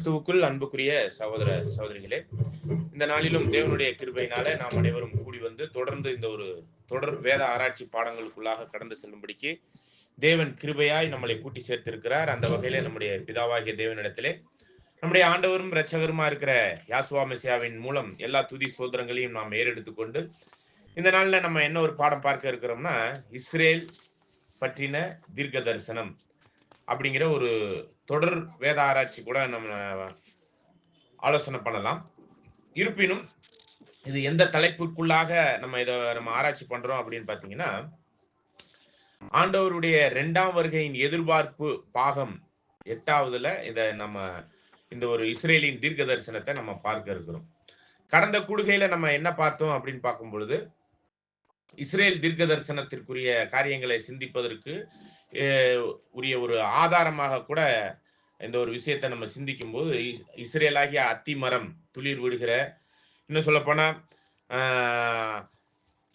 கிறிஸ்துவுக்குள் அன்புக்குரிய சகோதர சகோதரிகளே, இந்த நாளிலும் தேவனுடைய கிருபையினால நாம் அனைவரும் கூடி வந்து தொடர்ந்து இந்த ஒரு தொடர் வேத ஆராய்ச்சி பாடங்களுக்குள்ளாக கடந்து செல்லும்படிக்கு தேவன் கிருபையாய் நம்மளை கூட்டி சேர்த்திருக்கிறார். அந்த வகையிலே நம்முடைய பிதாவாகிய தேவனிடத்திலே நம்முடைய ஆண்டவரும் இரட்சகருமா இருக்கிற யாசுவா மெசியாவின் மூலம் எல்லா துதி சோதரங்களையும் நாம் ஏறெடுத்துக் கொண்டு இந்த நாள்ல நம்ம என்ன ஒரு பாடம் பார்க்க இருக்கிறோம்னா, இஸ்ரேல் பற்றின தீர்க்க தரிசனம் அப்படிங்கிற ஒரு தொடர் வேத ஆராய்ச்சி கூட நம்ம ஆலோசனை பண்ணலாம். இருப்பினும் இது எந்த தலைப்புக்குள்ளாக நம்ம ஆராய்ச்சி பண்றோம் அப்படின்னு பாத்தீங்கன்னா, ஆண்டவருடைய 2ஆம் வருகையின் எதிர்பார்ப்பு பாகம் 8வதுல இந்த ஒரு இஸ்ரேலின் தீர்க்க தரிசனத்தை நம்ம பார்க்க இருக்கிறோம். கடந்த கூடுகையில நம்ம என்ன பார்த்தோம் அப்படின்னு பார்க்கும் பொழுது, இஸ்ரேல் தீர்க்க தரிசனத்திற்குரிய காரியங்களை சிந்திப்பதற்கு உரிய ஒரு ஆதாரமாக கூட இந்த ஒரு விஷயத்தை நம்ம சிந்திக்கும் போது, இஸ்ரேலாகிய அத்தி மரம் துளிர் விடுகிற, இன்னும் சொல்ல போனா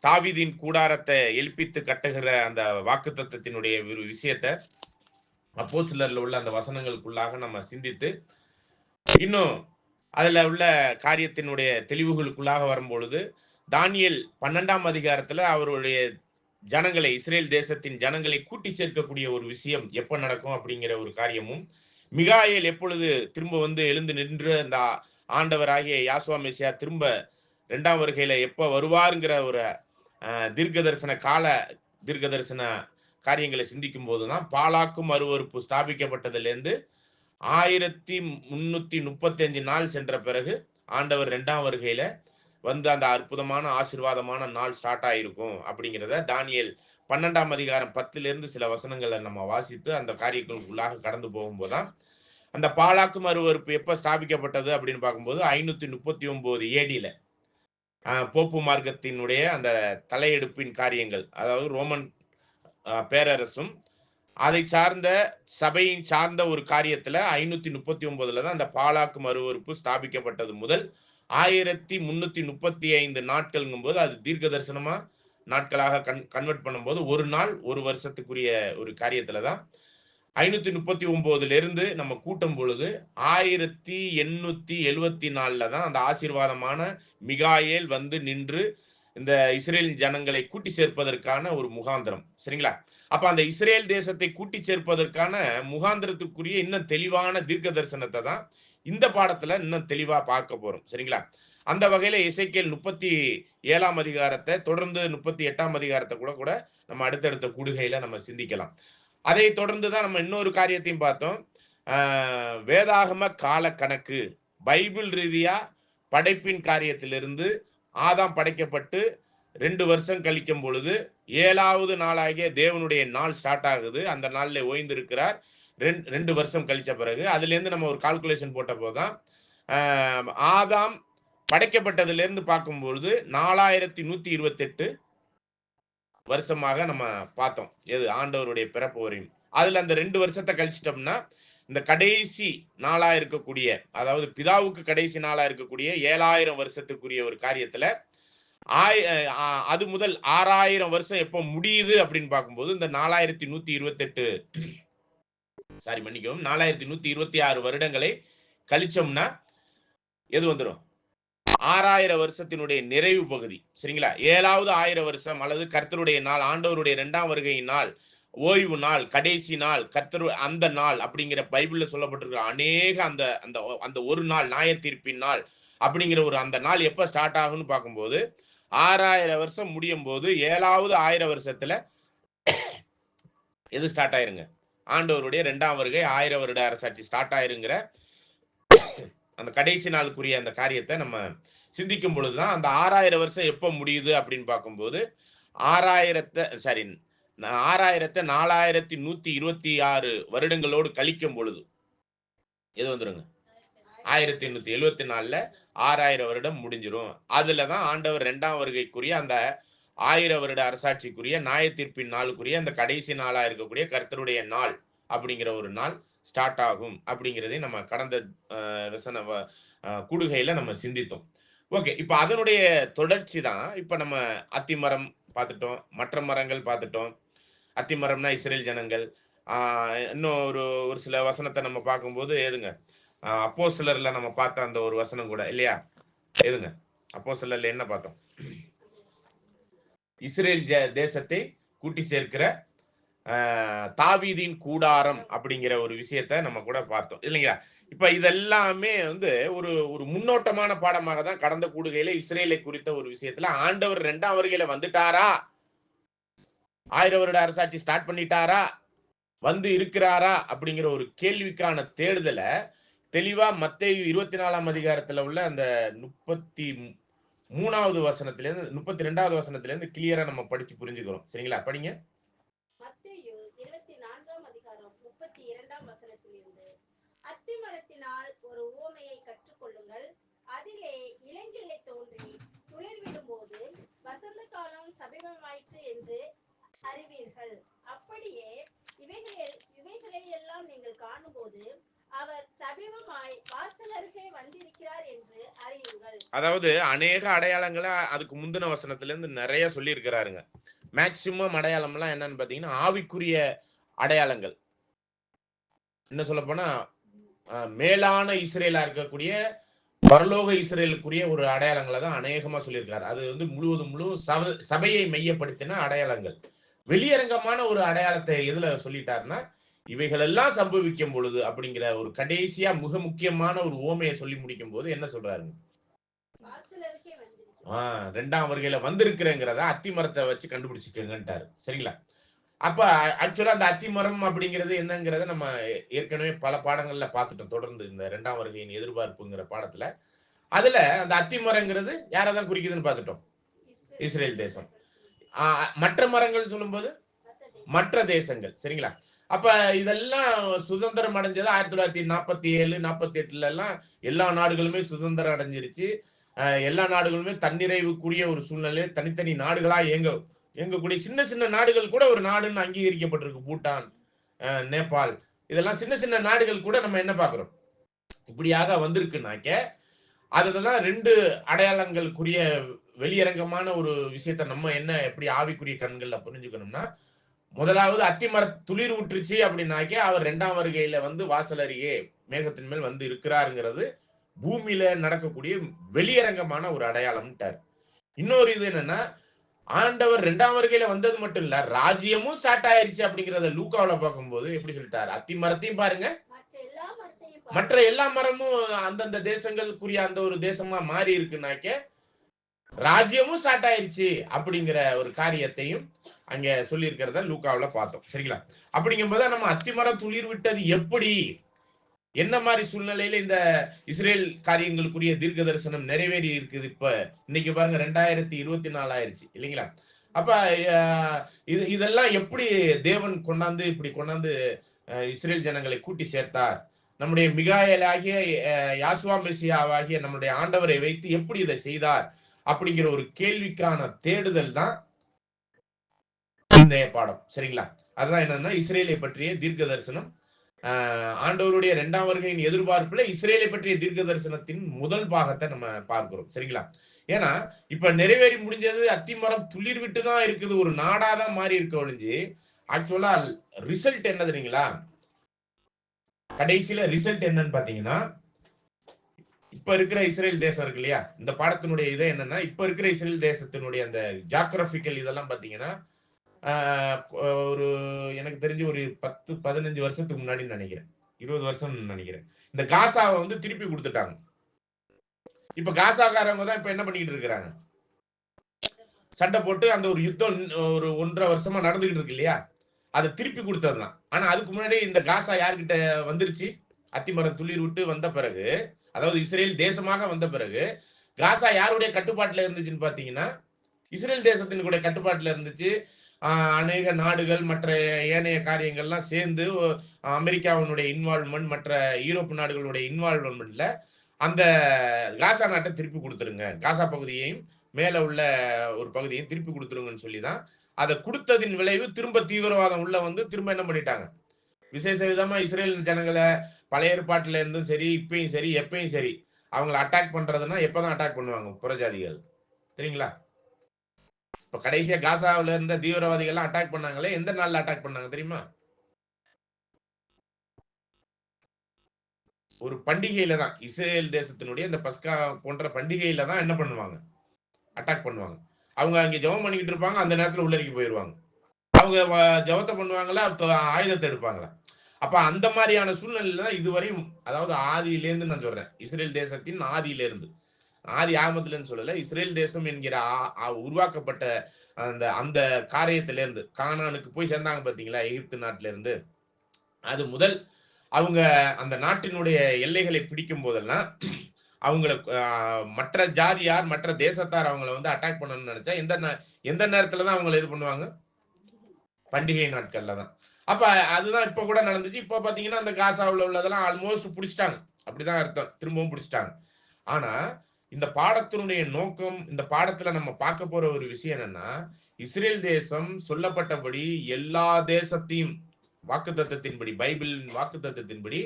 தாவீதின் கூடாரத்தை எழுப்பித்து கட்டுகிற அந்த வாக்குத்தத்தத்தினுடைய ஒரு விஷயத்தை அப்போஸ்தலர்ல உள்ள அந்த வசனங்களுக்குள்ளாக நம்ம சிந்தித்து, இன்னும் அதுல உள்ள காரியத்தினுடைய தெளிவுகளுக்குள்ளாக வரும்பொழுது, தானியேல் 12ஆம் அதிகாரத்துல அவருடைய ஜனங்களை, இஸ்ரேல் தேசத்தின் ஜனங்களை கூட்டி சேர்க்கக்கூடிய ஒரு விஷயம் எப்ப நடக்கும் அப்படிங்கிற ஒரு காரியமும், மிகாயேல் எப்பொழுது திரும்ப வந்து எழுந்து நின்று அந்த ஆண்டவராகிய யாசுவா மெசியா திரும்ப 2ஆம் வருகையில எப்ப வருவாருங்கிற ஒரு தீர்க்க தரிசன காரியங்களை சிந்திக்கும் போதுதான், பாலாக்கும் அருவருப்பு ஸ்தாபிக்கப்பட்டதிலிருந்து 1335 நாள் சென்ற பிறகு ஆண்டவர் 2ஆம் வருகையில வந்து அந்த அற்புதமான ஆசீர்வாதமான நாள் ஸ்டார்ட் ஆயிருக்கும் அப்படிங்கிறத தானியேல் 12ஆம் அதிகாரம் 10லிருந்து சில வசனங்களை நம்ம வாசித்து அந்த காரியங்களுக்குள்ளாக கடந்து போகும்போதுதான், அந்த பாலாக்கும் அருவருப்பு எப்ப ஸ்தாபிக்கப்பட்டது அப்படின்னு பார்க்கும்போது 539 ஏடியில போப்பு மார்க்கத்தினுடைய அந்த தலையெடுப்பின் காரியங்கள், அதாவது ரோமன் பேரரசும் அதை சார்ந்த சபையை சார்ந்த ஒரு காரியத்துல 539ல தான் அந்த பாலாக்கும் அருவருப்பு ஸ்தாபிக்கப்பட்டது முதல் 1335 நாட்கள்ங்கும் போது அது தீர்க்க தரிசனமா நாட்களாக கன்வெர்ட் பண்ணும்போது ஒரு நாள் ஒரு வருஷத்துக்குரிய ஒரு காரியத்துல தான் 539ல இருந்து நம்ம கூட்டும் பொழுது 1874ல தான் அந்த ஆசீர்வாதமான மிகாயேல் வந்து நின்று இந்த இஸ்ரேல் ஜனங்களை கூட்டி சேர்ப்பதற்கான ஒரு முகாந்திரம். சரிங்களா? அப்ப அந்த இஸ்ரேல் தேசத்தை கூட்டி சேர்ப்பதற்கான முகாந்திரத்துக்குரிய இன்னும் தெளிவான தீர்க்க தரிசனத்தை தான் இந்த பாடத்துல இன்னும் தெளிவா பார்க்க போறோம். சரிங்களா? அந்த வகையில எசேக்கியேல் 37ஆம் அதிகாரத்தை தொடர்ந்து 38ஆம் அதிகாரத்தை கூட நம்ம அடுத்தடுத்த கூடுகையில நம்ம சிந்திக்கலாம். அதை தொடர்ந்து தான் நம்ம இன்னொரு காரியத்தையும் பார்த்தோம். வேதாகம கால கணக்கு, பைபிள் ரீதியா படைப்பின் காரியத்திலிருந்து ஆதாம் படைக்கப்பட்டு 2 வருஷம் கழிக்கும் பொழுது 7வது நாளாகிய தேவனுடைய நாள் ஸ்டார்ட் ஆகுது. அந்த நாள்ல ஓய்ந்திருக்கிறார். 2 வருஷம் கழிச்ச பிறகு அதிலிருந்து நம்ம ஒரு கால்குலேஷன் போட்ட போதுதான், ஆதாம் படைக்கப்பட்டதிலிருந்து பார்க்கும்பொழுது 4128 வருஷமாக நம்ம பார்த்தோம். எது ஆண்டவருடைய பிறப்பு வரையும். அதுல அந்த 2 வருஷத்தை கழிச்சிட்டோம்னா, இந்த கடைசி நாளா இருக்கக்கூடிய, அதாவது பிதாவுக்கு கடைசி நாளா இருக்கக்கூடிய 7000 வருஷத்துக்குரிய ஒரு காரியத்துல அது முதல் 6000 வருஷம் எப்ப முடியுது அப்படின்னு பார்க்கும்போது, இந்த 4128 சாரி மன்னிக்கவும் 4126 வருடங்களை கழிச்சோம்னா எது வந்துரும்? 6000 வருஷத்தினுடைய நிறைவு பகுதி. சரிங்களா? 7வது 1000 வருஷம் அல்லது கர்த்தருடைய நாள், ஆண்டவருடைய 2ஆம் வருகையின் நாள், ஓய்வு நாள், கடைசி நாள், அந்த நாள் அப்படிங்கிற பைபிள்ல சொல்லப்பட்டிருக்கிற அநேக அந்த அந்த அந்த ஒரு நாள், நியாய தீர்ப்பின் நாள் அப்படிங்கிற ஒரு அந்த நாள் எப்ப ஸ்டார்ட் ஆகும்னு பார்க்கும்போது, 6000 வருஷம் முடியும் போது 7வது 1000 வருஷத்துல எது ஸ்டார்ட் ஆயிருங்க? ஆண்டவருடைய 2ஆம் வருகை 1000 வருட அரசாட்சி ஸ்டார்ட் ஆயிருங்கிற அந்த கடைசி நாளுக்குரிய அந்த காரியத்தை நம்ம சிந்திக்கும் பொழுதுதான், அந்த 6000 வருஷம் எப்ப முடியுது அப்படின்னு பார்க்கும்போது 4126 வருடங்களோடு கழிக்கும் பொழுது எது வந்துருங்க? 1874ல 6000 வருடம் முடிஞ்சிரும். அதுலதான் ஆண்டவர் 2ஆம் வருகைக்குரிய அந்த 1000 வருட அரசாட்சிக்குரிய நியாய தீர்ப்பின் நாளுக்குரிய அந்த கடைசி நாளா இருக்கக்கூடிய கர்த்தருடைய நாள் அப்படிங்கிற ஒரு நாள் ஸ்டார்ட் ஆகும் அப்படிங்கிறதை நம்ம கடந்த கூடுகையில நம்ம சிந்தித்தோம். ஓகே, இப்ப அதனுடைய தொடர்ச்சி தான் இப்ப நம்ம அத்திமரம் பார்த்துட்டோம், மற்ற மரங்கள் பார்த்துட்டோம். அத்திமரம்னா இஸ்ரேல் ஜனங்கள். இன்னும் ஒரு சில வசனத்தை நம்ம பார்க்கும்போது எதுங்க, அப்போஸ்தலர்ல நம்ம பார்த்த அந்த ஒரு வசனம் கூட இல்லையா? எதுங்க? அப்போஸ்தலர்ல என்ன பார்த்தோம்? இஸ்ரேல் தேசத்தை கூட்டி சேர்க்கிற தாவீதின் கூடாரம் அப்படிங்கிற ஒரு விஷயத்த நம்ம கூட பார்த்தோம் இல்லைங்களா? இப்ப இதெல்லாமே வந்து ஒரு ஒரு முன்னோட்டமான பாடமாக தான் கடந்த கூடுகையில இஸ்ரேலை குறித்த ஒரு விஷயத்துல ஆண்டவர் 2ஆம் வருகையில வந்துட்டாரா? 1000 வருட அரசாட்சி ஸ்டார்ட் பண்ணிட்டாரா? வந்து இருக்கிறாரா? அப்படிங்கிற ஒரு கேள்விக்கான தேடுதல தெளிவா மத்தேயு 24ஆம் அதிகாரத்துல உள்ள அந்த 33வது வசனத்திலிருந்து 32வது வசனத்திலிருந்து கிளியரா நம்ம படிச்சு புரிஞ்சுக்கிறோம். சரிங்களா? படிங்க. மத்தேயு 24ஆம் அதிகாரம் 32ஆம் வசனத்திலிருந்து, அத்திமரத்தினால் ஒரு உவமையை கற்றுக்கொள்ளுங்கள். அதிலே இளங்கிளை தோன்றி துளிர்விடும்போது வசந்த காலம் சமீபமாயிற்று என்று அறிவீர்கள். அப்படியே இவைகளையெல்லாம் நீங்கள் காணும்போது அவர் சமீபமாய் வாசல் அருகே வந்திருக்கிறார் என்று அறியுங்கள். அதாவது அநேக அடையாளங்களை அதுக்கு முந்தின வசனத்துல இருந்து நிறைய சொல்லி இருக்கிறாருங்க. மேக்சிமம் அடையாளம்லாம் என்னன்னு பாத்தீங்கன்னா ஆவிக்குரிய அடையாளங்கள். என்ன சொல்ல போனா மேலான இஸ்ரேலா இருக்கக்கூடிய பரலோக இஸ்ரேலுக்குரிய ஒரு அடையாளங்களை தான் அநேகமா சொல்லியிருக்காரு. அது வந்து முழுவதும் சபையை மையப்படுத்தின அடையாளங்கள். வெளியரங்கமான ஒரு அடையாளத்தை எதுல சொல்லிட்டாருன்னா இவைகள் எல்லாம் சம்பவிக்கும் பொழுது அப்படிங்கிற ஒரு கடைசியா மிக முக்கியமான ஒரு ஓமையை சொல்லி முடிக்கும் போது என்ன சொல்றாருங்க? 2ஆம் வருகையில வந்திருக்கிறேங்கிறத அத்தி மரத்தை வச்சு கண்டுபிடிச்சுக்கங்கன்ட்டாரு. சரிங்களா? அப்ப ஆக்சுவலா அந்த அத்தி மரம் அப்படிங்கிறது என்னங்கிறத நம்ம ஏற்கனவே பல பாடங்கள்ல பார்த்துட்டோம். தொடர்ந்து இந்த 2ஆம் வருகையின் எதிர்பார்ப்புங்கிற பாடத்துல. அதுல அந்த அத்தி மரங்கிறது யாரதான் குறிக்குதுன்னு பார்த்துட்டோம். இஸ்ரேல் தேசம். மற்ற மரங்கள் சொல்லும்போது மற்ற தேசங்கள். சரிங்களா? அப்ப இதெல்லாம் சுதந்திரம் அடைஞ்சது 1947, 48ல எல்லாம் எல்லா நாடுகளுமே சுதந்திரம் அடைஞ்சிருச்சு. எல்லா நாடுகளுமே தன்னிறைவுக்குரிய ஒரு சூழ்நிலை தனித்தனி நாடுகளா இயங்கக்கூடிய சின்ன சின்ன நாடுகள் கூட ஒரு நாடுன்னு அங்கீகரிக்கப்பட்டிருக்கு. பூட்டான், நேபாள் இதெல்லாம் சின்ன சின்ன நாடுகள் கூட நம்ம என்ன பார்க்கிறோம்? இப்படியாக வந்திருக்குனாக்க அதுதான் 2 அடையாளங்களுக்குரிய வெளியரங்கமான ஒரு விஷயத்த நம்ம என்ன எப்படி ஆவிக்குரிய கண்கள்ல புரிஞ்சுக்கணும்னா, முதலாவது அத்திமர துளிர் விட்டுருச்சு அப்படின்னாக்க அவர் 2ஆம் வருகையில வந்து வாசல் அருகே மேகத்தின் மேல் வந்து இருக்கிறாருங்கிறது பூமியில நடக்கக்கூடிய வெளியரங்கமான ஒரு அடையாளம்ட்டார். இன்னொரு இது என்னன்னா ஆண்டவர் 2ஆம் வருகையில வந்தது மட்டும் இல்ல ராஜ்யமும் ஸ்டார்ட் ஆயிருச்சு அப்படிங்கறத லூக்காவுல பார்க்கும்போது எப்படி சொல்லிட்டாரு? அத்தி மரத்தையும் பாருங்க, மற்ற எல்லா மரமும் அந்தந்த தேசங்களுக்குரிய அந்த ஒரு தேசமா மாறி இருக்குனாக்க ராஜ்யமும் ஸ்டார்ட் ஆயிருச்சு அப்படிங்கிற ஒரு காரியத்தையும் அங்க சொல்லி இருக்கிறத லூக்காவுல பார்த்தோம். சரிங்களா? அப்படிங்கும்போது நம்ம அத்திமரம் துளிர் விட்டது எப்படி, என்ன மாதிரி சூழ்நிலையில இந்த இஸ்ரேல் காரியங்களுக்குரிய தீர்க்க தரிசனம் நிறைவேறி இருக்குது? இப்ப இன்னைக்கு பாருங்க 2024 ஆயிருச்சு இல்லைங்களா? அப்ப இதெல்லாம் எப்படி தேவன் கொண்டாந்து இப்படி கொண்டாந்து இஸ்ரேல் ஜனங்களை கூட்டி சேர்த்தார்? நம்முடைய மிகாயலாகிய யாசுவா மெசியாவாகிய நம்முடைய ஆண்டவரை வைத்து எப்படி இதை செய்தார் அப்படிங்கிற ஒரு கேள்விக்கான தேடுதல் தான் இன்றைய பாடம். சரிங்களா? அதுதான் என்னன்னா இஸ்ரேலை பற்றிய தீர்க்க தரிசனம். ஆண்டவருடைய 2ஆம் வருகையின் எதிர்பார்ப்புல இஸ்ரேலை பற்றிய தீர்க்க தரிசனத்தின் முதல் பாகத்தை நம்ம பார்க்கிறோம். சரிங்களா? ஏன்னா இப்ப நிறைவேறி முடிஞ்சது அத்திமரம் துளிர் விட்டு தான் இருக்குது, ஒரு நாடாதான் மாறி இருக்க ஒழிஞ்சு ஆக்சுவலா ரிசல்ட் என்ன தெரியுங்களா? கடைசியில ரிசல்ட் என்னன்னு பாத்தீங்கன்னா இப்ப இருக்கிற இஸ்ரேல் தேசம் இருக்கு இல்லையா? இந்த பாடத்தினுடைய இது என்னன்னா இப்ப இருக்கிற இஸ்ரேல் தேசத்தினுடைய அந்த ஜியோகிராபிக்கல் இதெல்லாம் பாத்தீங்கன்னா ஒரு எனக்கு தெரிஞ்சு ஒரு 10, 15 வருஷத்துக்கு முன்னாடி நினைக்கிறேன். 20 வருஷம் நினைக்கிறேன். இந்த காசாவை வந்து திருப்பி கொடுத்துட்டாங்க. இப்ப காசாக்காரங்க தான் இப்ப என்ன பண்ணிட்டு இருக்கிறாங்க? சண்டை போட்டு அந்த ஒரு யுத்தம் ஒரு 1.5 வருஷமா நடந்துகிட்டு இருக்கு இல்லையா? அதை திருப்பி கொடுத்ததுதான். ஆனா அதுக்கு முன்னாடி இந்த காசா யார்கிட்ட வந்துருச்சு? அத்திமரம் துளிர் விட்டு வந்த பிறகு, அதாவது இஸ்ரேல் தேசமாக வந்த பிறகு காசா யாருடைய கட்டுப்பாட்டுல இருந்துச்சுன்னு பாத்தீங்கன்னா இஸ்ரேல் தேசத்தின் கூட கட்டுப்பாட்டுல இருந்துச்சு. அநேக நாடுகள் மற்ற ஏனைய காரியங்கள்லாம் சேர்ந்து அமெரிக்காவினுடைய இன்வால்வ்மெண்ட் மற்ற யூரோப் நாடுகளுடைய இன்வால்வ்மெண்ட்ல அந்த காசா நாட்டை திருப்பி கொடுத்துருங்க, காசா பகுதியையும் மேல உள்ள ஒரு பகுதியையும் திருப்பி கொடுத்துருங்கன்னு சொல்லி தான் அதை கொடுத்ததின் விளைவு திரும்ப தீவிரவாதம் உள்ள வந்து திரும்ப என்ன பண்ணிட்டாங்க? விசேஷ விதமா இஸ்ரேல் ஜனங்களை பழைய ஏற்பாட்டுல இருந்தும் சரி இப்பயும் சரி எப்பயும் சரி அவங்களை அட்டாக் பண்றதுன்னா எப்பதான் அட்டாக் பண்ணுவாங்க? புறஜாதிகள். சரிங்களா? இப்ப கடைசியா காசாவில இருந்த தீவிரவாதிகள் எல்லாம் அட்டாக் பண்ணாங்களே, எந்த நாள்ல அட்டாக் பண்ணாங்க தெரியுமா? ஒரு பண்டிகையில தான் இஸ்ரேல் தேசத்தினுடைய இந்த பஸ்கா போன்ற பண்டிகையில தான் என்ன பண்ணுவாங்க, அட்டாக் பண்ணுவாங்க. அவங்க அங்க ஜெபம் பண்ணிக்கிட்டு இருப்பாங்க. அந்த நேரத்துல உள்ளறைக்கு போயிருவாங்க. அவங்க ஜெபத்த பண்ணுவாங்களா, ஆயுதத்த எடுப்பாங்களா? அப்ப அந்த மாரியான சூழ்நிலையில தான் இதுவரையும், அதாவது ஆதியிலேருந்து நான் சொல்றேன். இஸ்ரேல் தேசத்தின் ஆதியிலேருந்து. ஆதி ஆகமத்திலன்னு சொல்லல. இஸ்ரேல் தேசம் என்கிற உருவாக்கப்பட்ட அந்த அந்த காரியத்திலேருந்து, கானானுக்கு போய் சேர்ந்தாங்க பார்த்தீங்களா? எகிப்து நாட்டில இருந்து. அது முதல் அவங்க அந்த நாட்டினுடைய எல்லைகளை பிடிக்கும் போதெல்லாம், அவங்கள மற்ற ஜாதியார், மற்ற தேசத்தார் அவங்கள வந்து அட்டாக் பண்ணணும்னு நெனச்சா, எந்த நேரத்தில தான் அவங்கள இது பண்ணுவாங்க? பண்டிகை நாட்கள்ல தான். அப்ப அதுதான் இப்ப கூட நடந்துச்சு. இப்ப பார்த்தீங்கன்னா, அந்த காசாவுல உள்ளதெல்லாம் ஆல்மோஸ்ட் புடிச்சுட்டாங்க. அப்படிதான் அர்த்தம். திரும்பவும் புடிச்சுட்டாங்க. ஆனா, இந்த பாடத்தினுடைய நோக்கம், இந்த பாடத்துல நம்ம பார்க்க போற ஒரு விஷயம் என்னன்னா, இஸ்ரேல் தேசம் சொல்லப்பட்டபடி எல்லா தேசத்தையும் வாக்குத்தத்தத்தின்படி, பைபிளின் வாக்குத்தத்தத்தின்படி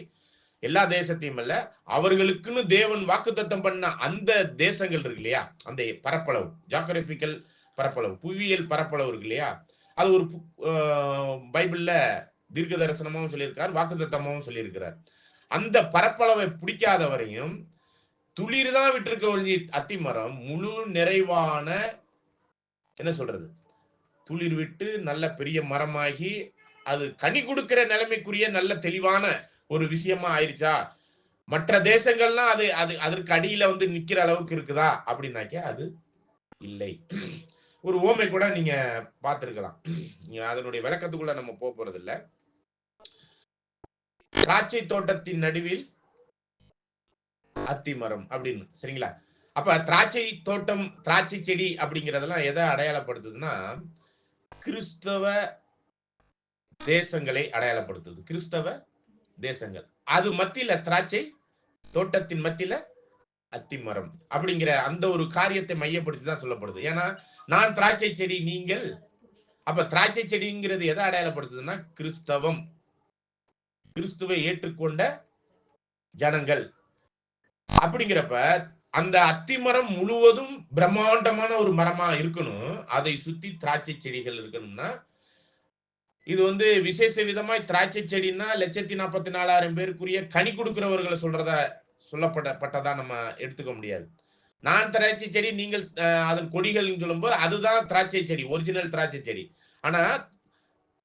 எல்லா தேசத்தையும் அல்ல, அவர்களுக்குன்னு தேவன் வாக்குத்தத்தம் பண்ண அந்த தேசங்கள் இருக்கு இல்லையா? அந்த பரப்பளவு, ஜியோகிராபிக்கல் பரப்பளவு, புவியியல் பரப்பளவு இருக்கு இல்லையா? அது ஒரு அ பைபிள்ல தீர்க்க தரிசனமாவும் சொல்லியிருக்கார், வாக்குத்தத்தமாவும் சொல்லியிருக்கிறார். அந்த பரப்பளவை பிடிக்காத வரையும், துளிர் தான் விட்டிருக்க ஒழிஞ்சு அத்திமரம் முழு நிறைவான, என்ன சொல்றது? துளிர் விட்டு நல்ல பெரிய மரமாகி, அது கனி குடுக்கிற நிலைமைக்குரிய நல்ல தெளிவான ஒரு விஷயமா ஆயிருச்சா? மற்ற தேசங்கள்லாம் அது அது அதற்கு அடியில வந்து நிக்கிற அளவுக்கு இருக்குதா? அப்படின்னாக்க அது இல்லை. ஒரு உவமை கூட நீங்க பார்த்திருக்கலாம். அதனுடைய விளக்கத்துக்குள்ள நம்ம போறதில்ல. திராட்சை தோட்டத்தின் நடுவில் அத்திமரம் அப்படின்னு. சரிங்களா? அப்ப திராட்சை தோட்டம், திராட்சை செடி அப்படிங்கிறதெல்லாம் எத அடையாளப்படுத்துதுன்னா, கிறிஸ்தவ தேசங்களை அடையாளப்படுத்துது. கிறிஸ்தவ தேசங்கள். அது மத்தியில திராட்சை தோட்டத்தின் மத்தியில அத்திமரம் அப்படிங்கிற அந்த ஒரு காரியத்தை மையப்படுத்தி தான் சொல்லப்படுது. ஏன்னா, நான் திராட்சை செடி, நீங்கள். அப்ப திராட்சை செடிங்கிறது எத அடையாளப்படுத்துதுன்னா, கிறிஸ்தவம். கிறிஸ்துவை ஏற்றுக்கொண்ட ஜனங்கள். அப்படிங்கிறப்ப, அந்த அத்திமரம் முழுவதும் பிரம்மாண்டமான ஒரு மரமா இருக்கணும். அதை சுத்தி திராட்சை செடிகள் இருக்கணும்னா, இது வந்து விசேஷ விதமாய் திராட்சை செடின்னா 1,44,000 பேருக்குரிய கனி குடுக்கிறவர்கள சொல்லப்பட்டதா நம்ம எடுத்துக்க முடியாது. நான் திராட்சை செடி, நீங்கள் அதன் கொடிகள்ன்னு சொல்லும்போது, அதுதான் திராட்சை செடி. ஒரிஜினல் திராட்சை செடி. ஆனா,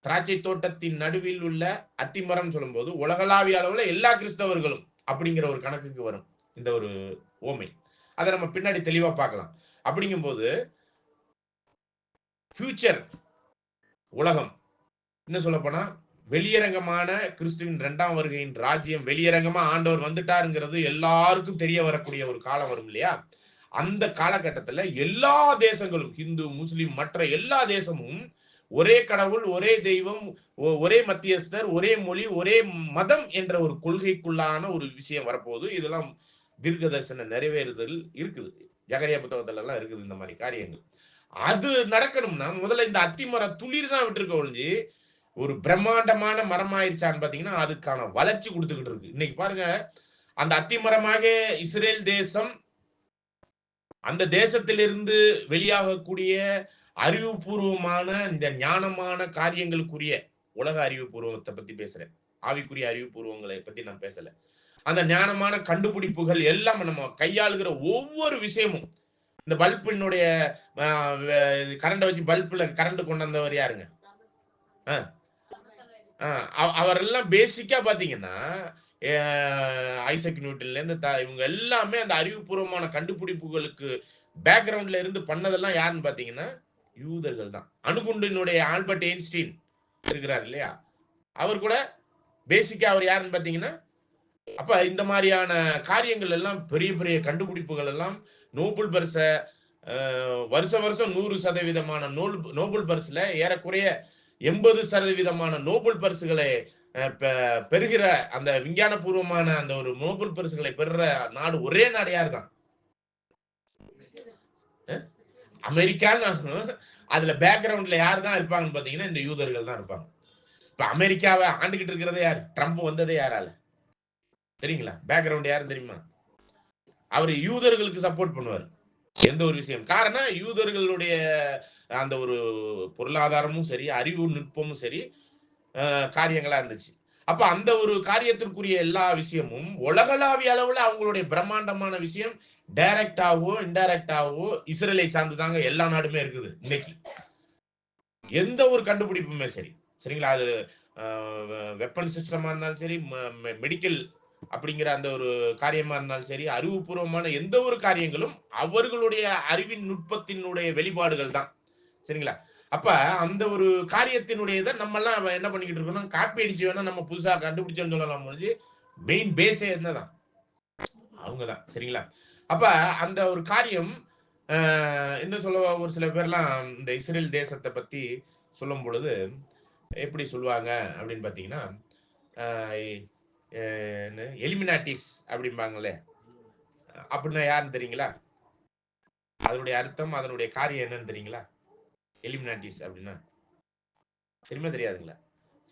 திராட்சை தோட்டத்தின் நடுவில் உள்ள அத்திமரம் சொல்லும்போது, உலகளாவிய அளவுல எல்லா கிறிஸ்தவர்களும் அப்படிங்கிற ஒரு கணக்குக்கு வரும். இந்த ஒரு உவமை. அத நம்ம பின்னாடி தெளிவா பார்க்கலாம். அப்படிங்கும்போது, ஃபியூச்சர் உலகம், இன்னும் சொல்லப்போனா, வெளியரங்கமான கிறிஸ்துவின் 2ஆம் வருகையின் ராஜ்யம் வெளியரங்கமா ஆண்டவர் வந்துட்டாருங்கிறது எல்லாருக்கும் தெரிய வரக்கூடிய ஒரு காலம் வரும் இல்லையா? அந்த காலகட்டத்துல எல்லா தேசங்களும், ஹிந்து, முஸ்லிம் மற்ற எல்லா தேசமும் ஒரே கடவுள், ஒரே தெய்வம், ஒரே மத்தியஸ்தர், ஒரே மொழி, ஒரே மதம் என்ற ஒரு கொள்கைக்குள்ளான ஒரு விஷயம் வரப்போகுது. இதெல்லாம் தீர்க்க தரிசன நிறைவேறுதல் இருக்குது. ஜகரியா புத்தகத்துல எல்லாம் இருக்குது இந்த மாரி காரியங்கள். அது நடக்கணும்னா, முதல்ல இந்த அத்திமரம் துளிர் தான் விட்டுருக்க ஒழிஞ்சு, ஒரு பிரம்மாண்டமான மரமாயிருச்சான்னு பார்த்தீங்கன்னா, அதுக்கான வளர்ச்சி குடுத்துக்கிட்டு இருக்கு. இன்னைக்கு பாருங்க, அந்த அத்திமரமாக இஸ்ரேல் தேசம், அந்த தேசத்திலிருந்து வெளியாகக்கூடிய அறிவுபூர்வமான, இந்த ஞானமான காரியங்களுக்குரிய உலக அறிவுபூர்வத்த பத்தி பேசுறேன். ஆவிக்குரிய அறிவுபூர்வங்களை பத்தி நான் பேசல. அந்த ஞானமான கண்டுபிடிப்புகள் எல்லாம் நம்ம கையாளுகிற ஒவ்வொரு விஷயமும், இந்த பல்பினுடைய அ வெ கரண்ட வச்சு பல்ப்ல கரண்ட் கொண்டு வந்தவர் யாருங்க? அ. ஆ அவரெல்லாம் பேசிக்கா பார்த்தீங்கன்னா, எ ஐசக் நியூட்டன்லேருந்து இவங்க எல்லாமே அந்த அறிவுபூர்வமான கண்டுபிடிப்புகளுக்கு பேக்கிரவுண்ட்ல இருந்து பண்ணதெல்லாம் யாருன்னு பார்த்தீங்கன்னா, யூதர்கள் தான். அணுகுண்டினுடைய ஆல்பர்ட் ஐன்ஸ்டீன் இருக்கிறார் இல்லையா? அவர் கூட பேசிக்கா அவர் யாருன்னு பார்த்தீங்கன்னா, அப்ப இந்த மாரியான காரியங்கள் எல்லாம் பெரிய பெரிய கண்டுபிடிப்புகள் எல்லாம் நோபல் பரிச வருஷம் வருஷம் 100% நோபல் பரிசுல ஏறக்குறைய 80% நோபல் பரிசுகளை பெறுகிற அந்த விஞ்ஞானபூர்வமான அந்த ஒரு நோபல் பரிசுகளை பெறுற நாடு, ஒரே நாடு யாருதான்? அஹ்? அமெரிக்கான்னு. அதுல பேக்ரவுண்ட்ல யார் தான் இருப்பாங்கன்னு பாத்தீங்கன்னா, இந்த யூதர்கள் தான் இருப்பாங்க. இப்ப அமெரிக்காவை ஆண்டுகிட்டு இருக்கிறதே யாரு? ட்ரம்ப் வந்ததே யாரால? தெரியுங்களா? பேக்ரவுண்ட் யாருன்னு தெரியுமா? அவர் யூதர்களுக்கு சப்போர்ட் பண்ணுவார். எந்த ஒரு விஷயம். காரணம் யூதர்களுடைய அந்த ஒரு பொருளாதாரமும் சரி, அறிவு நுட்பமும் சரி, காரியங்களா இருந்துச்சு. அப்ப அந்த ஒரு காரியத்திற்குரிய எல்லா விஷயமும் உலகளாவிய அளவுல அவங்களுடைய பிரம்மாண்டமான விஷயம் டைரக்டாவோ இன்டைரக்டாவோ இஸ்ரேலை சார்ந்துதாங்க எல்லா நாடுமே இருக்குது இன்னைக்கு. எந்த ஒரு கண்டுபிடிப்புமே சரி, சரிங்களா? அது வெப்பன் சிஸ்டமா இருந்தாலும் சரி, மெடிக்கல் அப்படிங்கிற அந்த ஒரு காரியமா இருந்தாலும் சரி, அறிவுபூர்வமான எந்த ஒரு காரியங்களும் அவர்களுடைய அறிவின் நுட்பத்தினுடைய வெளிப்பாடுகள் தான். சரிங்களா? அப்ப அந்த ஒரு காரியத்தினுடைய இத நம்மலாம் என்ன பண்ணிக்கிட்டு இருக்கோம்னா, காப்பி அடிச்சு வேணா நம்ம புதுசா கண்டுபிடிச்சோம்னு சொல்லலாம் ஒழிஞ்சு, மெயின் பேஸே என்னதான்? அவங்க தான். சரிங்களா? அப்ப அந்த ஒரு காரியம் இன்னும் சொல்ல ஒரு சில பேர்லாம் இந்த இஸ்ரேல் தேசத்த பத்தி சொல்லும் பொழுது, எப்படி சொல்லுவாங்க அப்படின்னு பார்த்தீங்கன்னா, அ எ என்ன எலிமினாட்டிஸ் அப்படிம்பாங்களே, அப்படின்னா யாருன்னு தெரியுங்களா? அதனுடைய அர்த்தம், அதனுடைய காரியம் என்னன்னு தெரியுங்களா? எலிமினாட்டிஸ் அப்படின்னா? தெரியுமா தெரியாதுங்களா?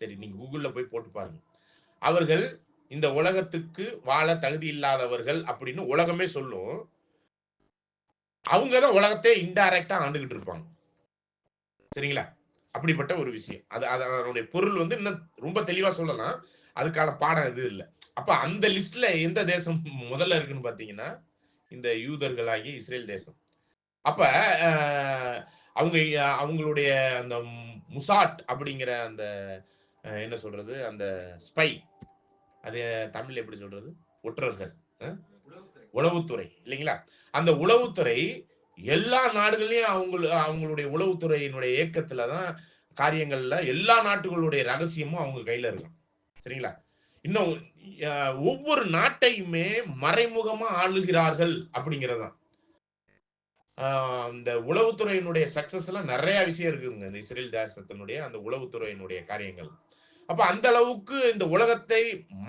சரி, நீங்க Googleல போய் போட்டு பாருங்க. அவர்கள் இந்த உலகத்துக்கு வாழ தகுதி இல்லாதவர்கள் அப்படின்னு உலகமே சொல்லும். அவங்க தான் உலகத்தை இன்டைரக்ட்டா ஆண்டுகிட்டு இருப்பாங்க. சரிங்களா? அப்படிப்பட்ட ஒரு விஷயம். அதனுடைய பொருள் வந்து இன்னும் ரொம்ப தெளிவா சொல்லலாம். அதுக்கான பாடம் எதுவும் இல்ல. அப்ப அந்த லிஸ்ட்ல எந்த தேசம் முதல்ல இருக்குன்னு பார்த்தீங்கன்னா, இந்த யூதர்களாகிய இஸ்ரேல் தேசம். அப்ப அ அவங்க அவங்களுடைய அந்த முசாட் அப்படிங்கிற அந்த என்ன சொல்றது? அந்த ஸ்பை அது தமிழ்ல எப்படி சொல்றது? ஒற்றர்கள். அ உளவுத்துறை இல்லைங்களா? அந்த உளவுத்துறை எல்லா நாடுகள்லயும் அவங்களுடைய உளவுத்துறையினுடைய இயக்கத்துல தான் காரியங்கள்ல எல்லா நாட்டுகளுடைய ரகசியமும் அவங்க கையில இருக்கும். சரிங்களா? இன்னும் அ ஒவ்வொரு நாட்டையுமே மறைமுகமா ஆளுகிறார்கள் அப்படிங்கிறது தான். இந்த உளவுத்துறையினுடைய சக்சஸ்ல நெறைய விஷயம் இருக்குதுங்க. இந்த இஸ்ரேல் தேசத்தினுடைய அந்த உளவுத்துறையினுடைய காரியங்கள். அப்ப அந்த அளவுக்கு இந்த உலகத்தை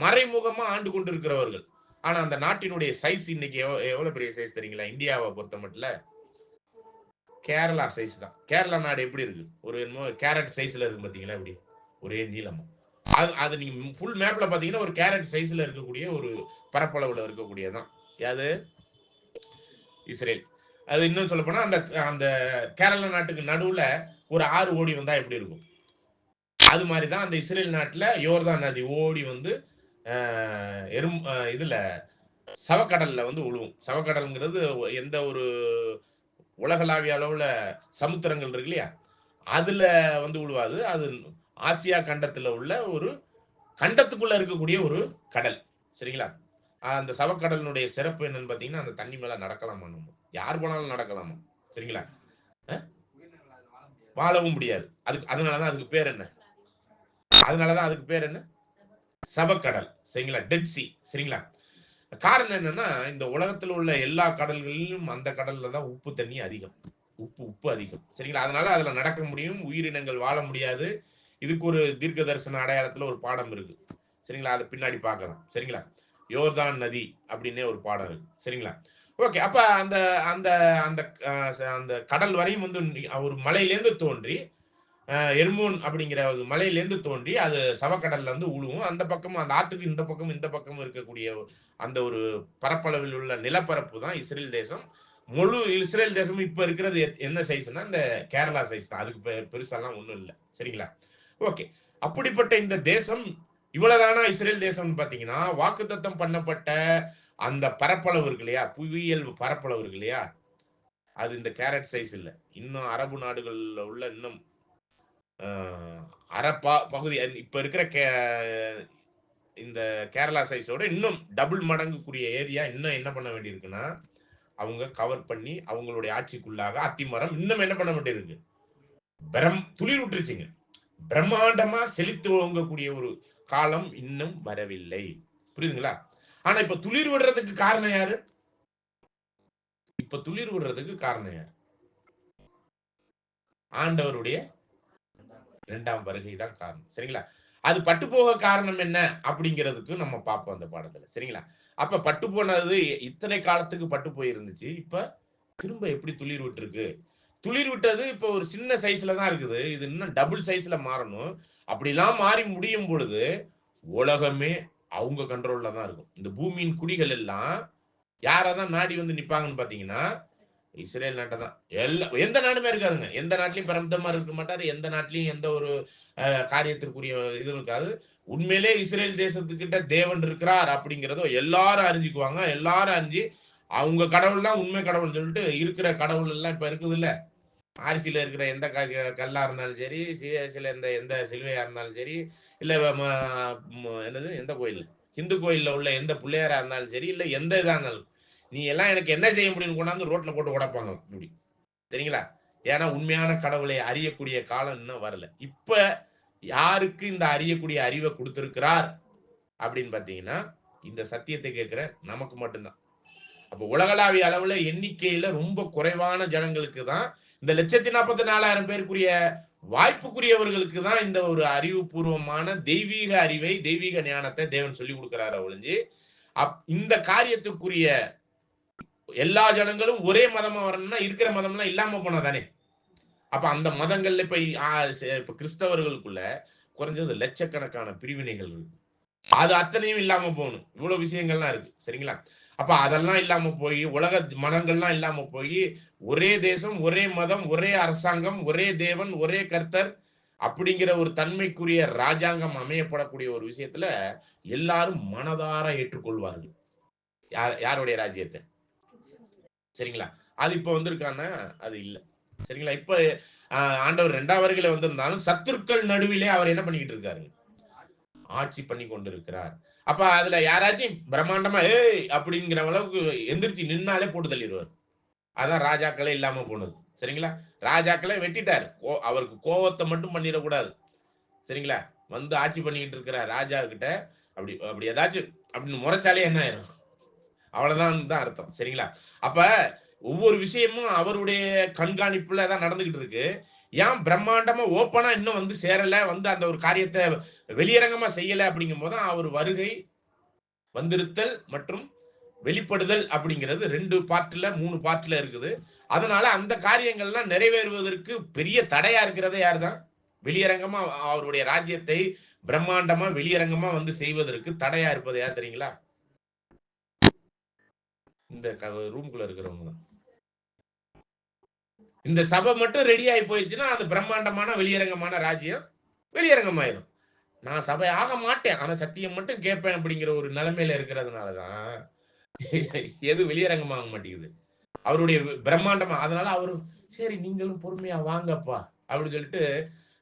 மறைமுகமா ஆண்டு கொண்டிருக்கிறவர்கள். ஆனா அந்த நாட்டினுடைய சைஸ் இன்னைக்கு எவ்வளவு பெரிய சைஸ் தெரியுங்களா? இந்தியாவ பொறுத்தமட்டுல கேரளா சைஸ் தான். கேரளா நாடு எப்படி இருக்கு? ஒரு என்னமோ கேரட் சைஸ்ல இருக்கு பார்த்தீங்களா எப்படி? ஒரே நீளமா. அது அது நீங்க ஃபுல் மேப்ல பார்த்தீங்கன்னா, ஒரு கேரட் சைஸ்ல இருக்கக்கூடிய ஒரு பரப்பளவுல இருக்கக்கூடியது தான். யாது? இஸ்ரேல். அது இன்னும் சொல்லப்போனா அந்த அந்த கேரளா நாட்டுக்கு நடுவுல ஒரு ஆறு ஓடி வந்தா எப்படி இருக்கும்? அது மாரி தான் அந்த இஸ்ரேல் நாட்டுல யோர்தான் நதி ஓடி வந்து அ எரும் அ இதுல சவக்கடல்ல வந்து விழுவும். சவக்கடல்ங்கிறது எந்த ஒரு உலகளாவிய அளவுல சமுத்திரங்கள் இருக்கு இல்லையா? அதுல வந்து விழுவாது. அது ஆசியா கண்டத்துல உள்ள ஒரு கண்டத்துக்குள்ள இருக்கக்கூடிய ஒரு கடல். சரிங்களா? அந்த சவக்கடலினுடைய சிறப்பு என்னன்னு பார்த்தீங்கன்னா, அந்த தண்ணி மேல நடக்கலாமா நம்ம. யார் போனாலும் நடக்கலாமா. சரிங்களா? அ வாழவும் முடியாது. அதனால தான் அதுக்கு பேர் என்ன? அதனால தான் அதுக்கு பேர் என்ன? சவக்கடல். சரிங்களா? Dead sea. சரிங்களா? காரணம் என்னன்னா, இந்த உலகத்துல உள்ள எல்லா கடல்களிலும் அந்த கடல்ல தான் உப்பு தண்ணி அதிகம். உப்பு அதிகம். சரிங்களா? அதனால அதுல நடக்க முடியும். உயிரினங்கள் வாழ முடியாது. இதுக்கு ஒரு தீர்க்க தரிசன அடையாளத்துல ஒரு பாடம் இருக்கு. சரிங்களா? அத பின்னாடி பார்க்கலாம். சரிங்களா? யோர்தான் நதி அப்டின்னே ஒரு பாடம் இருக்கு. சரிங்களா? ஓகே. அப்ப அந்த அந்த அந்த அந்த கடல் வரையும் வந்து ஒரு மலையிலேருந்து தோன்றி, எர்மோன் அப்படிங்கிற ஒரு மலையிலேருந்து தோன்றி, அது சவக்கடல்ல வந்து உழுவும். அந்த பக்கம் அந்த ஆத்துக்கு இந்த பக்கம் இருக்கக்கூடிய அந்த ஒரு பரப்பளவில் உள்ள நிலப்பரப்பு தான் இஸ்ரேல் தேசம். முழு இஸ்ரேல் தேசமும் இப்ப இருக்கிறது என்ன சைஸ்ன்னா, இந்த கேரளா சைஸ் தான். அதுக்கு பெருசாலாம் ஒண்ணும் இல்ல. சரிங்களா? ஓகே. அப்படிப்பட்ட இந்த தேசம் இவ்வளவுதானா இஸ்ரேல் தேசம்னு பார்த்தீங்கன்னா, வாக்குத்தத்தம் பண்ணப்பட்ட அந்த பரப்பளவு இருக்கு இல்லையா? புவியியல் பரப்பளவு இருக்கு இல்லையா? அது இந்த கேரட் சைஸ் இல்ல. இன்னும் அரபு நாடுகள்ல உள்ள இன்னும் அ பகுதி இப்ப இருக்கிற இந்த கேரளா சைஸோட இன்னும் டபுள் மடங்குக்குரிய ஏரியா இன்னும் என்ன பண்ண வேண்டியிருக்குன்னா, அவங்க கவர் பண்ணி அவங்களுடைய ஆட்சிக்குள்ளாக அத்திமரம் இன்னும் என்ன பண்ண வேண்டியிருக்கு? துளிர் விட்டுருச்சுங்க. பிரம்மாண்டமா செழித்து ஓங்கக்கூடிய ஒரு காலம் இன்னும் வரவில்லை. புரியுதுங்களா? ஆனா இப்ப துளிர் விடுறதுக்கு காரணம் யாரு? இப்ப துளிர் விடுறதுக்கு காரணம் யாரு? ஆண்டவருடைய 2ஆம் வருகை தான் காரணம். சரிங்களா? அது பட்டுப்போக காரணம் என்ன? அப்படிங்கிறதுக்கு நம்ம பார்ப்போம் அந்த பாடத்துல. சரிங்களா? அப்ப பட்டு போனது இத்தனை காலத்துக்கு பட்டு போயிருந்துச்சு. இப்ப திரும்ப எப்படி துளிர் விட்டுருக்கு? துளிர் விட்டது இப்ப ஒரு சின்ன சைஸ்ல தான் இருக்குது. இது இன்னும் டபுள் சைஸ்ல மாறணும். அப்படிலாம் மாறி முடியும் பொழுது, உலகமே அவங்க கண்ட்ரோல்ல தான் இருக்கும். இந்த பூமியின் குடிகள் எல்லாம் யார தான் நாடி வந்து நிப்பாங்கன்னு பார்த்தீங்கன்னா, இஸ்ரேல் நாட்டை தான். எந்த நாடுமே இருக்காதுங்க. எந்த நாட்டிலயும் பிரதமர் இருக்க மாட்டாரு. எந்த நாட்டிலயும் எந்த ஒரு காரியத்திற்குரிய இது இருக்காது. உண்மையிலே இஸ்ரேல் தேசத்துக்கிட்ட தேவன் இருக்கிறார் அப்படிங்கிறத எல்லாரும் அறிஞ்சுக்குவாங்க. எல்லாரும் அறிஞ்சு அவங்க கடவுள் தான் உண்மை கடவுள்னு சொல்லிட்டு இருக்கிற கடவுள் எல்லாம் இப்ப இருக்குதுல்ல. ஆர்சியில இருக்கிற எந்த கல்லா இருந்தாலும் சரி, சிஎஸ்சில இருந்த எந்த சிலுவையா இருந்தாலும் சரி, இல்ல என்னது எந்த கோயில்? இந்து கோயில்ல உள்ள எந்த பிள்ளையாரா இருந்தாலும் சரி, இல்ல எந்த இதா இருந்தாலும். நீ எல்லாம் எனக்கு என்ன செய்ய முடியும்னு கொண்டாந்து ரோட்ல போட்டு உடைப்பாங்க இப்படி. சரிங்களா? ஏன்னா உண்மையான கடவுளை அறியக்கூடிய காலம் இன்னும் வரல. இப்ப யாருக்கு இந்த அறியக்கூடிய அறிவை கொடுத்திருக்கிறார் அப்படின்னு பார்த்தீங்கன்னா, இந்த சத்தியத்தை கேட்கிற நமக்கு மட்டும்தான். அப்ப உலகளாவிய அளவுல எண்ணிக்கையில ரொம்ப குறைவான ஜனங்களுக்கு தான் இந்த 1,44,000 பேருக்குரிய வாய்ப்புக்குரியவர்களுக்கு தான் இந்த ஒரு அறிவுபூர்வமான தெய்வீக அறிவை, தெய்வீக ஞானத்தை தேவன் சொல்லிக் கொடுக்கிறாரே ஒழிஞ்சு, இந்த காரியத்துக்குரிய எல்லா ஜனங்களும் ஒரே மதமா வரணும்னா இருக்கிற மதம்லாம் இல்லாம போனா தானே. அப்ப அந்த மதங்கள்ல இப்ப கிறிஸ்தவர்களுக்குள்ள குறைஞ்சது லட்சக்கணக்கான பிரிவினைகள் இருக்கு. அது அத்தனையும் இல்லாம போகணும். இவ்வளவு விஷயங்கள்லாம் இருக்கு. சரிங்களா? அப்ப அதெல்லாம் இல்லாம போய், உலக மதங்கள்லாம் இல்லாம போய், ஒரே தேசம், ஒரே மதம், ஒரே அரசாங்கம், ஒரே தேவன், ஒரே கர்த்தர் அப்படிங்கிற ஒரு தன்மைக்குரிய ராஜாங்கம் அமையப்படக்கூடிய ஒரு விஷயத்துல எல்லாரும் மனதார ஏற்றுக்கொள்வார்கள். யாருடைய ராஜ்யத்தை? சரிங்களா? அது இப்ப வந்திருக்கான்னா, அது இல்ல. சரிங்களா? இப்ப ஆண்டவர் 2ஆம் வருகையில வந்திருந்தாலும் சத்துருக்கள் நடுவிலே அவர் என்ன பண்ணிக்கிட்டு இருக்காரு? ஆட்சி பண்ணி கொண்டிருக்கிறார். அப்ப அதுல யாராச்சும் பிரம்மாண்டமா ஏய் அப்படிங்கிற அளவுக்கு எந்திரிச்சு நின்னாலே போட்டு தள்ளிடுவார். அதான் ராஜாக்களே இல்லாம போனது. சரிங்களா? ராஜாக்களே வெட்டிட்டார். அவருக்கு கோவத்தை மட்டும் பண்ணிடக்கூடாது. சரிங்களா? வந்து ஆட்சி பண்ணிக்கிட்டு இருக்கிற ராஜா கிட்ட அப்படி அப்படி ஏதாச்சும் அப்படின்னு முறைச்சாலே என்ன ஆயிரும்? அவ்வளவுதான் தான் அர்த்தம். சரிங்களா? அப்ப ஒவ்வொரு விஷயமும் அவருடைய கண்காணிப்புல தான் நடந்துகிட்டு இருக்கு. ஏன் பிரம்மாண்டமா ஓப்பனா இன்னும் வந்து சேரல, வந்து அந்த ஒரு காரியத்தை வெளியரங்கமா செய்யல அப்படிங்கும்போது தான் அவர் வருகை, வந்திருத்தல் மற்றும் வெளிப்படுதல் அப்படிங்கிறது 2 பார்ட்ல 3 பார்ட்ல இருக்குது. அதனால அந்த காரியங்கள்லாம் நிறைவேறுவதற்கு பெரிய தடையா இருக்கிறதே யார்தான்? வெளியரங்கமா அவருடைய ராஜ்யத்தை பிரம்மாண்டமா வெளியரங்கமா வந்து செய்வதற்கு தடையா இருப்பது யார் தெரியுங்களா? இந்த ரூம்குள்ள இருக்கிறவங்க தான். இந்த சபை மட்டும் ரெடி ஆகி போயிடுச்சுன்னா அது பிரம்மாண்டமான வெளியரங்கமான ராஜ்யம் வெளியரங்கமாயிரும். நான் சபை ஆக மாட்டேன், ஆனா சத்தியம் மட்டும் கேட்பேன் அப்படிங்கிற ஒரு நிலைமையில இருக்கிறதுனாலதான் எது வெளியரங்கமாக மாட்டேங்குது. அவருடைய பிரம்மாண்டமா அதனால அவரு சரி நீங்களும் பொறுமையா வாங்கப்பா அப்படின்னு சொல்லிட்டு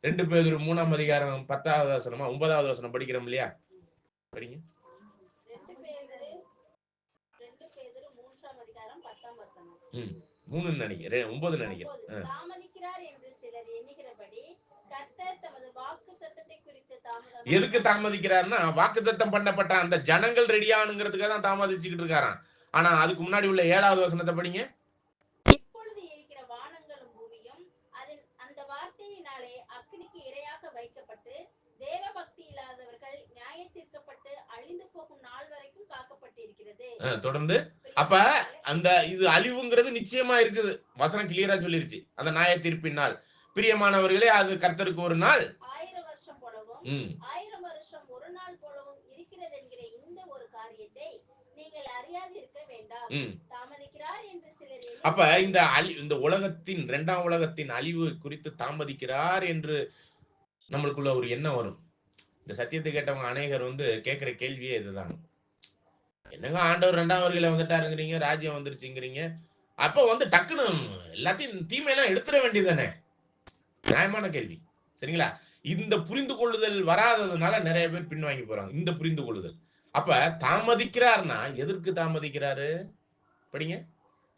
2 பேதுரு 3ஆம் அதிகாரம் 10வது வசனமா 9வது வசனம் படிக்கிறோம் இல்லையா? படிங்க. 2 பேதுரு 3ஆம் அதிகாரம் 10ஆம் வசனம். 3 நினைக்கிறேன் 9 நினைக்கிறேன். தாமதிக்கிறார் என்று சிலர் எண்ணுகிறபடி கர்த்தர் தமது வாக்குத்தத்தத்தை குறித்து எதுக்கு தாமதிக்கிறார்னா வாக்குத்தத்தம் பண்ணப்பட்ட அந்த ஜனங்கள் ரெடியானுங்கிறதுக்காக தான் தாமதிச்சுக்கிட்டு இருக்காராம். ஆனா அதுக்கு முன்னாடி உள்ள 7வது வசனத்தை படிங்க. இப்பொழுது இருக்கிற வானங்களும் பூமியும் அந்த வார்த்தையினாலே அக்கினிக்கு இரையாக வைக்கப்பட்டு தேவ பக்தி இல்லாதவர்கள் நியாயத்தீர்க்கப்பட்டு அழிந்து போகும் நாள் வரைக்கும் காக்கப்பட்டிருக்கிறது. தொடர்ந்து அப்ப அந்த இது அழிவுங்கிறது நிச்சயமா இருக்குது. வசனம் கிளியரா சொல்லிருச்சு. அந்த நியாய தீர்ப்பின் நாள். பிரியமானவர்களே அது கர்த்தருக்கு ஒரு நாள் 1000 வருஷம் போலவும் 1000 வருஷம் ஒரு நாள் போலவும் இருக்கிறது என்கிற இந்த ஒரு காரியத்தை நீங்கள் அறியாதிருக்க வேண்டாம். தாமதிக்கிறார் என்று சிலர் அப்ப இந்த உலகத்தின் 2ஆம் உலகத்தின் அழிவு குறித்து தாமதிக்கிறார் என்று நம்மளுக்குள்ள ஒரு எண்ணம் வரும். இந்த சத்தியத்தை கேட்டவங்க அநேகர் வந்து கேட்கிற கேள்வியே இதுதான். என்னங்க ஆண்டவர் 2ஆம் வருகையில வந்துட்டாருங்கிறீங்க, ராஜ்யம் வந்துருச்சுங்கிறீங்க. அப்ப வந்து டக்குன்னு எல்லாத்தையும் தீமையெல்லாம் எடுத்துட வேண்டியதானே? நியாயமான கேள்வி. சரிங்களா? இந்த புரிந்து கொள்ளுதல் வராததுனால நிறைய பேர் பின்வாங்கி போறாங்க. இந்த புரிந்து கொள்ளுதல். அப்ப தாமதிக்கிறார்னா எதற்கு தாமதிக்கிறாரு? படிங்க.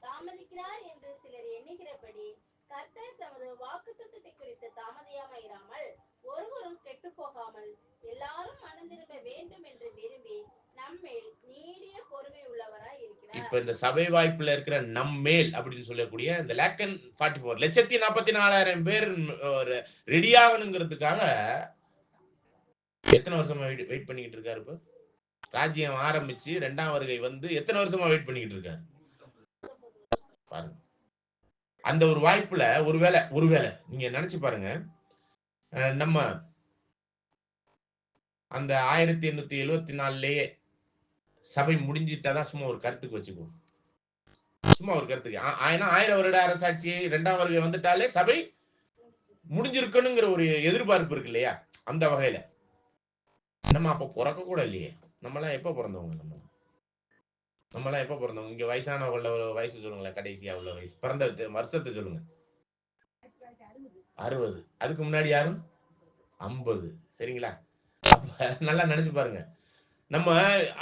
தாமதிக்கிறார் என்று சிலர் எண்ணுகிறபடி கர்த்தர் தமது வாக்குத்தத்தத்தை குறித்து தாமதியாமல் ஒருவரும் கெட்டு போகாமல் எல்லாரும் மனம் திரும்ப வேண்டும் என்று விரும்பி நம்மேல் நீடிய பொறுமை உள்ளவராய் இருக்கிறார். இப்ப இந்த சபை வாய்ப்புல இருக்கிற நம்மேல் அப்படின்னு சொல்லக்கூடிய இந்த 1,44,000 பேர் ரெடி ஆகணுங்கிறதுக்காக எத்தனை வருஷமா வெயிட் பண்ணிக்கிட்டு இருக்காரு? இப்ப ராஜ்யம் ஆரம்பிச்சு 2ஆம் வருகை வந்து எத்தனை வருஷமா வெயிட் பண்ணிக்கிட்டு இருக்காரு பாருங்க. அந்த ஒரு வாய்ப்புல ஒருவேளை நீங்க நினைச்சு பாருங்க, நம்ம அந்த 1874லயே சபை முடிஞ்சிட்டாதான் சும்மா ஒரு கருத்துக்கு வச்சுக்குவோம். சும்மா ஒரு கருத்துக்கு. ஏன்னா 1000 வருட அரசாட்சி 2ஆம் வருகை வந்துட்டாலே சபை முடிஞ்சிருக்கணுங்கிற ஒரு எதிர்பார்ப்பு இருக்கு இல்லையா? அந்த வகையில. நம்ம அப்ப பொறக்க கூட இல்லையே. நம்மலாம் எப்ப பொறந்தவங்க நம்ம? நம்மலாம் எப்ப பொறந்தவங்க? இங்க வயசானவங்கள ஒரு வயசு சொல்லுங்களேன். கடைசியா உள்ள வயசு. பிறந்த வருஷத்த சொல்லுங்க. 60. அதுக்கு முன்னாடி யாரும்? 50. சரிங்களா? அப்ப நல்லா நெனச்சு பாருங்க. நம்ம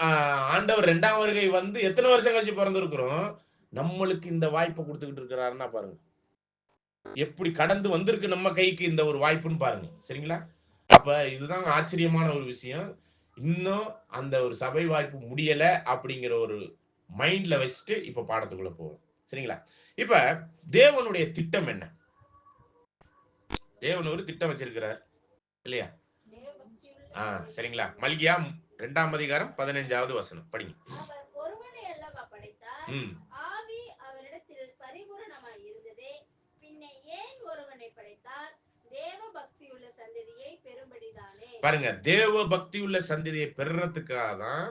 அ ஆண்டவர் 2ஆம் வருகை வந்து எத்தன வருஷம் கழிச்சு பொறந்திருக்கிறோம். நம்மளுக்கு இந்த வாய்ப்ப குடுத்துக்கிட்டு இருக்கிறாருன்னா பாருங்க. எப்படி கடந்து வந்திருக்கு நம்ம கைக்கு இந்த ஒரு வாய்ப்புன்னு பாருங்க. சரிங்களா? அப்ப இதுதான் ஆச்சரியமான ஒரு விஷயம். இன்னும் அந்த ஒரு சபை வாய்ப்பு முடியல அப்படிங்கிற ஒரு மைண்ட்ல வச்சுட்டு இப்ப பாடத்துக்குள்ள போவோம். சரிங்களா? இப்ப தேவனுடைய திட்டம் என்ன? தேவன் ஒரு திட்டம் வச்சிருக்கிறார். இல்லையா? தேவபக்தியுள்ள சரிங்களா? சந்ததியை மல்கியா 2ஆம் அதிகாரம் 15வது வசனம். படிங்க. அவர் ஒருவனை அல்லவா படைத்தார், ம். ஆவி அவரிடத்தில் பரிபூரணமாய் இருந்ததே, பின்ன ஏன் ஒருவனை படைத்தார்? தேவ பக்தியுள்ள சந்ததியை பெறும்படிதானே. பாருங்க, தேவ பக்தியுள்ள சந்ததியை பெறுறதுக்காக தான்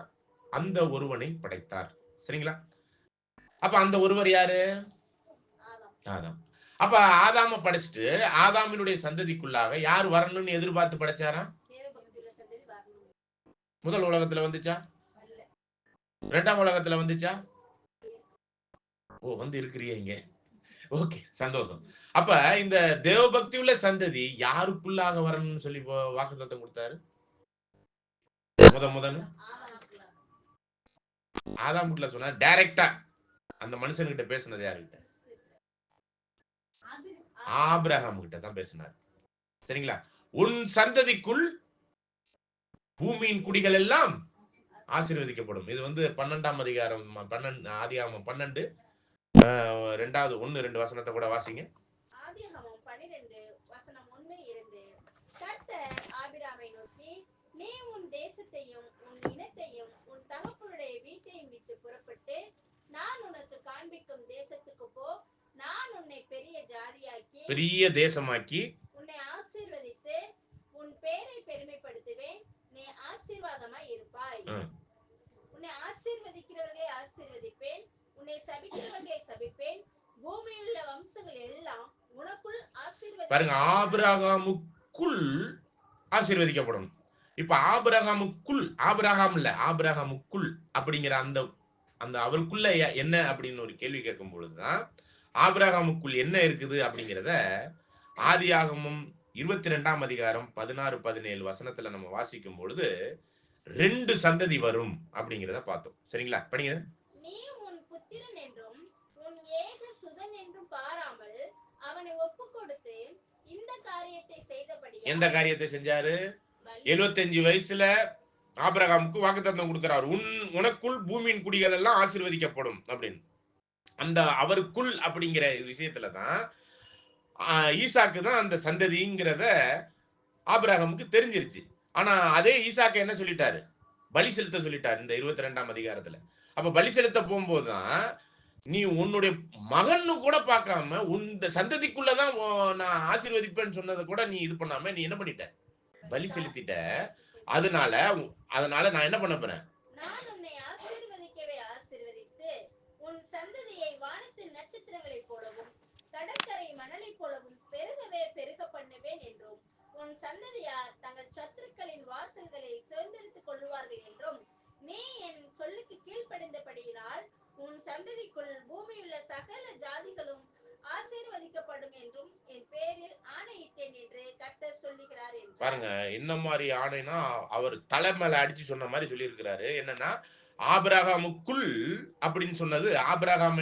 அந்த ஒருவனை படைத்தார். சரிங்களா? அப்ப அந்த ஒருவர் யாரு? ஆதாம். ஆதாம். அப்ப ஆதாம படைச்சுட்டு, ஆதாமினுடைய சந்ததிக்குள்ளாக யார் வரணும்னு எதிர்பார்த்து படைச்சாராம்? தேவ பக்தியுள்ள சந்ததி வரணும். முதல் உலகத்துல வந்துச்சா? அல்ல. 2ஆம் உலகத்துல வந்துச்சா? வந்து இருக்கிறீங்க இங்க. ஓகே, சந்தோஷம். அப்ப இந்த தேவபக்தி உள்ள சந்ததி யாருக்குள்ளாக வரணும்னு சொல்லி வாக்குத்தத்தம் கொடுத்தாரு? முதன்னு ஆதாமுக்குள்ள. ஆதாம் வீட்ல சொன்னார். டைரக்டா அந்த மனுஷன்கிட்ட பேசுனது யாருகிட்ட? ஆபிரகாம் கிட்ட தான் பேசினார். சரிங்களா? உன் சந்ததிக்குள் பூமியின் குடிகள் எல்லாம் ஆசீர்வதிக்கப்படும். இது வந்து 12ஆம் அதிகாரம் 12 ஆதியாகமம் 12 2வது 1 2 வசனத்தை கூட வாசிங்க. ஆதியாகமம் 12 வசனம் 1, 2. கர்த்தர் ஆபிராமை நோக்கி, நீ உன் தேசத்தையும் உன் இனத்தையும் உன் தகப்பனுடைய வீட்டையும் விட்டு புறப்பட்டு நான் உனக்கு காண்பிக்கும் தேசத்துக்கு போ. நான் உன்னை பெரிய ஜாதியாக்கி பெரிய தேசமாக்கி உன்னை ஆசீர்வதித்து உன் பேரை பெருமைப்படுத்துவேன். நீ ஆசீர்வாதமாய் இருப்பாய். உன்னை ஆசீர்வதிக்கிறவர்களை ஆசீர்வதிப்பேன், உன்னை சபிக்கிறவர்களை சபிப்பேன். பூமியில் உள்ள வம்சங்கள் எல்லாம் உனக்குள் பாருங்க, ஆசீர்வதிக்கப்படும். ஆபிரகாமுக்குள் ஆசீர்வதிக்கப்படும். இப்ப ஆபிரகாம் இல்ல, ஆபிரகாமுக்குள் அப்படிங்கிற அந்த அந்த அவருக்குள்ள என்ன அப்படின்னு ஒரு கேள்வி கேட்கும் பொழுதுதான் ஆபிரகாமுக்குள் என்ன இருக்குது அப்படிங்கிறத ஆதியாகமம் 22ஆம் அதிகாரம் 16 17 வசனத்துல நம்ம வாசிக்கும் பொழுது 2 சந்ததி வரும் அப்படிங்கிறத பார்த்தோம். சரிங்களா? படிங்க. நீ உன் புத்திரன் என்றும் உன் ஏக சுதன் என்றும் பாராமல் அவனை ஒப்புக் கொடுத்து இந்த காரியத்தை செய்தபடியால். எந்த காரியத்தை செஞ்சாரு? பலி 75 வயசுல ஆபிரகாமுக்கு வாக்குத்தத்தம் கொடுக்கிறார். உனக்குள் பூமியின் குடிகள் எல்லாம் ஆசீர்வதிக்கப்படும் அப்படின்னு. அந்த அவருக்குள் அப்படிங்கிற விஷயத்துல தான் ஈசாக்கு தான் அந்த சந்ததிங்கிறத ஆபிரகாமுக்கு தெரிஞ்சிருச்சு. ஆனா அதே ஈசாக்கு என்ன சொல்லிட்டாரு? பலி செலுத்த சொல்லிட்டாரு இந்த 22ஆம் அதிகாரத்துல. அப்ப பலி செலுத்த போகும்போது தான் நீ உன்னுடைய மகன்னு கூட பார்க்காம இந்த சந்ததிக்குள்ளதான் நான் ஆசீர்வதிப்பேன்னு சொன்னதை கூட நீ இது பண்ணாம நீ என்ன பண்ணிட்ட? பலி செலுத்திட்ட. அதனால நான் என்ன பண்ண போறேன்? நான் உன்னை ஆசீர்வதிக்கவே ஆசீர்வதித்து உன் சந்ததியை வானத்தின் நட்சத்திரங்களைப் போலவும் கடற்கரை மணலைப் போலவும் பெருகவே பெருக பண்ணுவேன் என்றும் உன் சந்ததியார் தங்கள் சத்துருக்களின் வாசல்களை சுதந்திரித்துக் கொள்வார்கள் என்றும் நீ என் சொல்லுக்கு கீழ்ப்படிந்தபடியினால் உன் சந்ததிக்குள் பூமியுள்ள சகல ஜாதிகளும் ஆசீர்வதிக்கப்படும் என்றும் என் பேரில் ஆணையிட்டேன் என்று கர்த்தர் சொல்லுகிறார் என்றார். பாருங்க, என்ன மாதிரி ஆணைனா அவர் தலை மேல அடிச்சு சொன்ன மாதிரி சொல்லி இருக்கிறாரு. என்னன்னா ஆபிரகாமுக்குள் அப்படின்னு சொன்னது ஆபிரகாம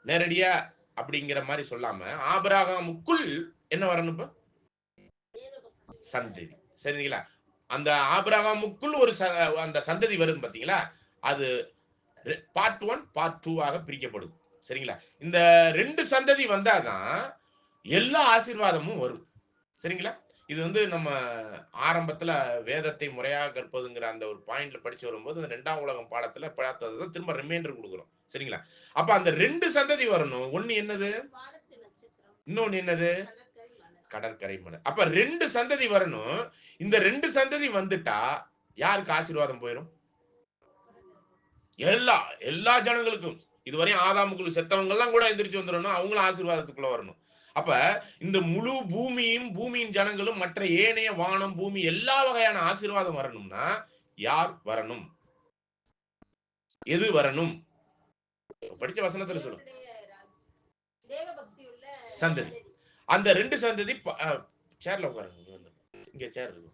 நேரடியா அப்படிங்கிற மாதிரி சொல்லாம ஆபிரகாமுக்குள் என்ன வரணும்? இப்ப சந்ததி. சரிங்களா? அந்த ஆபிரகாமுக்குள் ஒரு அந்த சந்ததி வரும் பாத்தீங்களா? அது பார்ட் 1 பார்ட் 2 ஆக பிரிக்கப்படுது. சரிங்களா? இந்த 2 சந்ததி வந்தாதான் எல்லா ஆசீர்வாதமும் வரும். சரிங்களா? இது வந்து நம்ம ஆரம்பத்துல வேதத்தை முறையாக கற்பதுங்கிற அந்த ஒரு பாயிண்ட்ல படிச்சு வரும்போது 2ஆம் உலகம் பாடத்துல பார்த்ததுதான் திரும்ப ரிமைண்டர் கொடுக்குறோம். சரிங்களா? அப்ப அந்த 2 சந்ததி வரணும். ஒன்னு என்னது? வானத்தின் நட்சத்திரம். இன்னொன்னு என்னது? கடற்கரை மணல். அப்ப 2 சந்ததி வரணும். இந்த 2 சந்ததி வந்துட்டா யாருக்கு ஆசீர்வாதம் போயிரும்? எல்லா ஜனங்களுக்கும். இதுவரையும் ஆதாமுக்குள்ள செத்தவங்க எல்லாம் கூட எந்திரிச்சு வந்துடணும், அவங்களும் ஆசீர்வாதத்துக்குள்ள வரணும். அப்ப இந்த முழு பூமியும் பூமியின் ஜனங்களும் மற்ற ஏனைய வானம் பூமி எல்லா வகையான ஆசீர்வாதம் வரணும்னா யார் வரணும்? எது வரணும்? படிச்ச வசனத்துல சொல்லு. சந்ததி. அந்த 2 சந்ததி சேர்ல உட்காருங்க. இங்க சேர் இருக்கு.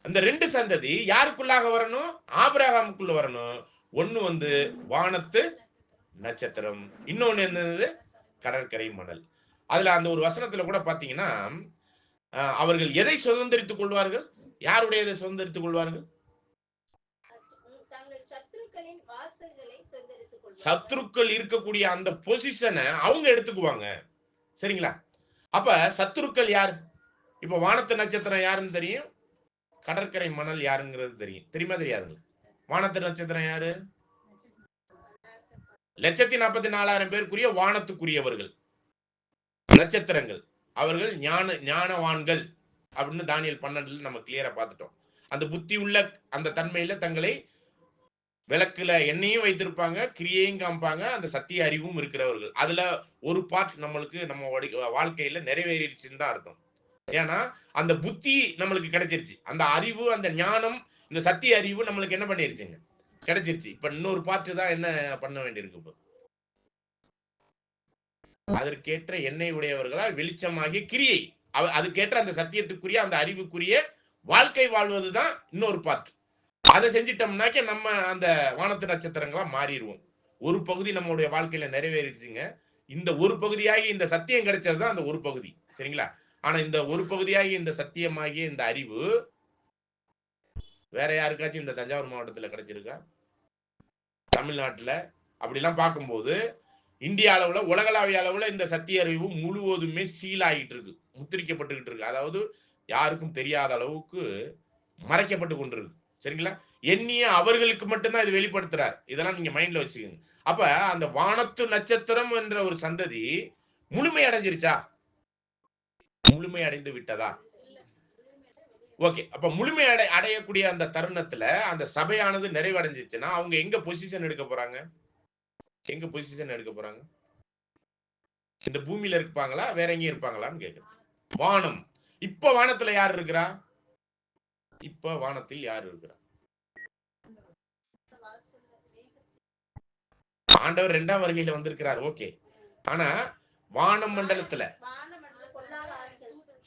அந்த 2 சந்ததி யாருக்குள்ளாக வரணும்? ஆபிரகாமுக்குள்ள வரணும். ஒன்னு வந்து வானத்து நட்சத்திரம், இன்னொன்னு என்னது? கடற்கரை மணல். அதுல அந்த ஒரு வசனத்துல கூட பாத்தீங்கன்னா, அவர்கள் எதை சுதந்திரித்துக் கொள்வார்கள்? யாருடையதை சுதந்திரித்துக் கொள்வார்கள்? சத்துருக்கள் இருக்கக்கூடிய அந்த பொசிஷனை அவங்க எடுத்துக்குவாங்க. சரிங்களா? அப்ப சத்துருக்கள் யார்? இப்ப வானத்து நட்சத்திரம் யாருன்னு தெரியும், கடற்கரை மணல் யாருங்கிறது தெரியும். தெரியுமா தெரியாதுங்களா? வானத்து நட்சத்திரம் யாரு? 1,44,000 பேருக்குரிய வானத்துக்குரியவர்கள் நட்சத்திரங்கள். அவர்கள் ஞானவான்கள் அப்படின்னு தானியேல் 12 நம்ம கிளியரா பார்த்துட்டோம். அந்த புத்தி உள்ள அந்த தன்மையில தங்களை விளக்குல எண்ணெயும் வைத்திருப்பாங்க, கிரியையும் காமிப்பாங்க, அந்த சத்திய அறிவும் இருக்கிறவர்கள். அதுல ஒரு பார்ட் நம்மளுக்கு நம்ம வாழ்க்கையில நிறைவேறிடுச்சுன்னு தான் அர்த்தம். ஏன்னா அந்த புத்தி நம்மளுக்கு கிடைச்சிருச்சு, அந்த அறிவு, அந்த ஞானம், இந்த சத்திய அறிவு நம்மளுக்கு என்ன பண்ணிருச்சுங்க, கிடைச்சிருச்சு. இப்ப இன்னொரு பார்ட் தான் என்ன பண்ண வேண்டியிருக்கு. இப்போ அதற்கேற்ற எண்ணெய் உடையவர்களா வெளிச்சமாகிய கிரியை, அதுக்கேற்ற அந்த சத்தியத்துக்குரிய அந்த அறிவுக்குரிய வாழ்க்கை வாழ்வதுதான் இன்னொரு பார்ட். அதை செஞ்சிட்டோம்னாக்க நம்ம அந்த வானத்து நட்சத்திரங்களா மாறிடுவோம். ஒரு பகுதி நம்மளுடைய வாழ்க்கையில நிறைவேறிடுச்சுங்க. இந்த ஒரு பகுதியாகி இந்த சத்தியம் கிடைச்சதுதான் அந்த ஒரு பகுதி. சரிங்களா? ஆனா இந்த ஒரு பகுதியாகி இந்த சத்தியமாகிய இந்த அறிவு வேற யாருக்காச்சும் இந்த தஞ்சாவூர் மாவட்டத்தில் கிடைச்சிருக்கா? தமிழ்நாட்டுல அப்படிலாம் பார்க்கும்போது இந்திய அளவுல, உலகளாவிய அளவுல இந்த சத்திய அறிவு முழுவதுமே சீல் ஆகிட்டு இருக்கு, முத்திரிக்கப்பட்டுக்கிட்டு இருக்கு. அதாவது யாருக்கும் தெரியாத அளவுக்கு மறைக்கப்பட்டு கொண்டிருக்கு. சரிங்களா? எண்ணிய அவர்களுக்கு மட்டும்தான் இது வெளிப்படுத்துறார். இதெல்லாம் நீங்க மைண்ட்ல வச்சுக்கோங்க. அப்ப அந்த வானத்து நட்சத்திரம் என்ற ஒரு சந்ததி முழுமை அடைஞ்சிருச்சா? முழுமை அடைந்து விட்டதா? ஓகே. அப்ப முழுமை அடையக்கூடிய அந்த தருணத்துல அந்த சபையானது நிறைவடைஞ்சிச்சுன்னா அவங்க எங்க பொசிஷன் எடுக்க போறாங்க? எங்க பொசிஷன் எடுக்க போறாங்க? இந்த பூமியில இருப்பாங்களா, வேற எங்கேயும் இருப்பாங்களான்னு கேக்குறேன். வானம். இப்ப வானத்துல யார் இருக்கிறா? இப்ப வானத்தில் யார் இருக்கிறா? ஆண்டவர் 2ஆம் வருகையில வந்திருக்கிறார். ஓகே. ஆனா வான மண்டலத்துல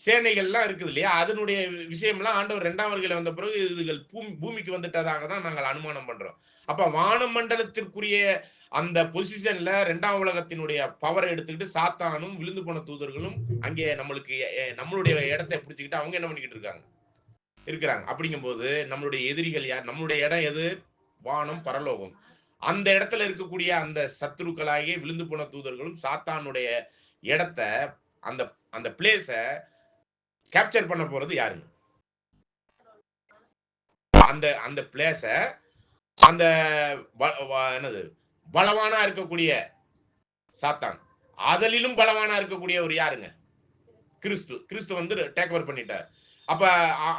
சேனைகள்லாம் இருக்குது இல்லையா, அதனுடைய விஷயம்லாம் ஆண்டவர் 2ஆம் வருகையில வந்த பிறகு இதுகள் பூமிக்கு வந்துட்டதாக தான் நாங்கள் அனுமானம் பண்றோம். அப்ப வான மண்டலத்திற்குரிய அந்த பொசிஷன்ல 2ஆம் உலகத்தினுடைய பவரை எடுத்துக்கிட்டு சாத்தானும் விழுந்து போன தூதர்களும் அங்கே நம்மளுக்கு நம்மளுடைய இடத்தை பிடிச்சிக்கிட்டு அவங்க என்ன பண்ணிக்கிட்டு இருக்கிறாங்க. அப்படிங்கும்போது நம்மளுடைய எதிரிகள் யார்? நம்மளுடைய இடம் எது? வானம், பரலோகம். அந்த இடத்துல இருக்கக்கூடிய அந்த சத்துருக்களாகிய விழுந்து போன தூதர்களும் சாத்தானுடைய இடத்த, அந்த அந்த பிளேஸ கேப்சர் பண்ண போறது யாருங்க? அந்த அந்த பிளேஸ அந்த என்னது பலவானா இருக்கக்கூடிய சாத்தான், அதலிலும் பலவானா இருக்கக்கூடிய ஒரு யாருங்க? கிறிஸ்து. கிறிஸ்து வந்து டேக் ஓவர் பண்ணிட்டார். அப்ப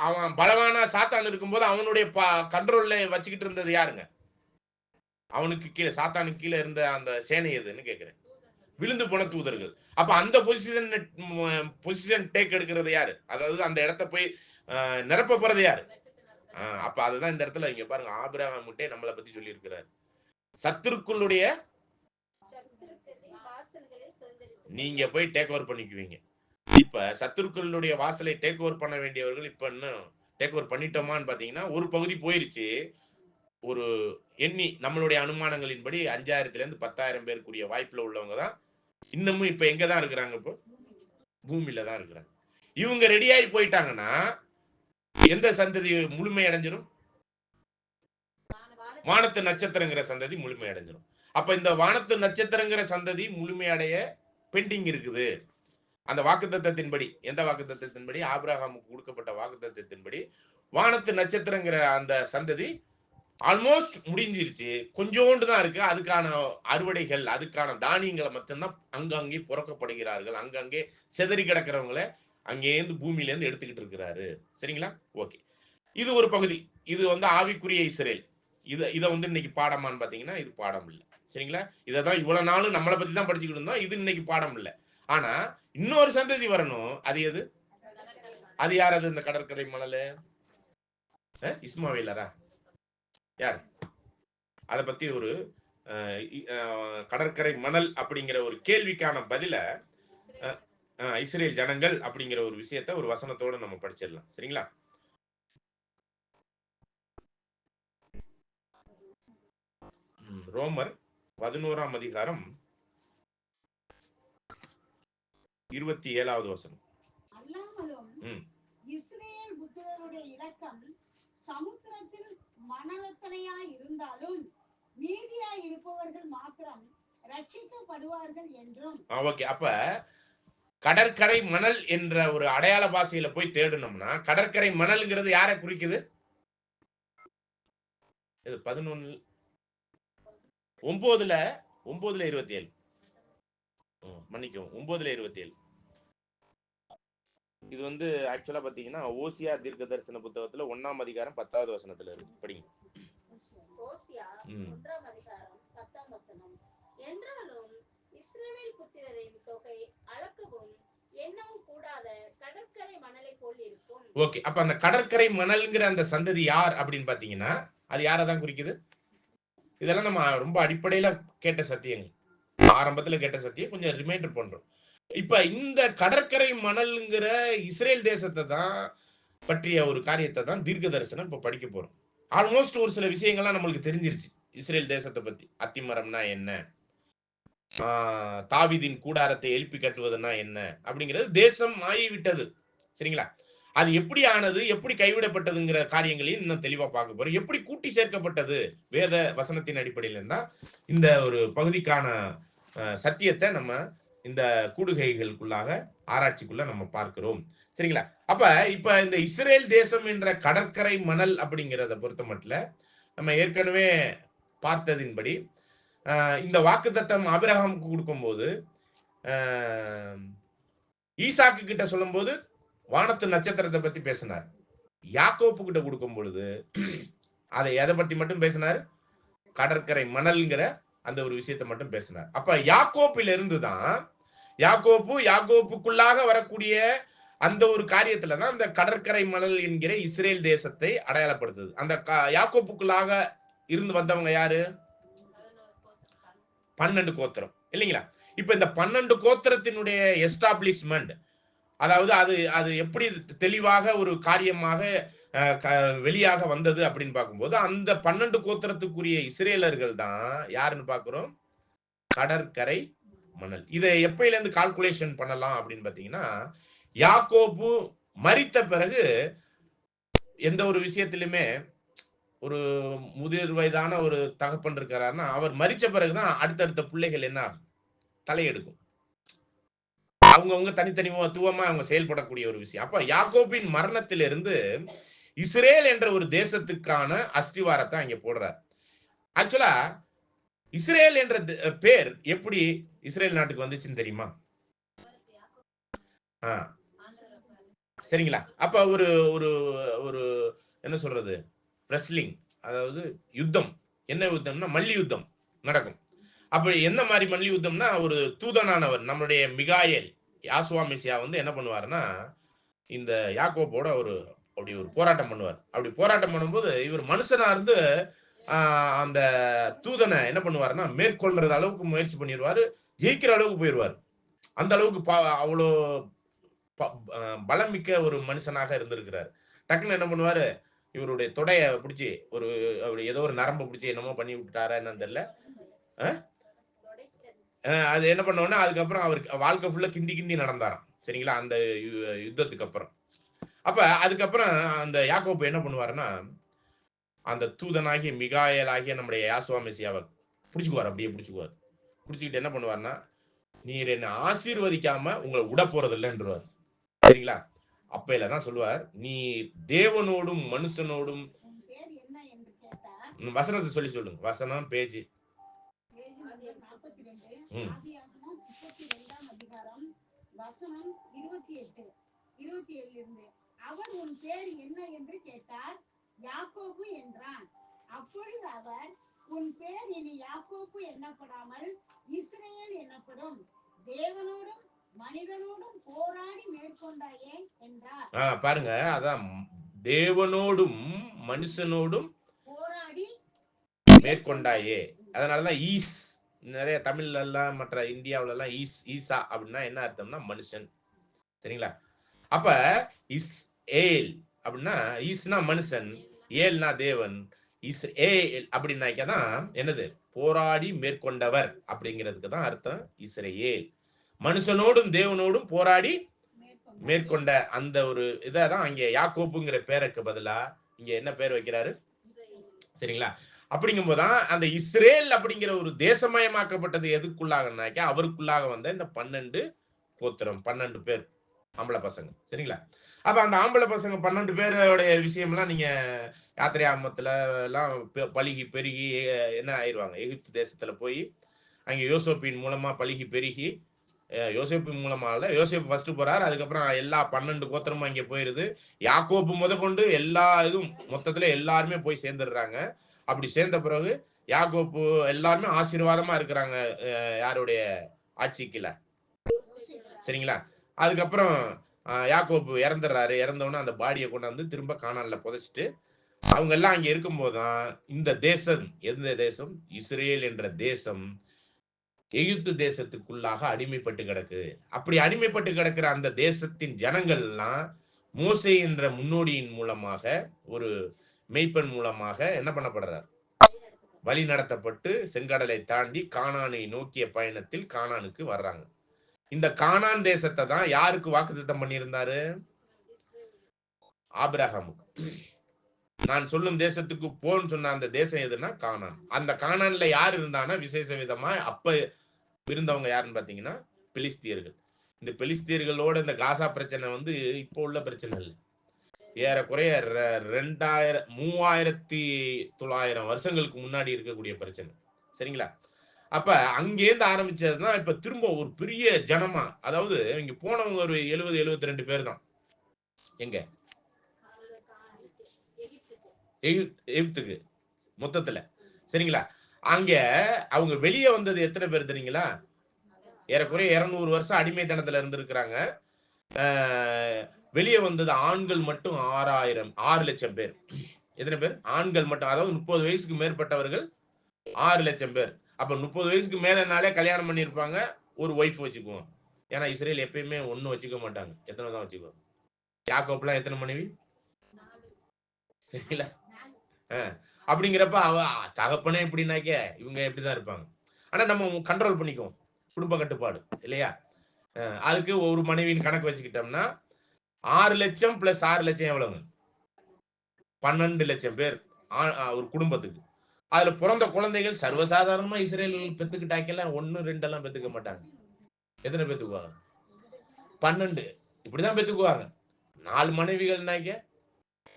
அவன் பலவானா சாத்தான் இருக்கும்போது அவனுடைய கண்ட்ரோல்ல வச்சுக்கிட்டு இருந்தது யாருங்க? அவனுக்கு கீழே, சாத்தானுக்கு கீழே இருந்த அந்த சேனை எதுன்னு கேட்கிறேன். விழுந்து போன தூதர்கள். அப்ப அந்த பொசிஷன் டேக் எடுக்கிறது யாரு? அதாவது அந்த இடத்த போய் நிரப்ப போறது யாரு? அப்ப அதுதான் இந்த இடத்துல இங்க பாருங்க, ஆபிரகாம் முட்டே நம்மளை பத்தி சொல்லி இருக்கிறார். சத்துருக்களுடைய நீங்க போய் டேக் ஓவர் பண்ணிக்குவீங்க. இப்ப சத்துருக்களுடைய வாசலை டேக் ஓவர் பண்ண வேண்டியவர்கள் இப்ப இன்னும் டேக் ஓவர் பண்ணிட்டோமான்னு பாத்தீங்கன்னா ஒரு பகுதி போயிருச்சு. ஒரு எண்ணி நம்மளுடைய அனுமானங்களின்படி 5000 இருந்து 10,000 பேருக்குரிய வாய்ப்புல உள்ளவங்க தான் இன்னமும் இப்ப எங்க தான் இருக்கிறாங்க? இப்போ பூமியில தான் இருக்கிறாங்க. இவங்க ரெடியாகி போயிட்டாங்கன்னா எந்த சந்ததி முழுமை அடைஞ்சிரும்? வானத்து நட்சத்திரங்கிற சந்ததி முழுமை அடைஞ்சிரும். அப்ப இந்த வானத்து நட்சத்திரங்கிற சந்ததி முழுமை அடைய பெண்டிங் இருக்குது. அந்த வாக்குத்தத்தத்தின்படி, எந்த வாக்குத்தத்தத்தின்படி? ஆபிரகாமுக்கு கொடுக்கப்பட்ட வாக்குத்தத்தத்தின்படி வானத்து நட்சத்திரங்கிற அந்த சந்ததி ஆல்மோஸ்ட் முடிஞ்சிருச்சு. கொஞ்சோண்டு தான் இருக்கு. அதுக்கான அறுவடைகள், அதுக்கான தானியங்களை மட்டும்தான் அங்கங்கே புறக்கப்படுகிறார்கள். அங்கங்கே செதறி கிடக்கிறவங்களை அங்கேருந்து பூமியிலேருந்து எடுத்துக்கிட்டு இருக்கிறாரு. சரிங்களா? ஓகே. இது ஒரு பகுதி. இது வந்து ஆவிக்குரிய இஸ்ரேல். இதை வந்து இன்னைக்கு பாடமான்னு பாத்தீங்கன்னா இது பாடம் இல்லை. சரிங்களா? இதை தான் இவ்வளவு நாளும் நம்மளை பத்தி தான் படிச்சுக்கிட்டு இருந்தோம். இது இன்னைக்கு பாடம் இல்லை. ஆனா இன்னொரு சந்ததி வரணும். அது எது? அது யார்? அது இந்த கடற்கரை மணல் இஸ்மாவேலரா? யார்? அதை பத்தி ஒரு கடற்கரை மணல் அப்படிங்கிற ஒரு கேள்விக்கான பதில இஸ்ரேல் ஜனங்கள் அப்படிங்கிற ஒரு விஷயத்த ஒரு வசனத்தோட நம்ம படிச்சிடலாம். சரிங்களா? ரோமர் 11ஆம் அதிகாரம் 27வது வசனம். அல்லாமலும் இஸ்ரேல் புத்திரருடைய இலக்கம் சமுத்திரத்தில் மணலத்தனையாய் இருந்தாலும் மீதியாய் இருப்பவர்கள் மாத்திரம் ரட்சிக்கப்படுவார்கள் என்றும். ஓகே. அப்ப கடற்கரை மணல் என்ற ஒரு அடையாள பாஷையில போய் தேடணும்னா கடற்கரை மணல்ங்கிறது யாரை குறிக்குது? 11 9:27. மன்னிக்கவும், 9:27. இது வந்து ஆக்சுவலா பாத்தீங்கன்னா ஓசியா தீர்க்க தரிசன புத்தகத்துல 1ஆம் அதிகாரம் 10வது வசனத்துல இருக்கு. படிங்க. ஓசியா 1ஆம் அதிகாரம் 10ஆம் வசனம். என்றாலும் இஸ்ரவேல் புத்திரரின் தொகை அளக்கவும் எண்ணவும் கூடாத கடற்கரை மணலை போல் இருக்கும். ஓகே. அப்ப அந்த கடற்கரை மணல்ங்கிற அந்த சந்ததி யார் அப்படின்னு பாத்தீங்கன்னா அது யாரை தான் குறிக்குது? இதெல்லாம் நம்ம ரொம்ப அடிப்படையில கேட்ட சத்தியங்கள், ஆரம்பத்துல கேட்ட சத்தியம் கொஞ்சம் ரிமைண்டர் பண்றோம். இப்ப இந்த கடற்கரை மணல்ங்கிற இஸ்ரேல் தேசத்தை தான் பற்றிய ஒரு காரியத்தை தான் தீர்க்க தரிசனம் இப்ப படிக்க போறோம். ஆல்மோஸ்ட் ஒரு சில விஷயங்கள்லாம் நம்மளுக்கு தெரிஞ்சிருச்சு இஸ்ரேல் தேசத்தை பத்தி. அத்திமரம்னா என்ன, தாவீதின் கூடாரத்தை எழுப்பி கட்டுவதுன்னா என்ன அப்படிங்கிறது தேசம் ஆகிவிட்டது. சரிங்களா? அது எப்படி ஆனது, எப்படி கைவிடப்பட்டதுங்கிற காரியங்களையும் இன்னும் தெளிவா பார்க்க போறோம். எப்படி கூட்டி சேர்க்கப்பட்டது வேத வசனத்தின் அடிப்படையில் இருந்தா இந்த ஒரு பகுதிக்கான சத்தியத்தை நம்ம இந்த கூடுகைகளுக்குள்ளாக ஆராய்ச்சிக்குள்ள நம்ம பார்க்கிறோம். சரிங்களா? அப்ப இப்ப இந்த இஸ்ரேல் தேசம் என்ற கடற்கரை மணல் அப்படிங்கிறத பொறுத்த மட்டும் நம்ம ஏற்கனவே பார்த்ததின்படி இந்த வாக்குத்தத்தம் ஆபிரகாமுக்கு கொடுக்கும்போது ஈசாக்கு கிட்ட சொல்லும்போது வானத்து நட்சத்திரத்தை பத்தி பேசினார். யாக்கோப்பு கிட்ட கொடுக்கும் பொழுது அதை எதை பத்தி மட்டும் பேசினார்? கடற்கரை மணல்ங்கிற அந்த ஒரு விஷயத்தை மட்டும் பேசினார். அப்ப யாக்கோப்பில இருந்து தான் யாக்கோப்புக்குள்ளாக வரக்கூடிய அந்த ஒரு காரியத்துல தான் அந்த கடற்கரை மணல் என்கிற இஸ்ரேல் தேசத்தை அடையாளப்படுத்துது. அந்த யாக்கோப்புக்குள்ளாக இருந்து வந்தவங்க யாரு? 12 கோத்திரம் இல்லைங்களா? இப்ப இந்த 12 கோத்திரத்தினுடைய எஸ்டாப்ளிஷ்மெண்ட், அதாவது அது எப்படி தெளிவாக ஒரு காரியமாக வெளியாக வந்தது அப்படின்னு பார்க்கும்போது அந்த 12 கோத்திரத்துக்குரிய இஸ்ரேலர்கள் தான் யாருன்னு பார்க்கிறோம்? கடற்கரை மணல். இதை எப்பயில இருந்து கால்குலேஷன் பண்ணலாம் அப்படின்னு பாத்தீங்கன்னா யாக்கோபு மரித்த பிறகு எந்த ஒரு விஷயத்திலுமே ஒரு முதிர் வயதான ஒரு தகப்பன் இருக்கிறாருன்னா அவர் மரிச்ச பிறகுதான் அடுத்தடுத்த பிள்ளைகள் என்ன தலையெடுக்கும். அவங்கவுங்க தனித்தனித்துவமா அவங்க செயல்படக்கூடிய ஒரு விஷயம். அப்ப யாக்கோபின் மரணத்திலிருந்து இஸ்ரேல் என்ற ஒரு தேசத்துக்கான அஸ்திவாரத்தை அங்க போடுறார். ஆக்சுவலா இஸ்ரேல் என்ற பேர் எப்படி இஸ்ரேல் நாட்டுக்கு வந்துச்சுன்னு தெரியுமா? சரிங்களா? அப்ப ஒரு ஒரு ஒரு என்ன சொல்றது, ரெஸ்லிங், அதாவது யுத்தம். என்ன யுத்தம்னா மல்லி யுத்தம் நடக்கும். அப்படி என்ன மாதிரி மல்லி யுத்தம்னா ஒரு தூதனானவர் நம்மளுடைய மிகாயேல் யாசுவா மெசியா வந்து என்ன பண்ணுவாருன்னா இந்த யாக்கோபோட அப்படி ஒரு போராட்டம் பண்ணுவார். அப்படி போராட்டம் பண்ணும்போது இவர் மனுஷனா இருந்து அந்த தூதனை என்ன பண்ணுவாருன்னா மேற்கொள்றது அளவுக்கு முயற்சி பண்ணிடுவாரு. ஜெயிக்கிற அளவுக்கு போயிடுவார். அந்த அளவுக்கு அவ்வளோ பலம் மிக்க ஒரு மனுஷனாக இருந்திருக்கிறார். டக்குன்னு என்ன பண்ணுவாரு, இவருடைய தொடைய பிடிச்சி ஏதோ ஒரு நரம்பை பிடிச்சி என்னமோ பண்ணி விட்டுட்டாரா என்னன்னு தெரியல. அது என்ன பண்ணோன்னா அதுக்கப்புறம் அவருக்கு வாழ்க்கை ஃபுல்லா கிண்டி கிண்டி நடந்தாராம். சரிங்களா? அந்த யுத்தத்துக்கு அப்புறம். அப்ப அதுக்கப்புறம் அந்த யாக்கோபு என்ன பண்ணுவாருன்னா அந்த தூதனாகிய மிகாயலாகிய நம்முடைய யாசுவா மெசியாவை பிடிச்சுக்குவார். அப்படியே பிடிச்சுக்குவார். பிடிச்சிக்கிட்டு என்ன பண்ணுவார்னா நீர் என்ன ஆசீர்வதிக்காம உங்களை விட போறது இல்லைன்றவார். சரிங்களா? அப்பையில தான் சொல்லுவார், நீ தேவனோடும் மனுஷனோடும் வசனத்தை சொல்லி சொல்லுங்க. வசனம் பேஜ் 28, 27 அவர் உன் பேர் என்ன என்று கேட்டார். யாக்கோபு என்றான். அப்பொழுது அவர், உன் பேர் இனி யாக்கோப்பு எண்ணப்படாமல் இஸ்ரவேல் எனப்படும், தேவனோடும் மனிதனோடும் போராடி மேற்கொண்டாயே என்றார். பாருங்க, அதான் தேவனோடும் மனுஷனோடும் போராடி மேற்கொண்டாயே. அதனாலதான் ஈஸ் நிறைய தமிழ்ல எல்லாம் மற்ற இந்தியாவுல எல்லாம் ஈசா அப்படின்னா என்ன அர்த்தம்னா மனுஷன். சரிங்களா? அப்ப இஸ் ஏல் அப்படின்னா ஈஸ்னா மனுஷன், ஏல்னா தேவன். இஸ் ஏல் அப்படின்னாக்கதான் என்னது, போராடி மேற்கொண்டவர் அப்படிங்கிறதுக்கு தான் அர்த்தம் இஸ்ரேல். மனுஷனோடும் தேவனோடும் போராடி மேற்கொண்ட அந்த ஒரு இதான் அங்க யாக்கோப்புங்கிற பேருக்கு பதிலா இங்க என்ன பேர் வைக்கிறாரு? சரிங்களா? அப்படிங்கும் போதுதான் அந்த இஸ்ரேல் அப்படிங்கிற ஒரு தேசமயமாக்கப்பட்டது எதுக்குள்ளாகனாக்கா அவருக்குள்ளாக வந்த இந்த 12 கோத்திரம், 12 பேர் ஆம்பளை பசங்க. சரிங்களா? அப்ப அந்த ஆம்பளை பசங்க 12 பேருடைய விஷயம்லாம் நீங்க யாத்திரை எல்லாம் பழுகி பெருகி என்ன ஆயிடுவாங்க, எகிப்து தேசத்துல போய் அங்க யோசேப்பின் மூலமா பழுகி பெருகி, யோசேப்பின் மூலமா இல்ல, யோசேப் ஃபர்ஸ்ட் போறாரு, அதுக்கப்புறம் எல்லா 12 கோத்திரமும் அங்கே போயிருது. யாக்கோப்பு முதற்கொண்டு எல்லா இதுவும் மொத்தத்துல எல்லாருமே போய் சேர்ந்துடுறாங்க. அப்படி சேர்ந்த பிறகு யாக்கோப்பு எல்லாருமே ஆசீர்வாதமா இருக்கிறாங்க யாருடைய ஆட்சிக்குல. சரிங்களா? அதுக்கப்புறம் யாக்கோப்பு இறந்துடுறாரு. இறந்தவொடனே அந்த பாடியை கொண்டாந்து திரும்ப கானான்ல புதைச்சிட்டு அவங்க எல்லாம் அங்க இருக்கும்போதுதான் இந்த தேசம், எந்த தேசம்? இஸ்ரேல் என்ற தேசம் எகிப்து தேசத்துக்குள்ளாக அடிமைப்பட்டு கிடக்கு. அப்படி அடிமைப்பட்டு கிடக்கிற அந்த தேசத்தின் ஜனங்கள் எல்லாம் மோசே என்ற முன்னோடியின் மூலமாக, ஒரு மெய்ப்பெண் மூலமாக என்ன பண்ணப்படுறார்? வழி நடத்தப்பட்டு செங்கடலை தாண்டி கானானை நோக்கிய பயணத்தில் கானானுக்கு வர்றாங்க. இந்த கானான் தேசத்தை தான் யாருக்கு வாக்குத்தத்தம் பண்ணியிருந்தாரு? ஆபிரகாமுக்கு. நான் சொல்லும் தேசத்துக்கு போன்னு சொன்ன அந்த தேசம் எதுனா கானான். அந்த கானான்ல யார் இருந்தானா விசேஷ விதமா அப்ப இருந்தவங்க யாருன்னு பாத்தீங்கன்னா பெலிஸ்தியர்கள். இந்த பெலிஸ்தியர்களோட இந்த காசா பிரச்சனை வந்து இப்போ உள்ள பிரச்சனை இல்லை. ஏறக்குறைய 3900 வருஷங்களுக்கு முன்னாடி இருக்கக்கூடிய பிரச்சனை. சரிங்களா? அப்ப அங்கேருந்து ஆரம்பிச்சதுதான் இப்ப திரும்ப ஒரு பெரிய ஜனமா, அதாவது இங்க போனவங்க ஒரு 70-72 பேர் தான். எங்க? எகிப்துக்கு மொத்தத்துல. சரிங்களா? அங்க அவங்க வெளியே வந்தது எத்தனை பேர் தெரியுங்களா? ஏறக்குறைய 200 வருஷம் அடிமைத்தனத்துல இருந்திருக்கிறாங்க. வெளியே வந்தது ஆண்கள் மட்டும் 6 லட்சம் பேர். எத்தனை பேர்? ஆண்கள் மட்டும். அதாவது 30 வயசுக்கு மேற்பட்டவர்கள் 6 லட்சம் பேர். அப்ப 30 வயசுக்கு மேலனாலே கல்யாணம் பண்ணியிருப்பாங்க, ஒரு ஒய்ஃப் வச்சுக்குவோம். ஏன்னா இஸ்ரேல் எப்பயுமே ஒன்னும் வச்சுக்க மாட்டாங்க, எத்தனை தான் வச்சுக்குவோம். யாக்கோப்லாம் எத்தனை மனைவி? சரிங்களா? அப்படிங்கிறப்ப அவ தகப்பனே எப்படின்னாக்க இவங்க எப்படிதான் இருப்பாங்க. ஆனா நம்ம கண்ட்ரோல் பண்ணிக்குவோம், குடும்ப கட்டுப்பாடு இல்லையா? அதுக்கு ஒரு மனைவியின் கணக்கு வச்சுக்கிட்டோம்னா 6 லட்சம் பிளஸ் 6 லட்சம் எவ்வளவு? 12 லட்சம் பேர் ஒரு குடும்பத்துக்கு. அதுல பிறந்த குழந்தைகள் சர்வசாதாரணமா இஸ்ரேல் பெத்துக்கிட்டாக்கெல்லாம் 1 2 எல்லாம் பெத்துக்க மாட்டாங்க. எத்தனை பெத்துக்குவாங்க? 12. இப்படிதான் பெத்துக்குவாங்க. 4 மனைவிகள்னாக்க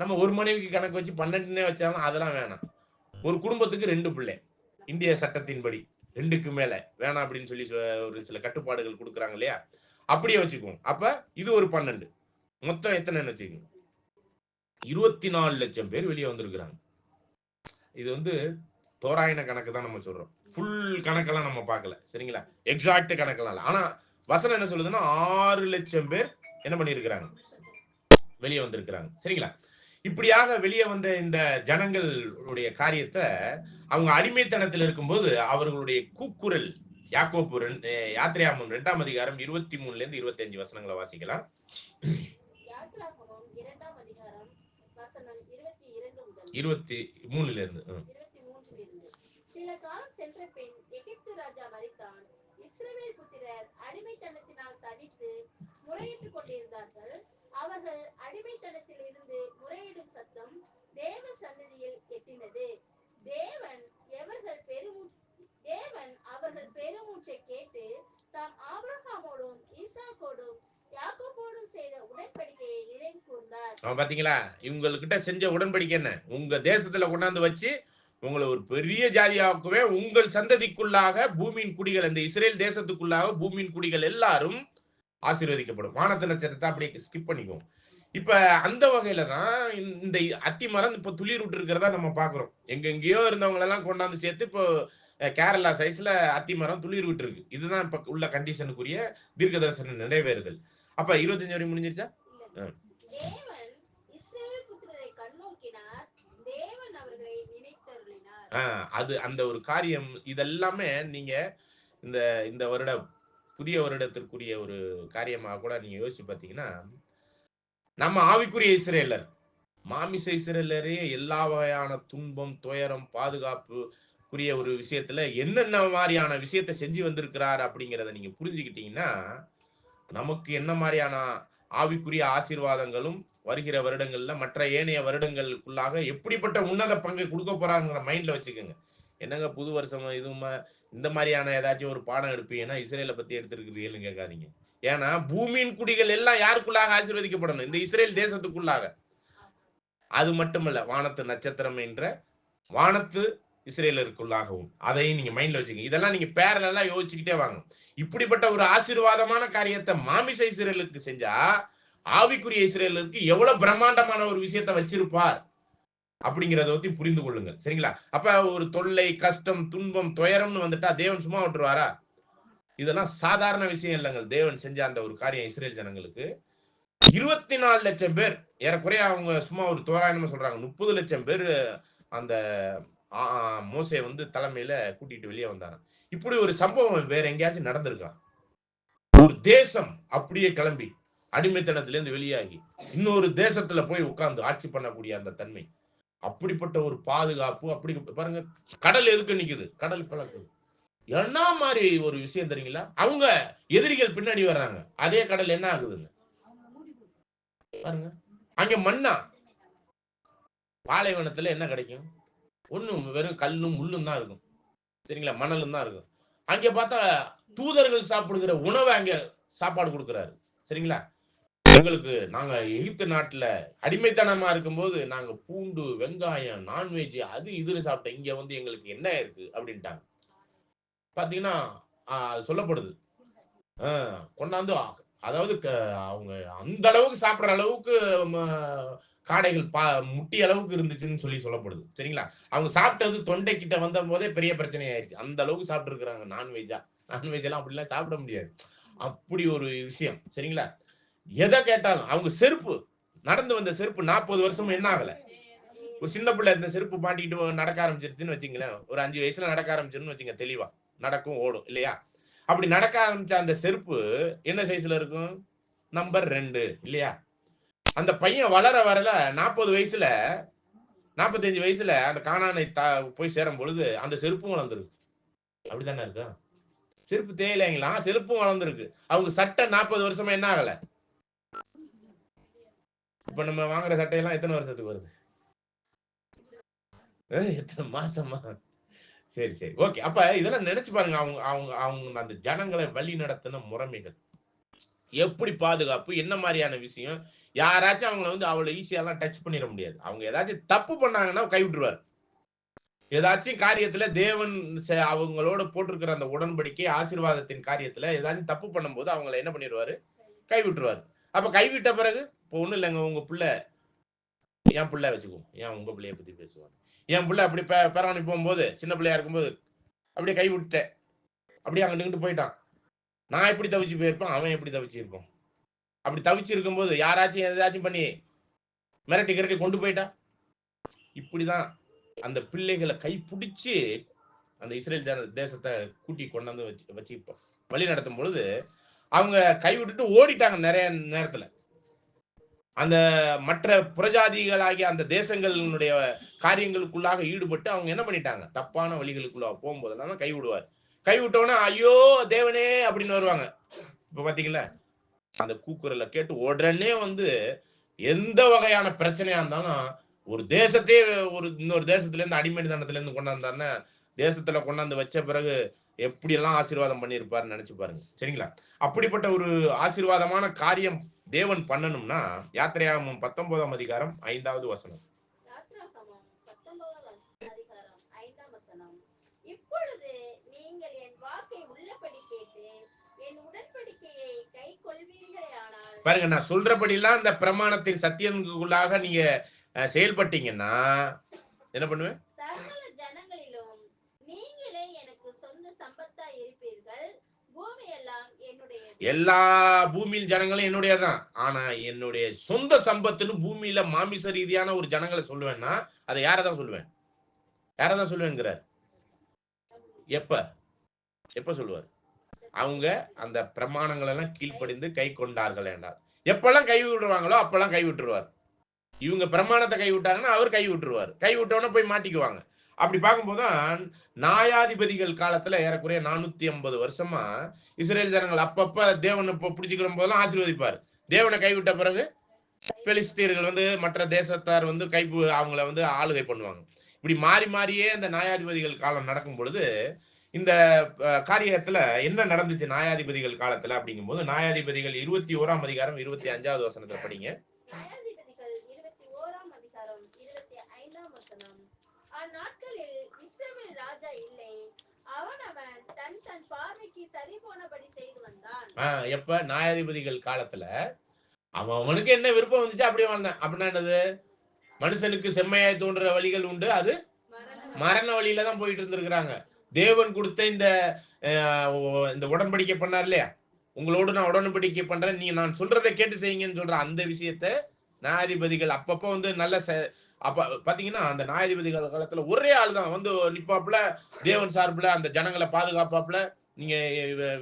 நம்ம ஒரு மனைவிக்கு கணக்கு வச்சு 12 வச்சாலும் அதெல்லாம் வேணாம். ஒரு குடும்பத்துக்கு 2 பிள்ளை இந்திய சட்டத்தின்படி, 2க்கு மேல வேணாம் அப்படின்னு சொல்லி ஒரு சில கட்டுப்பாடுகள் கொடுக்குறாங்க இல்லையா? அப்படியே வச்சுக்குவோம். அப்ப இது ஒரு 12. மொத்தம் எத்தனைன்னு வச்சுக்கோங்க? 24 லட்சம் பேர் வெளியே வந்திருக்கிறாங்க. இது வந்து தோராயன கணக்கு தான் நம்ம சொல்றோம். ஃபுல் கணக்கெல்லாம் நம்ம பார்க்கல. சரிங்களா? எக்ஸாக்ட் கணக்கெல்லாம் இல்லை. ஆனா வசனம் என்ன சொல்லுதுன்னா 6 லட்சம் பேர் என்ன பண்ணியிருக்கிறாங்க? வெளியே வந்திருக்கிறாங்க. சரிங்களா? இப்படியாக வெளியே வந்த இந்த ஜனங்களுடைய காரியத்தை அவங்க அடிமைத்தனத்தில் இருக்கும்போது அவர்களுடைய கூக்குரல், யாக்கோப்பு யாத்திரையாகமம் 2ஆம் அதிகாரம் 23 இருந்து 25 வசனங்களை வாசிக்கலாம். யாத்திராகமம் 2ஆம் அதிகாரம் வசனம் 22 முதல் 23 இருந்து. சில காலம் சென்ற பின் எகிப்து ராஜா மரித்தான். இஸ்ரவேல் புத்திரர் அடிமைத்தனத்தினால் தவித்து முறையிட்டுக் கொண்டிருந்தார்கள். அவர்கள் அடிமைத்தனத்தில் இருந்து முறையிடும் சத்தம் தேவ சன்னதியில் எட்டினது. தேவன் அவர்கள் பெருமூச்சை கேட்டு தாம் ஆபிரகாமோடும் ஈசாக்கோடும் யாக்கோபோடும் செய்த உடன்படிக்கையை நினைவு கூர்ந்தார். பாத்தீங்களா? இவங்ககிட்ட செஞ்ச உடன்படிக்கை என்ன? உங்க தேசத்துல கொண்டாந்து வச்சு உங்களை ஒரு பெரிய ஜாதியாக்குவே, உங்கள் சந்ததிக்குள்ளாக பூமியின் குடிகள், இந்த இஸ்ரேல் தேசத்துக்குள்ளாக பூமியின் குடிகள் எல்லாரும் ஆசீர்வதிக்கப்படும். வானத்து நட்சத்திரத்தை அப்படியே ஸ்கிப் பண்ணிக்குவோம். இப்ப அந்த வகையில தான் இந்த அத்தி மரம் இப்ப துளிர் விட்டு இருக்கிறதா நம்ம பார்க்கிறோம். எங்கெங்கேயோ இருந்தவங்க எல்லாம் கொண்டாந்து சேர்த்து இப்போ கேரளா சைஸ்ல அத்தி மரம் துளிர் விட்டு இருக்கு. இதுதான் இப்ப உள்ள கண்டிஷனுக்குரிய தீர்க்கதரிசன நிறைவேறுதல். அப்ப 25 வரை முடிஞ்சிருச்சா? இல்ல. தேவன் இஸ்ரவேல் புத்திரரை கண்ணோக்கினார், தேவன் அவர்களை நினைத்தருளினார். அது அந்த ஒரு காரியம் இதெல்லாமே நீங்க இந்த இந்த வருட புதிய வருடத்திற்குரிய ஒரு காரியமா கூட நீங்க யோசிச்சு பார்த்தீங்கன்னா, நம்ம ஆவிக்குரிய இஸ்ரவேலர், மாமிச இஸ்ரவேலரே எல்லா வகையான துன்பம், துயரம், பாதுகாப்புக்குரிய ஒரு விஷயத்துல என்னென்ன மாரியான விஷயத்த செஞ்சு வந்திருக்கிறார் அப்படிங்கிறத நீங்க புரிஞ்சுக்கிட்டீங்கன்னா, நமக்கு என்ன மாரியான ஆவிக்குரிய ஆசீர்வாதங்களும் வருகிற வருடங்கள்ல மற்ற ஏனைய வருடங்களுக்குள்ளாக எப்படிப்பட்ட உன்னத பங்கை குடுக்க போறாங்கங்கிற மைண்ட்ல வச்சுக்கோங்க. என்னங்க புது வருஷம் இதுவுமா இந்த மாரியான ஏதாச்சும் ஒரு பாடம் எடுப்பீங்கன்னா, இஸ்ரேல பத்தி எடுத்திருக்கிறீர்கள்ன்னு கேட்காதீங்க. ஏன்னா, பூமியின் குடிகள் எல்லாம் யாருக்குள்ளாக ஆசீர்வதிக்கப்படணும்? இந்த இஸ்ரேல் தேசத்துக்குள்ளாக. அது மட்டுமல்ல, வானத்து நட்சத்திரம் என்ற வானத்து இஸ்ரேலருக்குள்ளாகவும். அதையும் நீங்க மைண்ட்ல வச்சுக்கங்க. இதெல்லாம் நீங்க பேரலலா யோசிச்சுக்கிட்டே வாங்க. இப்படிப்பட்ட ஒரு ஆசீர்வாதமான காரியத்த மாமிச இஸ்ரேலுக்கு செஞ்சா, ஆவிக்குரிய இஸ்ரேலருக்கு எவ்வளவு பிரம்மாண்டமான ஒரு விஷயத்த வச்சிருப்பார் அப்படிங்கிறத பத்தி புரிந்து கொள்ளுங்கள். சரிங்களா? அப்ப ஒரு தொல்லை, கஷ்டம், துன்பம், துயரம்னு வந்துட்டா தேவன் சும்மா விட்டுருவாரா? இதெல்லாம் சாதாரண விஷயம் இல்லங்க. தேவன் செஞ்ச அந்த ஒரு காரியம் இஸ்ரேல் ஜனங்களுக்கு. 24,00,000 பேர் ஏறக்குறைய அவங்க சும்மா ஒரு தோராயமா சொல்றாங்க. 30,00,000 பேரு அந்த ஆ மோசே வந்து தலைமையில கூட்டிட்டு வெளிய வந்தாராம். இப்படி ஒரு சம்பவம் வேற எங்கேயாச்சும் நடந்திருக்கா? ஒரு தேசம் அப்படியே கிளம்பி அடிமைத்தனத்திலிருந்து வெளியாகி இன்னொரு தேசத்துல போய் உட்கார்ந்து ஆட்சி பண்ணக்கூடிய அந்த தன்மை. அப்படிப்பட்ட ஒரு பாதுகாப்பு அப்படி பாருங்க கடல் எதுக்கு நிக்குது? கடல் பிளக்குது. என்ன மாரி ஒரு விஷயம் தெரியுங்களா? அவங்க எதிரிகள் பின்னாடி வர்றாங்க. அதே கடல் என்ன ஆகுதுங்க? பாருங்க. அங்க மன்னா பாலைவனத்துல என்ன கிடைக்கும்? ஒண்ணும் வெறும் கல்லும், முள்ளும் தான் இருக்கும். சரிங்களா? மணலும் தான் இருக்கும். அங்க பார்த்தா தூதர்கள் சாப்பிடுகிற உணவ அங்க சாப்பாடு குடுக்குறாரு. சரிங்களா? எங்களுக்கு நாங்க எகிப்து நாட்டுல அடிமைத்தனமா இருக்கும்போது, நாங்க பூண்டு, வெங்காயம், நான்வெஜ் அது இதுன்னு சாப்பிட்டோம். இங்க வந்து எங்களுக்கு என்ன இருக்கு? அப்படின்ட்டாங்க. பார்த்தீங்கன்னா, அது சொல்லப்படுது. ஆ கொண்டாந்து அதாவது அவங்க அந்த அளவுக்கு சாப்பிடுற அளவுக்கு ம காடைகள் முட்டி அளவுக்கு இருந்துச்சுன்னு சொல்லப்படுது. சரிங்களா? அவங்க சாப்பிட்டது தொண்டைக்கிட்ட வந்தம்போதே பெரிய பிரச்சனை ஆயிருச்சு. அந்த அளவுக்கு சாப்பிட்டுருக்காங்க நான்வெஜ்ஜா. நான்வெஜ் எல்லாம் அப்படிலாம் சாப்பிட முடியாது. அப்படி ஒரு விஷயம். சரிங்களா? எத கேட்டாலும் அவங்க செருப்பு நடந்து வந்த செருப்பு 40 வருஷமும் என்ன ஆகல? ஒரு சின்ன பிள்ளை இந்த செருப்பு மாட்டிக்கிட்டு நடக்க ஆரம்பிச்சிருச்சுன்னு வச்சுக்கங்களேன். ஒரு 5 வயசுல நடக்க ஆரம்பிச்சுருன்னு வச்சுக்கங்க தெளிவா. நடக்கும், ஓடும் இல்லையா? அப்படி நடக்க ஆரம்பிச்ச அந்த செருப்பு என்ன சைஸ்ல இருக்கும்? நம்பர் 2 இல்லையா? அந்த பையன் வளர வரல 40 வயசுல 45 வயசுல அந்த கானானை போய் சேரும் பொழுது அந்த செருப்பும் வளர்ந்திருக்கு. அப்படித்தானே அர்த்தம்? செருப்பு தேயலைங்களா? செருப்பும் வளர்ந்திருக்கு. அவங்க சட்டை 40 வருஷமா என்ன ஆகல? இப்ப நம்ம வாங்குற சட்டையெல்லாம் எத்தன வருஷத்துக்கு வருது? எத்தன மாசமா? சரி, சரி. ஓகே. அப்ப இதெல்லாம் நெனச்சு பாருங்க. அவங்க அவங்க அவங்க அந்த ஜனங்கள வழி நடத்தின முறைமைகள். எப்படி பாதுகாப்பு? என்ன மாரியான விஷயம்? யாராச்சும் அவங்கள வந்து அவ்வளோ ஈஸியாலாம் டச் பண்ணிற முடியாது. அவங்க ஏதாச்சும் தப்பு பண்ணாங்கன்னா கைவிட்டுருவாரு. ஏதாச்சும் காரியத்துல தேவன் அவங்களோட போட்டிருக்கிற அந்த உடன்படிக்கை, ஆசீர்வாதத்தின் காரியத்துல ஏதாச்சும் தப்பு பண்ணும்போது அவங்கள என்ன பண்ணிருவாரு? கைவிட்டுருவாரு. அப்ப கைவிட்ட பிறகு இப்போ ஒண்ணும் இல்லங்க. உங்க புள்ள என் புள்ள வச்சுக்குவோம். ஏன் உங்க புள்ளைய பத்தி பேசுவாங்க? என் புள்ள அப்படி பெரவணி போம்போது, சின்ன பிள்ளையா இருக்கும்போது, அப்படியே கைவிட்டுட்டேன். அப்படியே அங்கிட்டு இங்கிட்டு போயிட்டான். நான் எப்படி தவிச்சு போயிருப்பேன்? அவன் எப்படி தவிச்சிருப்பான்? அப்படி தவிச்சு இருக்கும்போது யாராச்சும் எதாச்சும் பண்ணி மிரட்டி கிரட்டி கொண்டு போயிட்டா? இப்படிதான் அந்த பிள்ளைகள கைப்புடிச்சு அந்த இஸ்ரேல் தேசத்த கூட்டி கொண்டாந்து வச்சு வழி நடத்தும் பொழுது, அவங்க கைவிட்டுட்டு ஓடிட்டாங்க நெறைய நேரத்துல. அந்த மற்ற புறஜாதிகளாகிய அந்த தேசங்களினுடைய காரியங்களுக்குள்ளாக ஈடுபட்டு அவங்க என்ன பண்ணிட்டாங்க? தப்பான வழிகளுக்குள்ள போம்போதெல்லாம் தான் கைவிடுவார். கைவிட்டோனே, "ஐயோ! தேவனே!" அப்படின்னு வருவாங்க. இப்ப பார்த்தீங்களா? அந்த கூக்குரல கேட்டு உடனே வந்து எந்த வகையான பிரச்சனையா இருந்தாலும், ஒரு தேசத்தையே ஒரு இன்னொரு தேசத்திலேருந்து அடிமைத்தனத்திலேருந்து கொண்டாந்தாருன்னா, தேசத்துல கொண்டாந்து வச்ச பிறகு எப்படியெல்லாம் ஆசீர்வாதம் பண்ணியிருப்பார்ன்னு நெனச்சு பாருங்க. சரிங்களா? அப்படிப்பட்ட ஒரு ஆசீர்வாதமான காரியம் தேவன் பண்ணணும்னா, யாத்திரையாகமம் 19ஆம் அதிகாரம் 5வது வசனம். யாத்ராகமம் 19 அதிகாரம் 5 வசனம். இப்பொழுது நீங்கள் என் வாக்கை உள்ளபடி கேட்டு என் உடன்படிக்கையை கைக்கொள்வீர்களேயானால் பாருங்க, நான் சொல்றபடிலாம் அந்த பிரமாணத்தின் சத்தியங்களுக்குள்ளாக நீங்க செயல்பட்டீங்கன்னா என்ன பண்ணுவேன்? சகல ஜனங்களிலும் நீங்களே எனக்கு சொந்த சம்பத்தா இருப்பீர்கள். பூமி எல்லாம் என்னுடையது. எல்லா பூமியில் ஜனங்களும் என்னுடையதான். ஆனா என்னுடைய சொந்த சம்பத்துன்னு பூமியில மாமிச ரீதியான ஒரு ஜனங்களை சொல்லுவேன்னா அதை யாரதான் சொல்லுவேன்? யாரதான் சொல்லுவேங்கிறார்? எப்ப எப்ப சொல்லுவார்? அவங்க அந்த பிரமாணங்கள் எல்லாம் கீழ்ப்படிந்து கை கொண்டார்கள் என்றார். எப்பெல்லாம் கை விடுவாங்களோ அப்பெல்லாம் கை விட்டுருவார். இவங்க பிரமாணத்தை கை விட்டாங்கன்னா அவர் கை விட்டுருவார். கை விட்டவொடனே போய் மாட்டிக்குவாங்க. அப்படி பார்க்கும்போதுதான் நியாயாதிபதிகள் காலத்துல ஏறக்குறைய 450 வருஷமா இஸ்ரேல் ஜனங்கள் அப்பப்ப தேவனை பிடிச்சுக்கிற போதெல்லாம் ஆசீர்வதிப்பார். தேவனை கைவிட்ட பிறகு பெலிஸ்தீர்கள் வந்து மற்ற தேசத்தார் வந்து அவங்கள வந்து ஆளுகை பண்ணுவாங்க. இப்படி மாறி மாறியே இந்த நியாயாதிபதிகள் காலம் நடக்கும் பொழுது இந்த காரியத்துல என்ன நடந்துச்சு நியாயாதிபதிகள் காலத்துல அப்படிங்கும்போது நியாயாதிபதிகள் 21ஆம் அதிகாரம் 25வது வசனத்துல படிங்க. நியாயாதிபதிகள் 21ஆம் அதிகாரம் 25ஆம் வசனம். அந்நாட்களில் இஸ்ரவேல் ராஜா இல்லை, அவன் தன் தன் பார்வைக்கு சரி போனபடி செய்து வந்தான். எப்ப? நியாயாதிபதிகள் காலத்துல அவனுக்கு என்ன விருப்பம் வந்துச்சு அப்படியே வாழ்ந்தான். அப்படின்னா என்னது? மனுஷனுக்கு செம்மையாய் தோன்ற வழிகள் உண்டு, அது மரண வழியில தான் போயிட்டு இருந்திருக்கிறாங்க. தேவன் கொடுத்த இந்த உடன்படிக்கை பண்ணார் இல்லையா, உங்களோடு நான் உடன்படிக்கை பண்றேன், நீ நான் சொல்றதை கேட்டு செய்யுங்கன்னு சொல்ற அந்த விஷயத்த நியாயாதிபதிகள் அப்பப்போ வந்து நல்ல அப்ப பாத்தீங்கன்னா அந்த நியாயாதிபதிகள் காலத்துல ஒரே ஆள் தான் வந்து நிப்பாப்புல, தேவன் சார்புல அந்த ஜனங்களை பாதுகாப்பாப்புல. நீங்க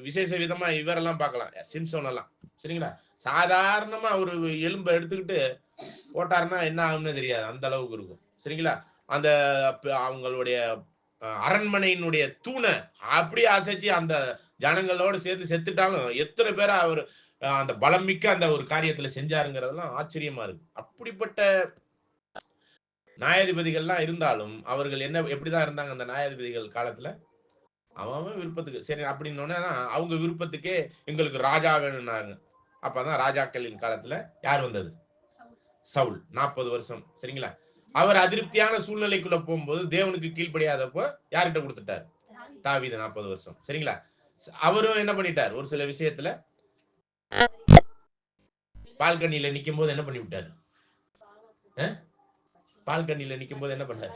விசேஷ விதமா இவரெல்லாம் பார்க்கலாம், சிம்சோன் எல்லாம். சரிங்களா? சாதாரணமா ஒரு எலும்பை எடுத்துக்கிட்டு போட்டாருன்னா என்ன ஆகும்னு தெரியாது, அந்த அளவுக்கு இருக்கும். சரிங்களா? அந்த அவங்களுடைய அரண்மனையினுடைய தூணை அப்படியே அசைச்சு அந்த ஜனங்களோடு சேர்ந்து செத்துட்டாலும் எத்தனை பேரை அவர் அந்த பலம் மிக்க அந்த ஒரு காரியத்துல செஞ்சாருங்கிறதெல்லாம் ஆச்சரியமா இருக்கு. அப்படிப்பட்ட நியாயாதிபதிகள்லாம் இருந்தாலும் அவர்கள் எப்படிதான் இருந்தாங்க அந்த நியாயாதிபதிகள் காலத்துல? அவன் விருப்பத்துக்கு சரி அப்படின்னு அவங்க விருப்பத்துக்கே எங்களுக்கு ராஜா வேணும்னாங்க. அப்பதான் ராஜாக்களின் காலத்துல யார் வந்தது? சவுல். 40 வருஷம். சரிங்களா? அவர் அதிருப்தியான சூழ்நிலைக்குள்ள போகும்போது தேவனுக்கு கீழ்ப்படியாதப்போ யார்கிட்ட கொடுத்துட்டார்? தாவீது 40 வருஷம். சரிங்களா? அவரும் என்ன பண்ணிட்டார்? ஒரு சில விஷயத்துல பால்கனியில நிக்கும் போது என்ன பண்ணி விட்டாரு? பால்கனியில நிக்கும் போது என்ன பண்ணாரு?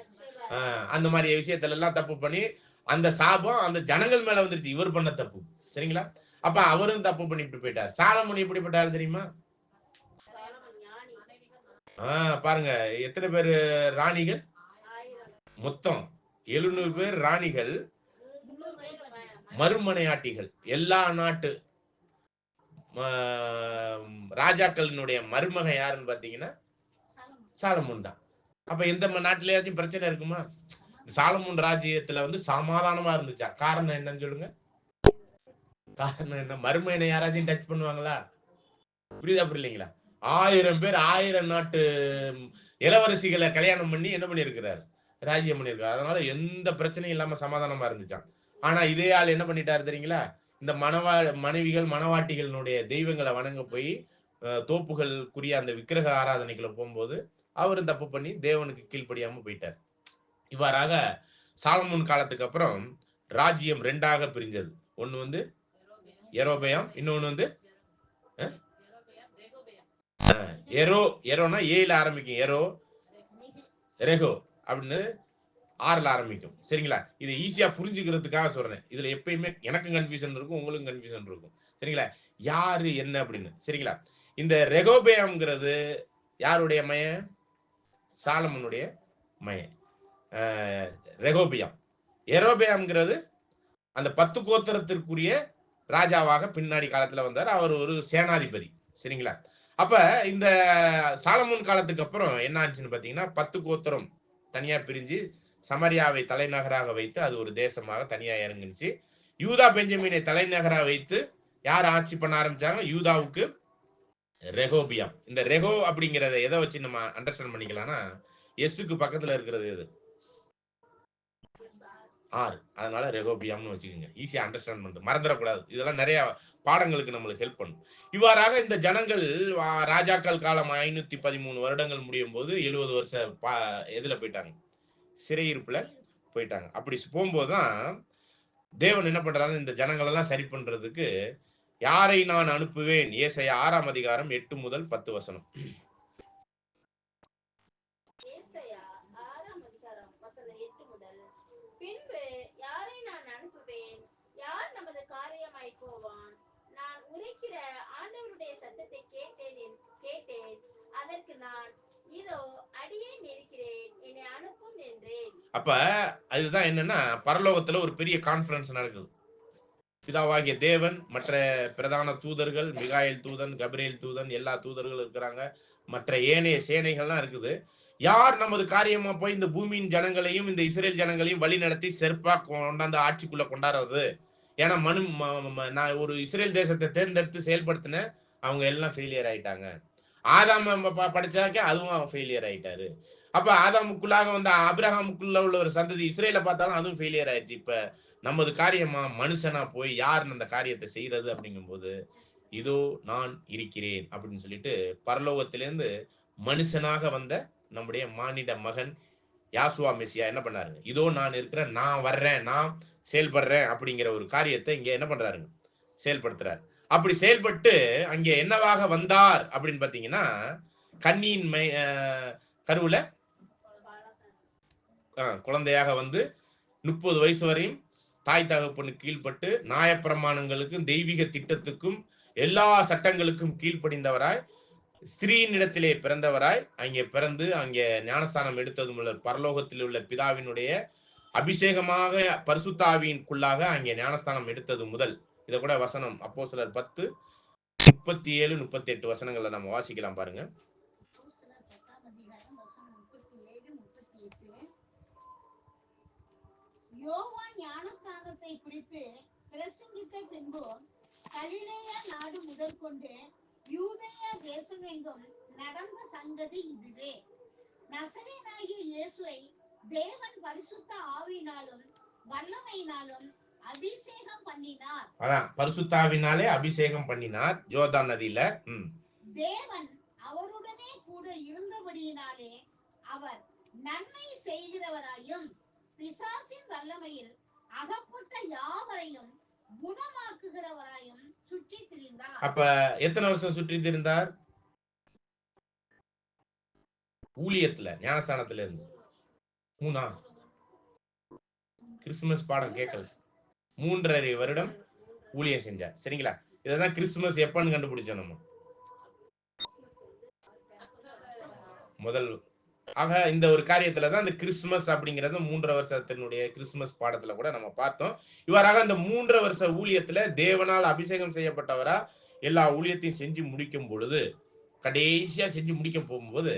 அந்த மாதிரி விஷயத்துல எல்லாம் தப்பு பண்ணி அந்த சாபம் அந்த ஜனங்கள் மேல வந்துருச்சு, இவர் பண்ண தப்பு. சரிங்களா? அப்ப அவரும் தப்பு பண்ணிட்டு போயிட்டார். சாலமோன் எப்படிப்பட்டாரு தெரியுமா? பாருங்க, எத்தனை பேர் ராணிகள்? மொத்தம் 700 பேர் ராணிகள், மறுமனையாட்டிகள். எல்லா நாட்டு ராஜாக்களினுடைய மருமகன் யாருன்னு பாத்தீங்கன்னா சாலமோன் தான். அப்ப எந்த நாட்டிலேயாச்சும் பிரச்சனை இருக்குமா? சாலமோன் ராஜ்யத்துல வந்து சமாதானமா இருந்துச்சா? காரணம் என்னன்னு சொல்லுங்க. காரணம் என்ன? மருமகனை யாராச்சும் டச் பண்ணுவாங்களா? புரியுதா புரியலைங்களா? 1000 பேர் 1000 நாட்டு இளவரசிகளை கல்யாணம் பண்ணி என்ன பண்ணிருக்கிறார்? ராஜ்யம் பண்ணிருக்காரு. அதனால எந்த பிரச்சனையும் இல்லாம சமாதானமா இருந்துச்சான். ஆனா இதே ஆள் என்ன பண்ணிட்டாரு தெரியுங்களா? இந்த மனைவிகள் மனவாட்டிகளுடைய தெய்வங்களை வணங்க போய் தோப்புகளுக்குரிய அந்த விக்கிரக ஆராதனைக்குள்ள போகும்போது அவரும் தப்பு பண்ணி தேவனுக்கு கீழ்ப்படியாம போயிட்டார். இவ்வாறாக சாலமோன் காலத்துக்கு அப்புறம் ராஜ்யம் 2ஆக பிரிஞ்சது. ஒண்ணு வந்து யெரொபெயாம், இன்னொன்னு வந்து எரோனா ஏல ஆரம்பிக்கும், ரெகோ அப்படின்னு 6ல ஆரம்பிக்கும். சரிங்களா? இதை ஈஸியா புரிஞ்சுக்கிறதுக்காக சொல்றேன். இதுல எப்பயுமே எனக்கும் கன்ஃபியூஷன் இருக்கும், உங்களுக்கும் கன்ஃபியூஷன் இருக்கும். சரிங்களா? யாரு என்ன அப்படின்னு. சரிங்களா? இந்த ரெகோபெயாம்ங்கிறது யாருடைய மயன்? சாலமோனுடைய மயன் ரெகோபியாம். யெரொபெயாம்ங்கிறது அந்த 10 கோத்திரத்திற்குரிய ராஜாவாக பின்னாடி காலத்துல வந்தார். அவர் ஒரு சேனாதிபதி. சரிங்களா? அப்ப இந்த சாலமோன் காலத்துக்கு அப்புறம் என்ன ஆச்சுன்னு பாத்தீங்கன்னா 10 கோத்திரம் தனியா பிரிஞ்சு சமரியாவை தலைநகராக வைத்து அது ஒரு தேசமாக தனியா இறங்குச்சு. யூதா பெஞ்சமினை தலைநகராக வைத்து யார் ஆட்சி பண்ண ஆரம்பிச்சாங்க? யூதாவுக்கு ரெகோபியாம். இந்த ரெகோ அப்படிங்கிறத எதை வச்சு நம்ம அண்டர்ஸ்டாண்ட் பண்ணிக்கலாம்னா, எஸ்ஸுக்கு பக்கத்துல இருக்கிறது எது? ஆர். அதனால ரெகோபியாம்னு வச்சுக்கோங்க. ஈஸியா அண்டர்ஸ்டாண்ட் பண்றது, மறந்துடக்கூடாது. இதெல்லாம் நிறைய பாடங்களுக்கு நம்மளுக்கு ஹெல்ப் பண்ணும். இவ்வாறாக இந்த ஜனங்கள் ராஜாக்கள் காலம் 513 வருடங்கள் முடியும் போது 70 வருஷம் எதுல போயிட்டாங்க? சிறையிருப்புல போயிட்டாங்க. அப்படி போகும்போதுதான் தேவன் என்ன பண்றாரு? இந்த ஜனங்கள் எல்லாம் சரி பண்றதுக்கு யாரை நான் அனுப்புவேன்? ஏசாயா 6ஆம் அதிகாரம் 8 முதல் 10 வசனம். ஏசாயா 6ஆம் அதிகாரம் வசனம் 8 முதல். பின்பு யாரை நான் அனுப்புவேன்? யார் நமது காரியமாய் போவான்? நான் உரைக்கிற ஆண்டவருடைய சத்தத்தை கேட்டேன். அதற்கு நான், இதோ அடியேன் இருக்கிறேன், என்னை அனுப்பும் என்றேன். அப்ப அதுதான் என்னன்னா, பரலோகத்துல ஒரு பெரிய கான்ஃபரன்ஸ் நடக்குது. பிதாவாகிய தேவன், மற்ற பிரதான தூதர்கள், மிகாயேல் தூதன், கபிரியேல் தூதன், எல்லா தூதர்களும் இருக்கிறாங்க. மற்ற ஏனைய சேனைகள்லாம் இருக்குது. யார் நமது காரியமா போய் இந்த பூமியின் ஜனங்களையும் இந்த இஸ்ரேல் ஜனங்களையும் வழி நடத்தி செருப்பா கொண்டாந்து ஆட்சிக்குள்ள கொண்டாடுறது? ஏன்னா நான் ஒரு இஸ்ரேல் தேசத்தை தேர்ந்தெடுத்து செயல்படுத்தினேன், அவங்க எல்லாம் ஃபெயிலியர் ஆயிட்டாங்க. ஆதாம் படிச்சாக்க அதுவும் ஃபெயிலியர் ஆயிட்டாரு. அப்ப ஆதாமுக்குள்ளாக வந்த அபிரகாமுக்குள்ள உள்ள ஒரு சந்ததி இஸ்ரேலை பார்த்தாலும் அதுவும் ஃபெயிலியர் ஆயிடுச்சு. இப்ப நமது காரியமா மனுஷனா போய் யார் அந்த காரியத்தை செய்யறது அப்படிங்கும்போது, இதோ நான் இருக்கிறேன் அப்படின்னு சொல்லிட்டு பரலோகத்திலிருந்து மனுஷனாக வந்த நம்முடைய மானிட மகன் யாசுவா மெசியா என்ன பண்ணாருங்க? இதோ நான் இருக்கிறேன், நான் வர்றேன், நான் செயல்படுறேன் அப்படிங்கிற ஒரு காரியத்தை இங்க என்ன பண்றாருங்க? செயல்படுத்துறாரு. அப்படி செயல்பட்டு அங்கே என்னவாக வந்தார் அப்படின்னு பாத்தீங்கன்னா, கன்னியின் கருவுல குழந்தையாக வந்து 30 வயசு வரையும் தாய் தகப்பனுக்கு கீழ்ப்பட்டு நியாயப்பிரமாணங்களுக்கும் தெய்வீக திட்டத்துக்கும் எல்லா சட்டங்களுக்கும் கீழ்ப்படிந்தவராய் ஸ்திரீயின் இடத்திலே பிறந்தவராய் அங்கே பிறந்து அங்கே ஞானஸ்தானம் எடுத்ததும் உள்ள பரலோகத்தில் உள்ள பிதாவினுடைய அபிஷேகமாக பரிசுத்தாவியின்குள்ளாக அங்கே ஞானஸ்தானம் எடுத்தது முதல். இதை கூட வசனம் அப்போஸ்தலர் 10 37 38 வசனங்களை நம்ம வாசிக்கலாம் பாருங்க. யோவான் ஞானஸ்தானத்தை குறித்து பிரசங்கித்த பின்பு கலிலேயா நாடு முதல் கொண்டு யூதேயா தேசமெங்கும் நடந்த சங்கதி இதுவே. நசரேயனாகிய இயேசுவை தேவன் பரிசுத்த ஆவியினாலும் வல்லமையினாலும் அபிஷேகம் பண்ணினார். அதான் பரிசுத்த ஆவியினாலே அபிஷேகம் பண்ணினார் யோர்தான் நதியில. தேவன் அவருடனே கூட இருந்தபடியினாலே அவர் நன்மை செய்கிறவராயும் பிசாசின் வல்லமையில் அகப்பட்ட யாவரையும் குணமாக்குகிறவராயும் சுற்றி திரிந்தார். அப்ப எத்தனை வருஷம் சுற்றி திரிந்தார்? ஊழியத்துல ஞானஸ்தானத்துல இருந்து 3 கிறிஸ்துமஸ் பாடம் கேட்கல, 3.5 வருடம் ஊழியம் செஞ்சார். சரிங்களா? இதான் கிறிஸ்துமஸ் எப்பன்னு கண்டுபிடிச்சோம் நம்ம முதல். ஆக இந்த ஒரு காரியத்துல தான் இந்த கிறிஸ்துமஸ் அப்படிங்கறது 3 வருஷத்தினுடைய கிறிஸ்துமஸ் பாடத்துல கூட நம்ம பார்த்தோம். இவராக இந்த 3 வருஷ ஊழியத்துல தேவனால் அபிஷேகம் செய்யப்பட்டவரா எல்லா ஊழியத்தையும் செஞ்சு முடிக்கும் பொழுது, கடைசியா செஞ்சு முடிக்க போகும்போது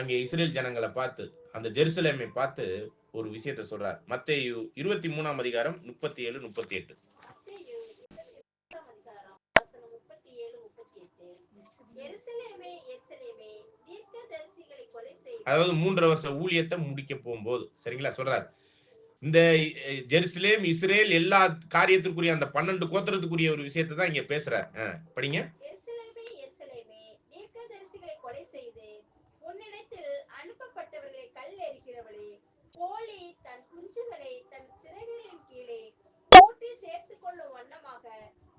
அங்கே இஸ்ரேல் ஜனங்களை பார்த்து, அந்த ஜெருசலேமை பார்த்து ஒரு விஷயத்தை சொல்றார். மத்தேயு 23ஆம் அதிகாரம் 37 38. அதாவது 3 வருஷ ஊழியத்தை முடிக்க போகும்போது சரிங்களா சொல்றாரு. இந்த ஜெருசலேம் இஸ்ரேல் எல்லா காரியத்துக்குரிய அந்த 12 கோத்திரத்துக்குரிய ஒரு விஷயத்தை தான் இங்க பேசுறார். படிங்க. அனுப்பப்பட்டவர்களை கல்லெறிகிறவளே, கோழி தன் குஞ்சுகளை தன் சிறகுகளின் கீழே கூட்டி சேர்த்துக் கொள்ளும் வண்ணமாக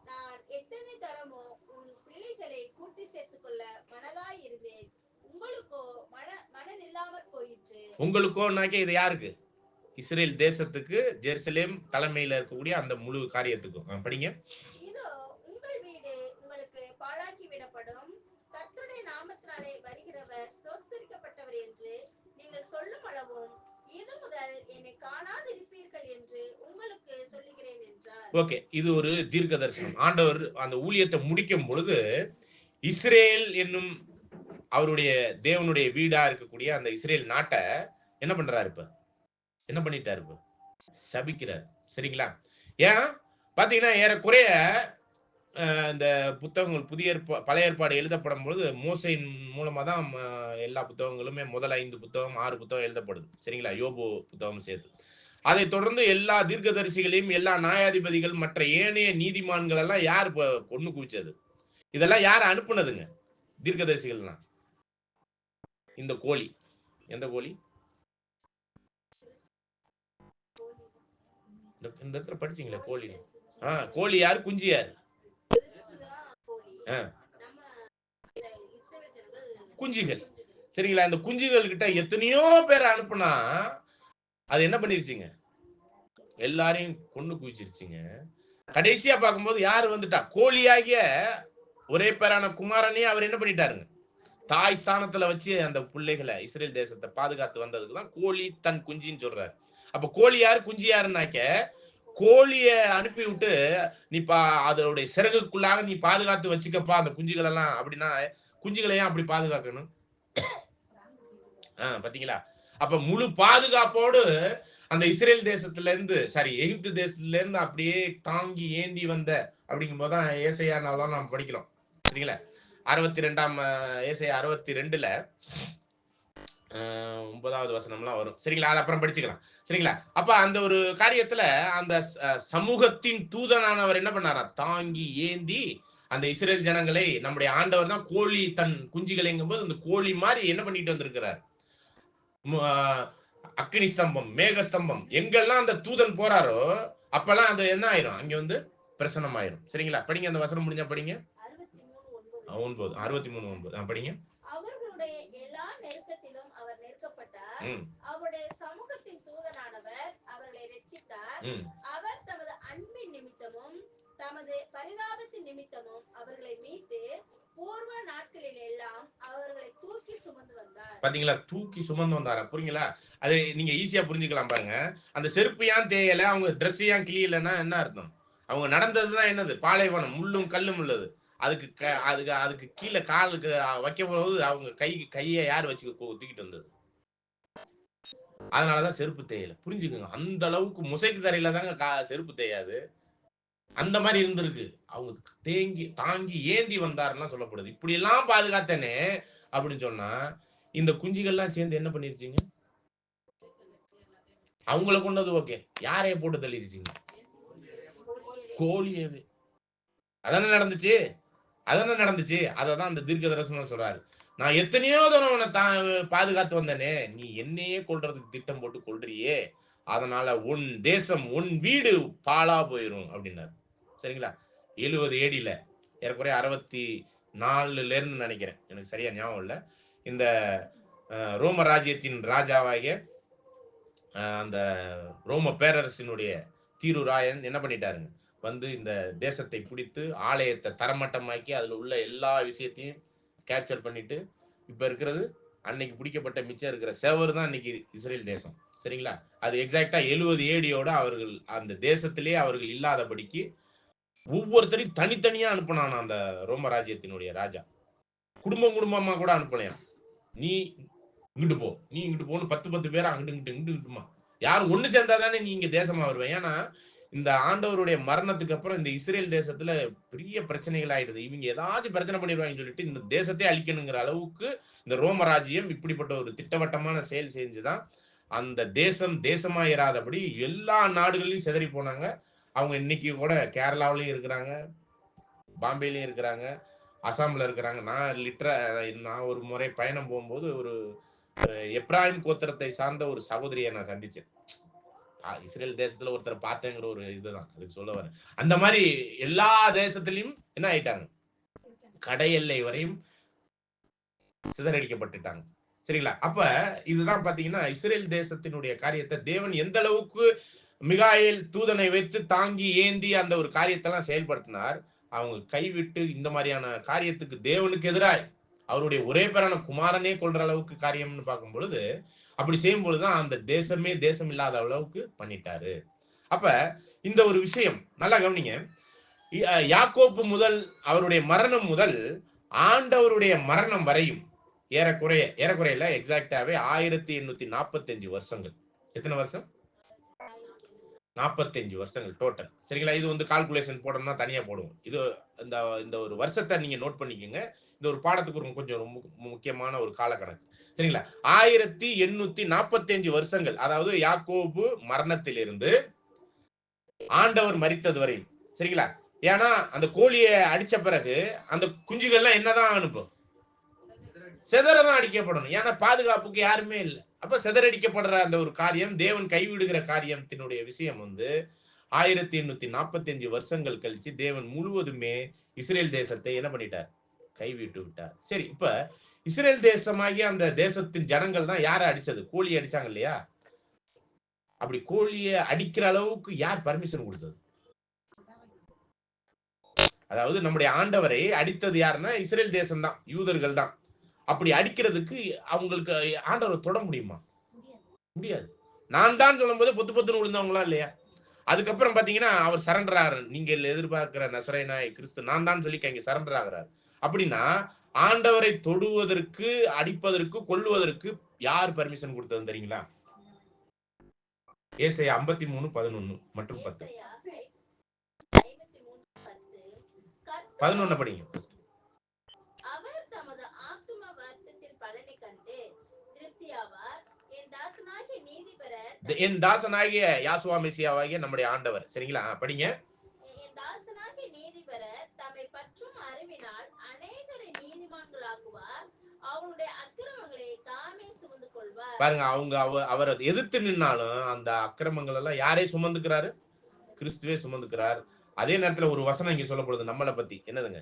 நான் எத்தனை தரமோ உன் பிள்ளைகளை கூட்டி சேர்த்துக் கொள்ள மனதாய் இருந்தேன், உங்களுக்கோ மனதில்லாமற் போயிற்று. உங்களுக்கோனாக்க இது யாருக்கு? இஸ்ரேல் தேசத்துக்கு, ஜெருசலேம் தலைமையில இருக்கக்கூடிய அந்த முழு காரியத்துக்கும். படிங்க. இதோ உங்கள் வீடு உங்களுக்கு பாழாக்கி விடப்படும், கர்த்தருடைய நாமத்தினாலே வருகிறவர் ஸ்தோத்திரிக்கப்பட்டவர் என்று நீங்கள் சொல்லும் அளவும் இது முதல் என்னை காணாதிருப்பீர்கள் என்று உங்களுக்கு சொல்லுகிறேன் என்றார். ஓகே, இது ஒரு தீர்க்க தரிசனம். ஆண்டவர் அந்த ஊழியத்தை முடிக்கும் பொழுது இஸ்ரேல் என்னும் அவருடைய தேவனுடைய வீடா இருக்கக்கூடிய அந்த இஸ்ரேல் நாட்டை என்ன பண்றாரு? இப்ப என்ன பண்ணிட்டாரு? இப்ப சபிக்கிறார். சரிங்களா? ஏன் பாத்தீங்கன்னா ஏறக்குறைய இந்த புத்தகங்கள் பழைய ஏற்பாடு எழுதப்படும் பொழுது மோசையின் மூலமா தான் எல்லா புத்தகங்களுமே முதல் 5 புத்தகம் 6 புத்தகம் எழுதப்படுது. சரிங்களா? யோபு புத்தகம் சேர்த்து. அதை தொடர்ந்து எல்லா தீர்க்கதரிசிகளையும் எல்லா நியாயாதிபதிகள் மற்ற ஏனைய நீதிமான்கள் எல்லாம் யார் கொண்டு குவிச்சது? இதெல்லாம் யார் அனுப்புனதுங்க? தீர்க்கதரிசிகள்லாம். இந்த கோழி, எந்த கோழி? இந்த இடத்துல படிச்சீங்களா கோழி? கோழி யார், குஞ்சு யார்? ஆ, நம்ம இந்த இஸ்ரவேல் ஜனங்கள் குஞ்சுகள். குஞ்சுகள். சரிங்களா? இந்த குஞ்சுகள் கிட்ட எத்தனையோ பேர் அனுப்புனா அது என்ன பண்ணிருச்சுங்க? எல்லாரையும் கொன்னு குவிச்சிருச்சுங்க. கடைசியா பார்க்கும்போது யாரு வந்துட்டா? கோழியாகிய ஒரே பேரான குமாரனே அவர் என்ன பண்ணிட்டாருங்க? தாய் ஸ்தானத்துல வச்சு அந்த பிள்ளைகளை இஸ்ரேல் தேசத்தை பாதுகாத்து வந்ததுக்கு தான் கோழி தன் குஞ்சின்னு சொல்றாரு. அப்ப கோழி யாரு குஞ்சு யாருன்னாக்க கோழிய அனுப்பி விட்டு நீ அதோடைய சிறகுக்குள்ளாக நீ பாதுகாத்து வச்சுக்கப்பா அந்த குஞ்சுகள் எல்லாம் அப்படின்னா குஞ்சுகளை ஏன் அப்படி பாதுகாக்கணும்? பாத்தீங்களா? அப்ப முழு பாதுகாப்போடு அந்த இஸ்ரேல் தேசத்துல இருந்து எகிப்து தேசத்துல இருந்து அப்படியே தாங்கி ஏந்தி வந்த அப்படிங்கும் போதுதான் ஏசையா நாம் படிக்கிறோம். சரிங்களா? 62ஆம் ஏசையா 62ல 9வது வசனம்லாம் வரும். சரிங்களா? அது அப்புறம் படிச்சுக்கலாம். சரிங்களா? அப்ப அந்த ஒரு காரியத்துல அந்த சமூகத்தின் தூதனானவர் என்ன பண்ணாரா? தாங்கி ஏந்தி அந்த இஸ்ரேல் ஜனங்களை நம்முடைய ஆண்டவர் தான் கோழி தன் குஞ்சுகளைங்கும் போது அந்த கோழி மாதிரி என்ன பண்ணிட்டு வந்திருக்கிறார்? அக்னி ஸ்தம்பம், மேக ஸ்தம்பம் எங்கெல்லாம் அந்த தூதன் போறாரோ அப்பெல்லாம் அது என்ன ஆயிரும்? அங்க வந்து பிரசனம் ஆயிரும். சரிங்களா? படிங்க, அந்த வசனம் முடிஞ்சா படிங்க. 63:9 படிங்க. அவர்களுடைய எல்லா நெருக்கத்திலும் அவர் நெருக்கப்பட்டார். அவருடைய சமூகத்தின் தூதனானவர் அவர்களை ரட்சித்தார். அவர் தமது அன்பின் நிமித்தமும் தமது பரிதாபத்தின் நிமித்தமும் அவர்களை மீட்டு பூர்வ நாட்களில் எல்லாம் அவர்களை தூக்கி சுமந்து வந்தார். பாத்தீங்களா? தூக்கி சுமந்து வந்தாரா? புரியுங்களா? அது நீங்க ஈஸியா புரிஞ்சுக்கலாம் பாருங்க. அந்த செருப்பு ஏன் தேயல, அவங்க ட்ரெஸ் ஏன் கிளியலன்னா என்ன அர்த்தம்? அவங்க நடந்ததுதான் என்னது? பாலைவனம், முள்ளும் கல்லும் உள்ளது. அதுக்கு அதுக்கு கீழே காலுக்கு வைக்க போது அவங்க கையை யார் வச்சு தூக்கிட்டு வந்தது? அதனாலதான் செருப்பு தேயல. புரிஞ்சுக்கோங்க. அந்த அளவுக்கு முசைக்கு தரையில தாங்க செருப்பு தேயாது. அந்த மாதிரி இருந்திருக்கு. அவங்க தாங்கி ஏந்தி வந்தாருன்னா சொல்லப்படுது. இப்படி எல்லாம் பாதுகாத்தனே அப்படின்னு சொன்னா இந்த குஞ்சுகள்லாம் சேர்ந்து என்ன பண்ணிருச்சுங்க? அவங்கள கொண்டது ஓகே, யாரைய போட்டு தள்ளிருச்சுங்க? கோழியவே. அதானே நடந்துச்சு. அததான் அந்த தீர்க்க தரிசனம் சொல்றாரு. நான் எத்தனையோ தூரம் உன்னை பாதுகாத்து வந்தனே, நீ என்னையே கொல்றதுக்கு திட்டம் போட்டு கொல்றியே, அதனால உன் தேசம் உன் வீடு பாழா போயிரும் அப்படின்னாரு. சரிங்களா? 70 ஏடியில ஏறக்குறைய 64ல இருந்து நினைக்கிறேன், எனக்கு சரியா ஞாபகம் இல்லை. இந்த ரோம ராஜ்யத்தின் ராஜாவாகிய அந்த ரோம பேரரசினுடைய தீருராயன் என்ன பண்ணிட்டாருங்க? வந்து இந்த தேசத்தை பிடித்து ஆலயத்தை தரமட்டமாக்கி அதுல உள்ள எல்லா விஷயத்தையும் கேப்சர் பண்ணிட்டு இப்ப இருக்கிறது அன்னைக்கு பிடிக்கப்பட்ட மிச்சம் இருக்கிற செவர் தான் இன்னைக்கு இஸ்ரேல் தேசம். சரிங்களா? அது எக்ஸாக்டா 70 ஏடியோட அவர்கள் அந்த தேசத்திலே அவர்கள் இல்லாதபடிக்கு ஒவ்வொருத்தரையும் தனித்தனியா அனுப்பினான் அந்த ரோம ராஜ்யத்தினுடைய ராஜா. குடும்பமா கூட அனுப்பலையா. நீ இங்கிட்டு போ, நீ இங்கிட்டு போன்னு 10 பேர் அங்கிட்டுமா யாரும் ஒண்ணு சேர்ந்தாதானே நீ இங்க தேசமா வருவேன். ஏன்னா இந்த ஆண்டவருடைய மரணத்துக்கு அப்புறம் இந்த இஸ்ரேல் தேசத்துல பெரிய பிரச்சனைகள் ஆயிடுது. இவங்க ஏதாச்சும் பிரச்சனை பண்ணிடுவாங்கன்னு சொல்லிட்டு இந்த தேசத்தை அழிக்கணுங்கிற அளவுக்கு இந்த ரோம ராஜ்யம் இப்படிப்பட்ட ஒரு திட்டவட்டமான செயல் செஞ்சுதான் அந்த தேசமா இராதபடி எல்லா நாடுகளையும் சிதறி போனாங்க. அவங்க இன்னைக்கு கூட கேரளாவிலையும் இருக்கிறாங்க, பாம்பேலையும் இருக்கிறாங்க, அசாம்ல இருக்கிறாங்க. நான் ஒரு முறை பயணம் போகும்போது ஒரு எப்ராஹிம் கோத்திரத்தை சார்ந்த ஒரு சகோதரியை நான் சந்திச்சேன். இஸ்ரேல் தேசத்துல ஒருத்தர் பார்த்தேங்கிற ஒரு இதுதான் அதுக்கு சொல்ல வரேன். அந்த மாதிரி எல்லா தேசத்திலையும் என்ன ஆயிட்டாங்க? கடையெல்லை வரையும் சிதறடிக்கப்பட்டுட்டாங்க. சரிங்களா? அப்ப இதுதான் பாத்தீங்கன்னா இஸ்ரேல் தேசத்தினுடைய காரியத்தை தேவன் எந்த அளவுக்கு மிகாயேல் தூதனை வைத்து தாங்கி ஏந்தி அந்த ஒரு காரியத்தெல்லாம் செயல்படுத்தினார். அவங்க கைவிட்டு இந்த மாதிரியான காரியத்துக்கு தேவனுக்கு எதிராய் அவருடைய ஒரே பேரான குமாரனே கொள்ற அளவுக்கு காரியம்னு பார்க்கும் பொழுது அப்படி செய்யும் பொழுதுதான் அந்த தேசமே தேசம் இல்லாத அளவுக்கு பண்ணிட்டாரு. அப்ப இந்த ஒரு விஷயம் நல்லா கவனிங்க. யாக்கோப்பு முதல் அவருடைய மரணம் முதல் ஆண்டவருடைய மரணம் வரையும் ஏறக்குறையில எக்ஸாக்டாவே 1845 வருஷங்கள். எத்தனை வருஷம்? 45 வருஷங்கள் டோட்டல். சரிங்களா? இது வந்து கால்குலேஷன் போடணும்னா தனியா போடுவோம். இது இந்த ஒரு வருஷத்தை நீங்க நோட் பண்ணிக்கோங்க. இந்த ஒரு பாடத்துக்கு கொஞ்சம் ரொம்ப முக்கியமான ஒரு காலக்கணக்கு. சரிங்களா? 1845 வருஷங்கள். அதாவது யாக்கோபு மரணத்திலிருந்து ஆண்டவர் மரித்தது வரையும். சரிங்களா? ஏன்னா அந்த கோழியை அடிச்ச பிறகு அந்த குஞ்சுகள்லாம் என்னதான் அனுப்பும்? சிதறதான் அடிக்கப்படணும். ஏன்னா பாதுகாப்புக்கு யாருமே இல்லை. அப்ப சிதறடிக்கப்படுற அந்த ஒரு காரியம், தேவன் கைவிடுகிற காரியத்தினுடைய விஷயம் வந்து 1845 வருஷங்கள் கழிச்சு தேவன் முழுவதுமே இஸ்ரேல் தேசத்தை என்ன பண்ணிட்டார்? கைவிட்டு விட்டார். சரி, இப்ப இஸ்ரேல் தேசமாகிய அந்த தேசத்தின் ஜனங்கள் தான் யாரை அடிச்சது? கோழி அடிச்சாங்க இல்லையா? அப்படி கோழிய அடிக்கிற அளவுக்கு யார் பர்மிஷன் கொடுத்தது? அதாவது நம்முடைய ஆண்டவரை அடித்தது யாருன்னா இஸ்ரேல் தேசம் தான், யூதர்கள் தான். அப்படி அடிக்கிறதுக்கு அவங்களுக்கு ஆண்டவரை தொட முடியுமா? முடியாது. நான் தான் சொல்லும் போது பொத்து பொத்துன்னு விழுந்தவங்களா இல்லையா? அதுக்கப்புறம் பாத்தீங்கன்னா அவர் சரண்டர் ஆகிறார். நீங்கள் எதிர்பார்க்கிற நசரேனாய் கிறிஸ்து நான் தான் சொல்லி இங்க சரண்டர் ஆகிறார். அப்படின்னா ஆண்டவரை தொடுவதற்கு, அடிப்பதற்கு, கொல்லுவதற்கு யார் பர்மிஷன் கொடுத்தது தெரியுங்களா? ஏசாயா 53:11 மற்றும் 10. ஏசாயா 53:10 11 படிங்க. அவர் தமது ஆத்தும வருத்தத்தின் பலனை கண்டு திருப்தியாவார். என் தாசனாகிய நீதிபரர் என் தாசனாகிய யாசுவா மெசியாவாகிய நம்முடைய ஆண்டவர். சரிங்களா? படிங்க. என் தாசனாகிய நீதிபரர் தம்மை பற்றும் அறிவினால் அநேகரை நீதிமான்களாக்குவார். அவருடைய அக்கிரமங்களை தாமே சுமந்து கொள்வார். பாருங்க, அவங்க அவரை எதிர்த்து நின்னாலும் அந்த அக்கிரமங்கள் எல்லாம் யாரே சுமந்துக்கிறாரு? கிறிஸ்துவே சுமந்துக்கிறார். அதே நேரத்துல ஒரு வசனம் இங்க சொல்லப்படுது நம்மளை பத்தி. என்னதுங்க?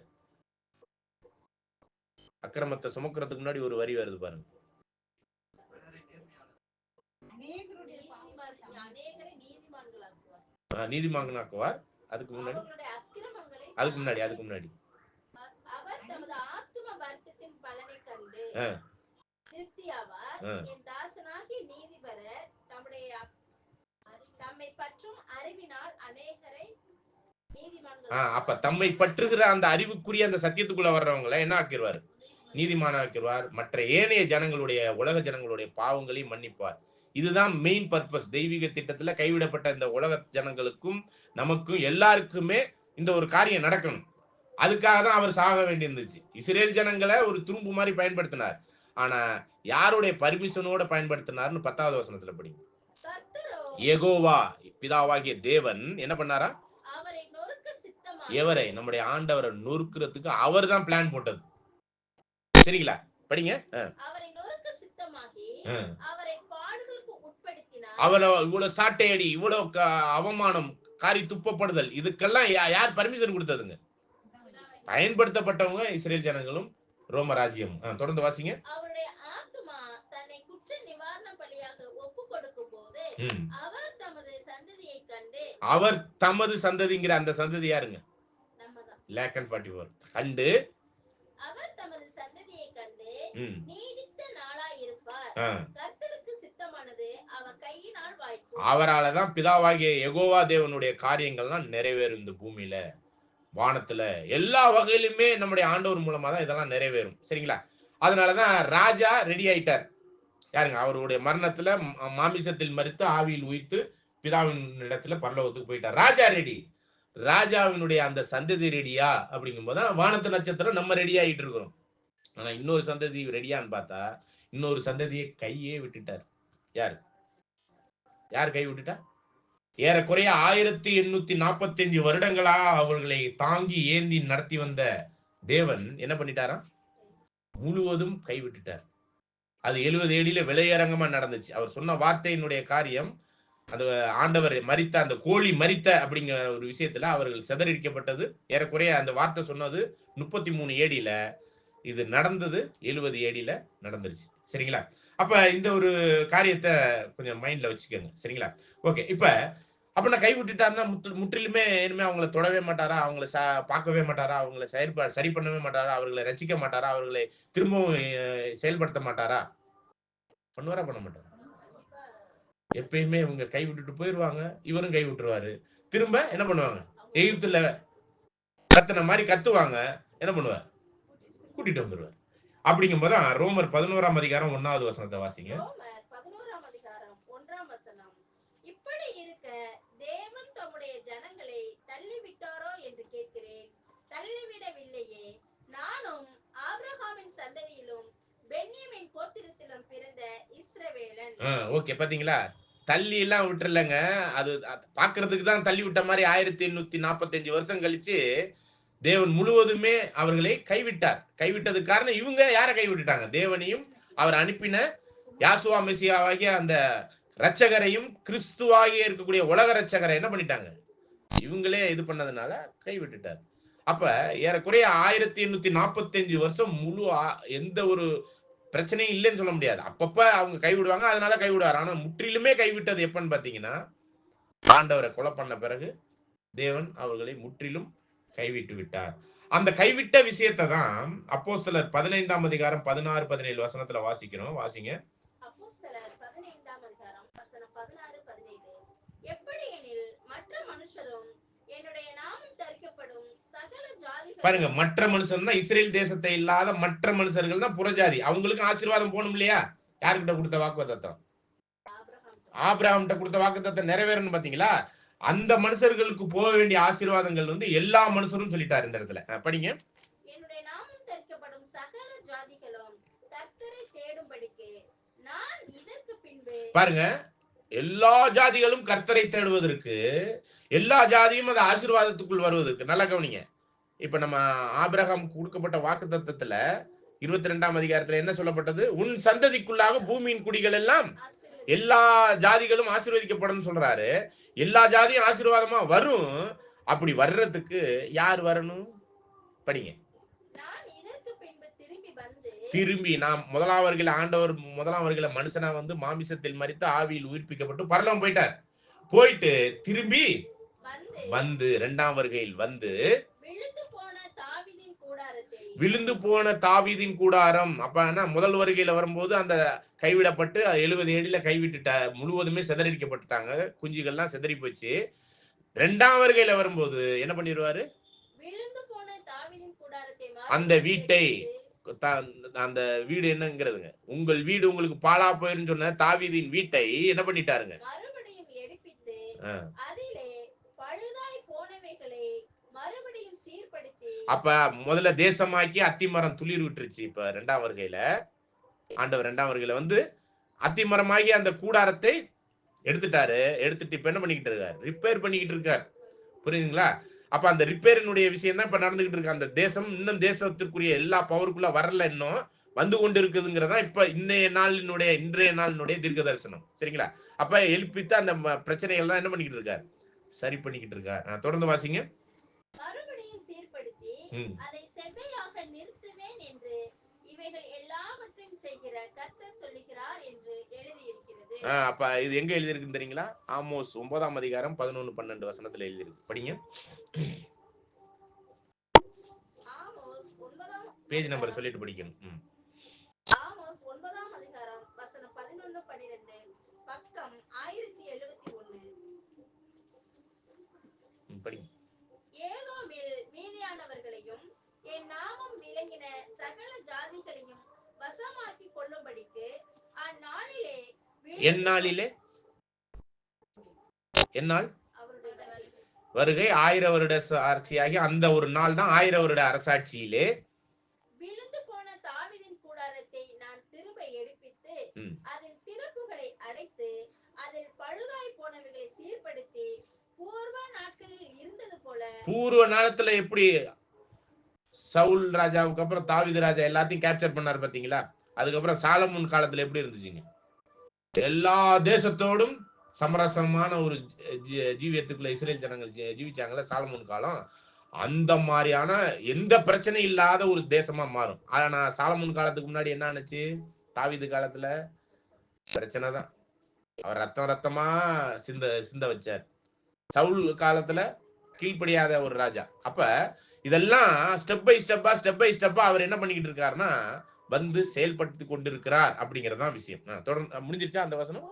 அக்கிரமத்தை சுமக்கிறதுக்கு முன்னாடி ஒரு வரி வருது பாருங்க. அநேகரை நீதிமான்களாக்குவார். நீதிமான்களாக்குவார். அதுக்கு முன்னாடி அவருடைய அக்கிரமங்களை அதுக்கு முன்னாடி அவர் தமது ஆத்தும வருத்தத்தின் பலனை கண்டு திருப்தியாவார். என் தாசனாகிய நீதிபரர் தம்மை பற்றும் அறிவினால் அநேகரை நீதிமான்கள். அப்ப தம்மை பற்றுகிற அந்த அறிவுக்குரிய அந்த சத்தியத்துக்குள்ள வர்றவங்களை என்ன ஆக்கிடுவார்? நீதிமான ஆக்கிடுவார். மற்ற ஏனைய ஜனங்களுடைய, உலக ஜனங்களுடைய பாவங்களையும் மன்னிப்பார். இதுதான் மெயின் பர்பஸ். தெய்வீக திட்டத்துல கைவிடப்பட்ட இந்த உலக ஜனங்களுக்கும் நமக்கும் எல்லாருக்குமே இந்த ஒரு காரியம் நடக்கணும். அதுக்காக தான் அவர் சாக வேண்டியிருந்துச்சு. இஸ்ரேல் ஜனங்களை ஒரு துரும்பு மாதிரி பயன்படுத்தினார். ஆனா யாருடைய பர்மிஷனோட பயன்படுத்தினார்னு 10வது வசனத்துல படிங்க. யெகோவா பிதாவாகிய தேவன் என்ன பண்ணாரா? எவரை? நம்முடைய ஆண்டவரை நொறுக்கிறதுக்கு அவர் தான் பிளான் போட்டது. சரிங்களா? படிங்க. அவரை இவ்வளவு சாட்டையடி, இவ்வளவு அவமானம், காரி துப்பப்படுதல், இதுக்கெல்லாம் யார் பர்மிஷன் கொடுத்ததுங்க? பயன்படுத்தப்பட்டவங்க இஸ்ரேல் ஜனங்களும் ரோம ராஜ்யம். தொடர்ந்து வாசிங்க. அவருடைய ஆத்துமா தன்னை குற்ற நிவாரண பலியாக ஒப்பு கொடுக்கும் போது அவர் தமது சந்ததியை கண்டு, அவர் தமது சந்ததிங்கிற அந்த சந்ததி யாருங்க? லேக்கன் 44 கண்டு, அவர் தமது சந்ததியை கண்டு நீடித்த நாளாய் இருப்பார். கர்த்தருக்கு சித்தமானது அவர் கையினால் வாய்க்கும். அவரால தான் பிதாவாகிய யெகோவா தேவனுடைய காரியங்கள்லாம் நிறைவேறும் இந்த பூமியில, வானத்துல, எல்லா வகையிலுமே நம்முடைய ஆண்டவர் மூலமா தான் இதெல்லாம் நிறைவேறும். சரிங்களா? அதனாலதான் ராஜா ரெடி ஆயிட்டார். யாருங்க? அவருடைய மரணத்துல மாமிசத்தில் மரித்து ஆவியில் உயிர்த்து பிதாவின் இடத்துல பரலோகத்துக்கு போயிட்டார். ராஜா ரெடி. ராஜாவினுடைய அந்த சந்ததி ரெடியா அப்படிங்கும் போதுதான் வானத்து நட்சத்திரம் நம்ம ரெடி ஆகிட்டு இருக்கிறோம். ஆனா இன்னொரு சந்ததி ரெடியான்னு பார்த்தா இன்னொரு சந்ததியை கையே விட்டுட்டார். யார் கை விட்டுட்டா? ஏறக்குறைய 1845 வருடங்களா அவர்களை தாங்கி ஏந்தி நடத்தி வந்த தேவன் என்ன பண்ணிட்டாராம்? முழுவதும் கைவிட்டுட்டார். அது 70 ஏடியில விலையரங்கமா நடந்துச்சு. அவர் சொன்ன வார்த்தையினுடைய காரியம், அந்த ஆண்டவர் மரித்த, அந்த கோழி மரித்த அப்படிங்கிற ஒரு விஷயத்துல அவர்கள் சிதறடிக்கப்பட்டது. ஏறக்குறைய அந்த வார்த்தை சொன்னது 33 ஏடியில, இது நடந்தது 70 ஏடியில நடந்துருச்சு. சரிங்களா? அப்ப இந்த ஒரு காரியத்தை கொஞ்சம் மைண்ட்ல வச்சுக்கோங்க. சரிங்களா? ஓகே. அப்ப நான் கை விட்டுட்டாருன்னா முற்றிலுமே இனிமே அவங்கள தொடவே மாட்டாரா? அவங்கள பார்க்கவே மாட்டாரா? அவங்கள சரி பண்ணவே மாட்டாரா? அவர்களை ரசிக்க மாட்டாரா? அவர்களை திரும்பவும் செயல்படுத்த மாட்டாரா? பண்ணுவாரா? பண்ண மாட்டாரா? எப்பயுமே இவங்க கை விட்டுட்டு போயிருவாங்க, இவரும் கை விட்டுருவாரு. திரும்ப என்ன பண்ணுவாங்க? எகிப்துல கத்துன மாதிரி கத்துவாங்க. என்ன பண்ணுவார்? கூட்டிட்டு வந்துருவார். அப்படிங்கும் போதுதான் ரோமர் 11ஆம் அதிகாரம் 1வது வசனத்தை வாசிங்க. ரோமர் 11ஆம் அதிகாரம் 1ஆம் வசனம். இப்படி இருக்க தேவன் தம்முடைய ஜனங்களை தள்ளிவிட்டாரோ என்று கேட்கிறேன். தள்ளிவிடவில்லையே. நானும் ஆபிரகாமின் சந்ததியிலும் பென்யமீன் கோத்திரத்திலும் பிறந்த இஸ்ரவேலன். ஓகே, பாத்தீங்களா? தள்ளி எல்லாம் விட்டுறலங்க. அது பாக்குறதுக்கு தான் தள்ளி விட்ட மாதிரி 1845 வருஷம் கழிச்சு தேவன் முழுவதுமே அவர்களை கைவிட்டார். கைவிட்டதுக்கு காரணம் இவங்க யாரை கைவிட்டுட்டாங்க? தேவனையும் அவர் அனுப்பின யாசுவா மெசியாவாகிய அந்த இரட்சகரையும் கிறிஸ்துவாகிய இருக்கக்கூடிய உலக இரட்சகரை என்ன பண்ணிட்டாங்க? இவங்களே இது பண்ணதுனால கைவிட்டுட்டார். அப்ப ஏறக்குறைய 1845 வருஷம் முழு எந்த ஒரு பிரச்சனையும் இல்லைன்னு சொல்ல முடியாது. அப்பப்ப அவங்க கைவிடுவாங்க. அதனால கைவிடுவார். ஆனா முற்றிலுமே கைவிட்டது எப்பன்னு பார்த்தீங்கன்னா, ஆண்டவரை கொலை பண்ண பிறகு தேவன் அவர்களை முற்றிலும் கைவிட்டு விட்டார். அந்த கைவிட்ட விஷயத்தை தான் அப்போஸ்தலர் 15ஆம் அதிகாரம் 16, 17 வசனத்துல வாசிக்கிறோம். வாசிங்க. அப்போஸ்தலர் 15ஆம் அதிகாரம் வசனம் 16, 17. எப்படியெனில் மற்ற மனுஷரும் என்னுடைய நாமம் தரிக்கப்படும் சகல ஜாதிகளும் பாருங்க, மற்ற மனுஷன்னா இஸ்ரேல் தேசத்தை இல்லாத மற்ற மனுஷர்கள் தான் புறஜாதி. அவங்களுக்கு ஆசீர்வாதம் போகணும் இல்லையா? யார்கிட்ட கொடுத்த வாக்குத்தத்தம்? ஆபிரகாம்கிட்ட கொடுத்த வாக்குத்தத்தம் நிறைவேறணும் பாத்தீங்களா? அந்த மனுஷர்களுக்கு போக வேண்டிய ஆசீர்வாதங்கள் வந்து எல்லா மனுஷரும் சொல்லிட்டாரு இந்த இடத்துல. படிங்க. என்னுடைய நாமம் தரிக்கப்படும் சகல ஜாதிகளும் கர்த்தரை தேடும்படிக்கு நான் இதற்கு பின்பு பாருங்க, எல்லா ஜாதிகளும் கர்த்தரை தேடுவதற்கு, எல்லா ஜாதியும் அந்த ஆசீர்வாதத்துக்குள் வருவதற்கு. நல்லா கவனிங்க. இப்ப நம்ம ஆபிரகாம் கொடுக்கப்பட்ட வாக்குத்தத்தத்துல 22ஆம் அதிகாரத்துல என்ன சொல்லப்பட்டது? உன் சந்ததிக்குள்ளாக பூமியின் குடிகள் எல்லாம் எல்லா ஜாதிகளும் ஆசீர்வதிக்கப்படும் சொல்றாரு. எல்லா ஜாதியும் ஆசீர்வாதமா வரும். அப்படி வர்றதுக்கு யார் வரணும்? படிங்க. நான் இதற்கு பின்பு திரும்பி நாம் முதலாவர்கள் ஆண்டவர் முதலாவர்களை மனுஷனா வந்து மாமிசத்தில் மரித்து ஆவியில் உயிர்ப்பிக்கப்பட்டு பரலோகம் போயிட்டார். போயிட்டு திரும்பி வந்து இரண்டாம் வருகையில் வந்து விழுந்து போன தாவீதின் கூடாரம். அப்ப முதல் வருகையில வரும்போது அந்த கைவிடப்பட்டு 70 ஏடியில கைவிட்டுட்ட முழுவதுமே சிதறடிக்கப்பட்டுட்டாங்க. குஞ்சுகள்லாம் சிதறி போச்சு. இரண்டாம் வருகையில வரும்போது என்ன பண்ணிடுவாரு? அந்த வீட்டை, அந்த வீடு என்னங்கிறதுங்க, உங்கள் வீடு உங்களுக்கு பாழா போயிருன்னு சொன்ன தாவீதின் வீட்டை என்ன பண்ணிட்டாருங்க? மறுபடியும் எடுப்பித்து அதிலே பழுதாய் போனவைகளை மறுபடியும் சீர்படுத்தி. அப்ப முதல்ல தேசமாக்கி அத்திமரம் துளிர் விட்டுருச்சு. இப்ப இரண்டாம் வருகையில ஆண்டவர் இரண்டாம் வருகையில வந்து அத்திமரமாகி அந்த கூடாரத்தை எடுத்துட்டாரு. எடுத்துட்டு இப்ப என்ன பண்ணிக்கிட்டு இருக்காரு? ரிப்பேர் பண்ணிக்கிட்டு இருக்காரு. புரியுதுங்களா? அப்ப அந்த ரிப்பேரினுடைய விஷயம் தான் இப்ப நடந்துகிட்டு இருக்கு. அந்த தேசம் இன்னும் தேசத்திற்குரிய எல்லா பவருக்குள்ள வரல, இன்னும் வந்து கொண்டு இருக்குதுங்கிறதா இப்ப இன்றைய நாளினுடைய தீர்க்க தரிசனம். சரிங்களா? அப்ப எழுப்பித்து அந்த பிரச்சனைகள் எல்லாம் என்ன பண்ணிக்கிட்டு இருக்காரு? சரி பண்ணிக்கிட்டு இருக்காரு. தொடர்ந்து வாசிங்க. மறுபடியும் சீர்படுத்தி அதை செவ்வையாக நிறுத்துவேன் என்று இவைகள் எல்லாவற்றையும் செய்கிற கர்த்தர் சொல்லுகிறார் என்று எழுதியிருக்கிறது. அப்ப இது எங்க எழுதியிருக்குன்னு தெரியுங்களா? ஆமோஸ் 9ஆம் அதிகாரம் 11, 12 வசனத்துல எழுதியிருக்கு. படிங்க. ஆமோஸ் 9ஆம் பேஜ் நம்பர் சொல்லிட்டு படிக்கணும். ஆமோஸ் 9ஆம் அதிகாரம் வசனம் 11, 12, பக்கம் 1071. படிங்க. ஏதோமில் மீதியானவர்களையும் என் நாமம் விளங்கின சகல ஜாதிகளையும் வசமாக்கி கொள்ளும்படிக்கு அந்நாளிலே என்னால் வருகை 1000 வருட அரசாட்சியாகி அந்த ஒரு நாள் தான் 1000 வருட அரசாட்சியிலே விழுந்து போன தாவீதின் கூடாரத்தை நான் திரும்ப எடுப்பித்து அதன் திறப்புகளை அடைத்து அதில் பழுதாய் போனவைகளை சீர்படுத்தி பூர்வ நாட்களில் இருந்தது போல. பூர்வ நாளத்துல எப்படி சவுல் ராஜாவுக்கு அப்புறம் தாவீது ராஜா எல்லாத்தையும் கேப்சர் பண்ணாரு பாத்தீங்களா? அதுக்கப்புறம் சாலமோன் காலத்துல எப்படி இருந்துச்சுங்க? எல்லா தேசத்தோடும் சமரசமான ஒரு ஜீவியத்துக்குள்ள இஸ்ரேல் ஜனங்கள் ஜீவிச்சாங்கல்ல சாலமோன் காலம். அந்த மாதிரியான எந்த பிரச்சனை இல்லாத ஒரு தேசமா மாறும். ஆனா சாலமோன் காலத்துக்கு முன்னாடி என்ன ஆச்சு? தாவீது காலத்துல பிரச்சனை தான். அவர் ரத்தமா சிந்த வச்சார். சவுல் காலத்துல கீழ்ப்படியாத ஒரு ராஜா. அப்ப இதெல்லாம் ஸ்டெப் பை ஸ்டெப்பா அவர் என்ன பண்ணிக்கிட்டு இருக்காருன்னா வந்து செயல்படுத்தி கொண்டிருக்கிறார் அப்படிங்கறதான் விஷயம். தொடர்ந்து முடிஞ்சிருச்சா அந்த வசனம்?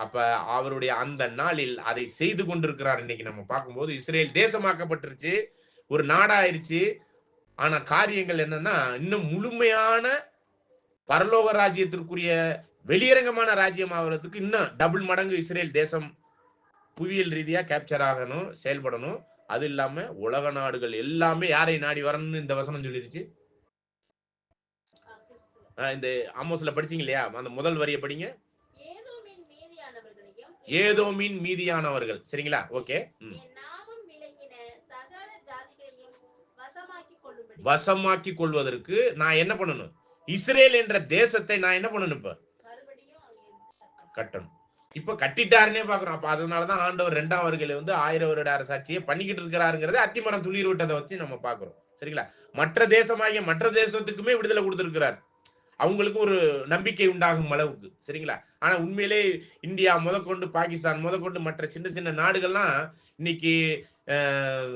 அப்ப அவருடைய அந்த நாளில் அதை செய்து கொண்டிருக்கிறார். இன்னைக்கு நம்ம பார்க்கும்போது இஸ்ரேல் தேசமாக்கப்பட்டுருச்சு, ஒரு நாடாயிருச்சு. ஆனா காரியங்கள் என்னன்னா இன்னும் முழுமையான பரலோக ராஜ்யத்திற்குரிய வெளியரங்கமான ராஜ்யம் ஆகிறதுக்கு இன்னும் டபுள் மடங்கு இஸ்ரேல் தேசம் புவியியல் ரீதியா கேப்சர் ஆகணும், செயல்படணும். அது இல்லாம உலக நாடுகள் எல்லாமே யாரை நாடி வரணும்னு இந்த வசனம் சொல்லிருச்சு. இந்த ஆமோஸ்ல படிச்சீங்க இல்லையா? அந்த முதல் வரியை படிங்க. ஏதோமின் மீதியானவர்கள். சரிங்களா? ஓகே. வசமாக்கி கொள்வதற்கு நான் என்ன பண்ணணும்? இஸ்ரேல் என்ற தேசத்தை நான் என்ன பண்ணணும்? இப்ப கட்டணும். இப்ப கட்டிட்டாருன்னே பாக்குறோம். அப்ப அதனாலதான் ஆண்டவர் 2ஆம் வருகையில வந்து 1000 வருட அரசாட்சியை பண்ணிக்கிட்டு இருக்கிறாருங்கிறத அத்திமரம் துளிர் விட்டதை வச்சு நம்ம பாக்குறோம். சரிங்களா? மற்ற தேசமாகிய மற்ற தேசத்துக்குமே விடுதலை கொடுத்திருக்கிறார். அவங்களுக்கு ஒரு நம்பிக்கை உண்டாகும் அளவுக்கு. சரிங்களா? ஆனா உண்மையிலே இந்தியா முதற்கொண்டு, பாகிஸ்தான் முதற்கொண்டு மற்ற சின்ன சின்ன நாடுகள்லாம் இன்னைக்கு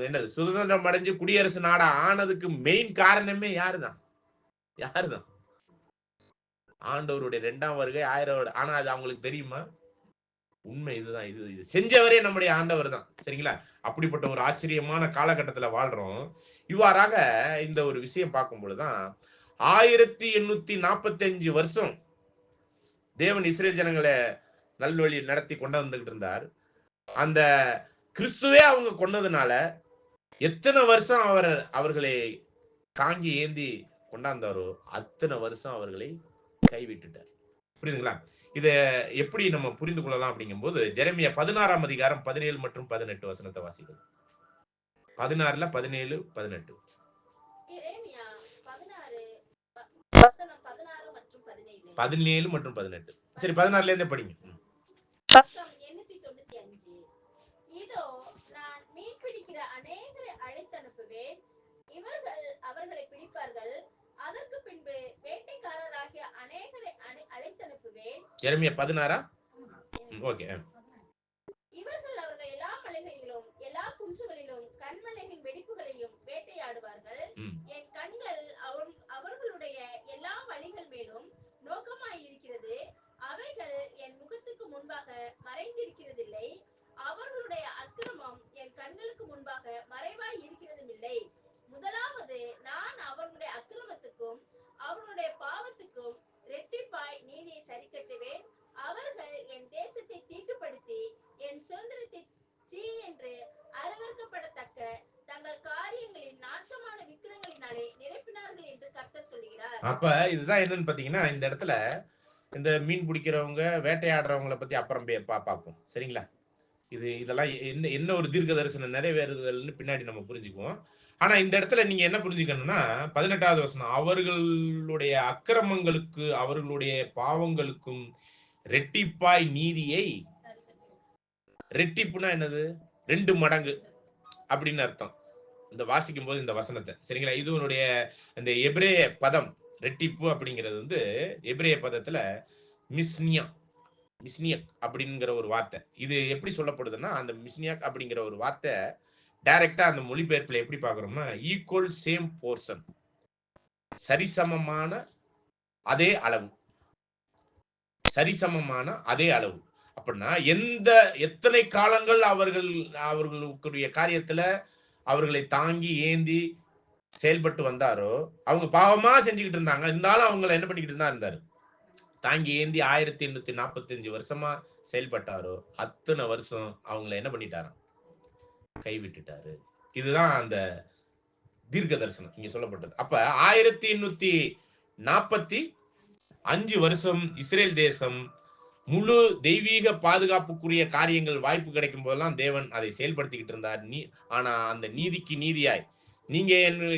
என்னது சுதந்திரம் அடைஞ்சு குடியரசு நாடா ஆனதுக்கு மெயின் காரணமே யாருதான்? யாருதான்? ஆண்டவருடைய 2ஆம் வருகை 1000 வருடம். ஆனா அது அவங்களுக்கு தெரியுமா? உண்மை இதுதான். இது செஞ்சவரே நம்முடைய ஆண்டவர் தான். சரிங்களா? அப்படிப்பட்ட ஒரு ஆச்சரியமான காலகட்டத்துல வாழ்றோம். இவ்வாறாக இந்த ஒரு விஷயம் பார்க்கும்பொழுது தான் 1845 வருஷம் தேவன் இஸ்ரேல் ஜனங்களை நல்வழி நடத்தி கொண்டு வந்துகிட்டு இருந்தார். அந்த கிறிஸ்துவே அவங்க கொன்னதுனால எத்தனை வருஷம் அவர்களை தாங்கி ஏந்தி கொண்டாந்தாரோ அத்தனை வருஷம் அவர்களை கைவிட்டுட்டார். புரியுதுங்களா? இத எப்படி நம்ம புரிந்து கொள்ளலாம் அப்படிங்கும்போது ஜெரமியா 16ஆம் அதிகாரம் 17 மற்றும் 18 வசனத்தை வாசிங்கள். 16ல 17, 18. எரேமியா 16 வசனம் 16 மற்றும் 17. 17 மற்றும் 18. சரி 16ல இருந்தே படிங்க. பக்கம் 895. இதோ நான் மீன் பிடிக்கிற அநேகரை அழைத்தனுப்புவேன், இவர்கள் அவர்களை பிடிப்பார்கள். அதற்கு பின்பு வேட்டைக்காரராகிய அநேகரை அழைத்தனுப்புவேன். ஜெரமியா 16. ஓகே. இவர்கள் அவர்கள் எல்லா மலைகளிலும் எல்லா குன்றுகளிலும் கண்மலையின் வெடிப்புகளையும் வேட்டையாடுவார்கள். என் கண்கள் அவர்களுடைய எல்லா வழிகள் மேலும் நோக்கமாயிருக்கிறது. அவைகள் என் முகத்துக்கு முன்பாக மறைந்திருக்கிறதில்லை. அவர்களுடைய அக்கிரமம் என் கண்களுக்கு முன்பாக மறைவாய் இருக்கிறதுமில்லை. முதலாவது நான் அவர்களுடைய அக்கிரமத்துக்கும் அவர்களுடைய பாவத்துக்கும் இரட்டிப்பாய் நீதியை சரி கட்டுவேன். அவர்கள் என் தேசத்தை தீட்டுப்படுத்தி என் சுதந்திரத்தை சீ என்று அருவருக்கப்படத்தக்க தங்கள் காரியங்களின் நாற்றமான விக்கிரங்களினாலே நிரப்பினார்கள் என்று கர்த்தர் சொல்கிறார். அப்ப இதுதான் என்னன்னு பாத்தீங்கன்னா, இந்த இடத்துல இந்த மீன் பிடிக்கிறவங்க வேட்டையாடுறவங்களை பத்தி அப்புறம் பார்ப்போம். சரிங்களா? இதெல்லாம் என்ன ஒரு தீர்க்க தரிசனம் நிறைவேறுதல்னு பின்னாடி நம்ம புரிஞ்சுக்குவோம். ஆனா இந்த இடத்துல நீங்க என்ன புரிஞ்சுக்கணும்னா 18வது வசனம், அவர்களுடைய அக்கிரமங்களுக்கு அவர்களுடைய பாவங்களுக்கும் ரெட்டிப்பாய் நீதியை, ரெட்டிப்புனா என்னது? 2 மடங்கு அப்படின்னு அர்த்தம். இந்த வாசிக்கும் போது இந்த வசனத்தை, சரிங்களா? இதுவனுடைய இந்த எபிரேய பதம் ரெட்டிப்பு அப்படிங்கிறது வந்து எபிரேய பதத்துல மிஸ்னியக் அப்படிங்கிற ஒரு வார்த்தை. இது எப்படி சொல்லப்படுதுன்னா, அந்த மிஸ்னியக் அப்படிங்கிற ஒரு வார்த்தை டைரக்டா அந்த மொழிபெயர்ப்புல எப்படி பார்க்கிறோம்னா, ஈக்குவல் சேம் போர்ஷன், சரிசமமான அதே அளவு, சரிசமமான அதே அளவு. அப்படின்னா எத்தனை காலங்கள் அவர்களுடைய காரியத்துல அவர்களை தாங்கி ஏந்தி செயல்பட்டு வந்தாரோ, அவங்க பாவமா செஞ்சுக்கிட்டு இருந்தாங்க, இருந்தாலும் அவங்களை என்ன பண்ணிக்கிட்டு இருந்தாரு? தாங்கி ஏந்தி 1845 வருஷமா செயல்பட்டாரோ அத்தனை வருஷம் அவங்களை என்ன பண்ணிட்டாராம்? கைவிட்டுட்டாரு. இதுதான் அந்த தீர்க்க தரிசனம் இங்க சொல்லப்பட்டது. அப்ப 1845 வருஷம் இஸ்ரேல் தேசம் முழு தெய்வீக பாதுகாப்புக்குரிய காரியங்கள் வாய்ப்பு கிடைக்கும் போதெல்லாம் தேவன் அதை செயல்படுத்திக்கிட்டு இருந்தார். ஆனா அந்த நீதிக்கு நீதியாய் நீங்க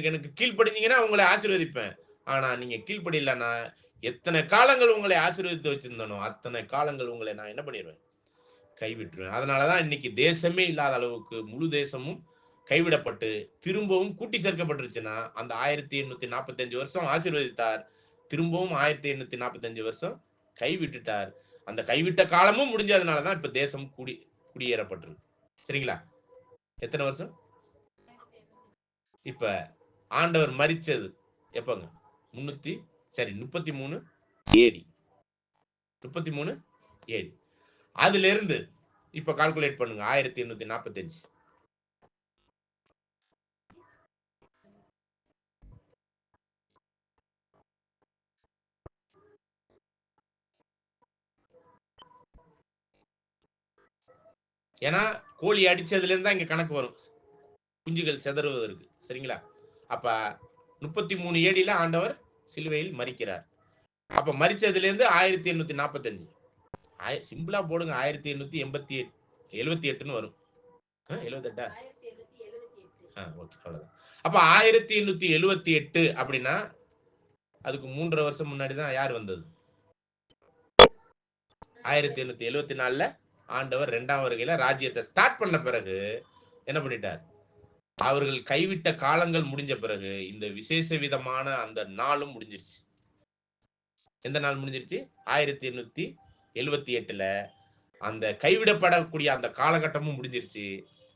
எனக்கு கீழ்ப்படிஞ்சீங்கன்னா உங்களை ஆசீர்வதிப்பேன். ஆனா நீங்க கீழ்ப்படியலன்னா எத்தனை காலங்கள் உங்களை ஆசீர்வதித்து வச்சிருந்தனோ அத்தனை காலங்கள் உங்களை நான் என்ன பண்ணிடுவேன்? கைவிட்டுருவேன். அதனாலதான் இன்னைக்கு தேசமே இல்லாத அளவுக்கு முழு தேசமும் கைவிடப்பட்டு திரும்பவும் கூட்டி சேர்க்கப்பட்டுருச்சுன்னா, அந்த 1845 வருஷம் ஆசீர்வதித்தார், திரும்பவும் 1845 வருஷம் கைவிட்டுட்டார். அந்த கைவிட்ட காலமும் முடிஞ்சதுனாலதான் இப்ப தேசம் குடியேறப்பட்டிருக்கு. சரிங்களா? எத்தனை வருஷம்? இப்ப ஆண்டவர் மரிச்சது எப்பங்க? 33 ஏடி. 33 ஏடி. அதுல இருந்து இப்ப கால்குலேட் பண்ணுங்க. 1845. ஏன்னா கோழி அடிச்சதுல இருந்து தான் இங்க கணக்கு வரும், குஞ்சுகள் செதறுவதற்கு. சரிங்களா? அப்ப 33 ஏடியில ஆண்டவர் சிலுவையில் மரிக்கிறார். அப்ப மரிச்சதுல இருந்து 1845 சிம்பிளா போடுங்க. 1878 வரும். 78 ஓகே, அவ்வளவுதான். அப்ப 1878 அப்படின்னா அதுக்கு 3.5 வருஷம் முன்னாடி தான் யார் வந்தது? 1874 ஆண்டவர் 2ஆம் வருகையில ராஜ்யத்தை ஸ்டார்ட் பண்ண பிறகு என்ன பண்ணிட்டார்? அவர்கள் கைவிட்ட காலங்கள் முடிஞ்ச பிறகு இந்த விசேஷ விதமான அந்த நாளும் முடிஞ்சிருச்சு. எந்த நாள் முடிஞ்சிருச்சு? 1878ல அந்த கைவிடப்படக்கூடிய அந்த காலகட்டமும் முடிஞ்சிருச்சு.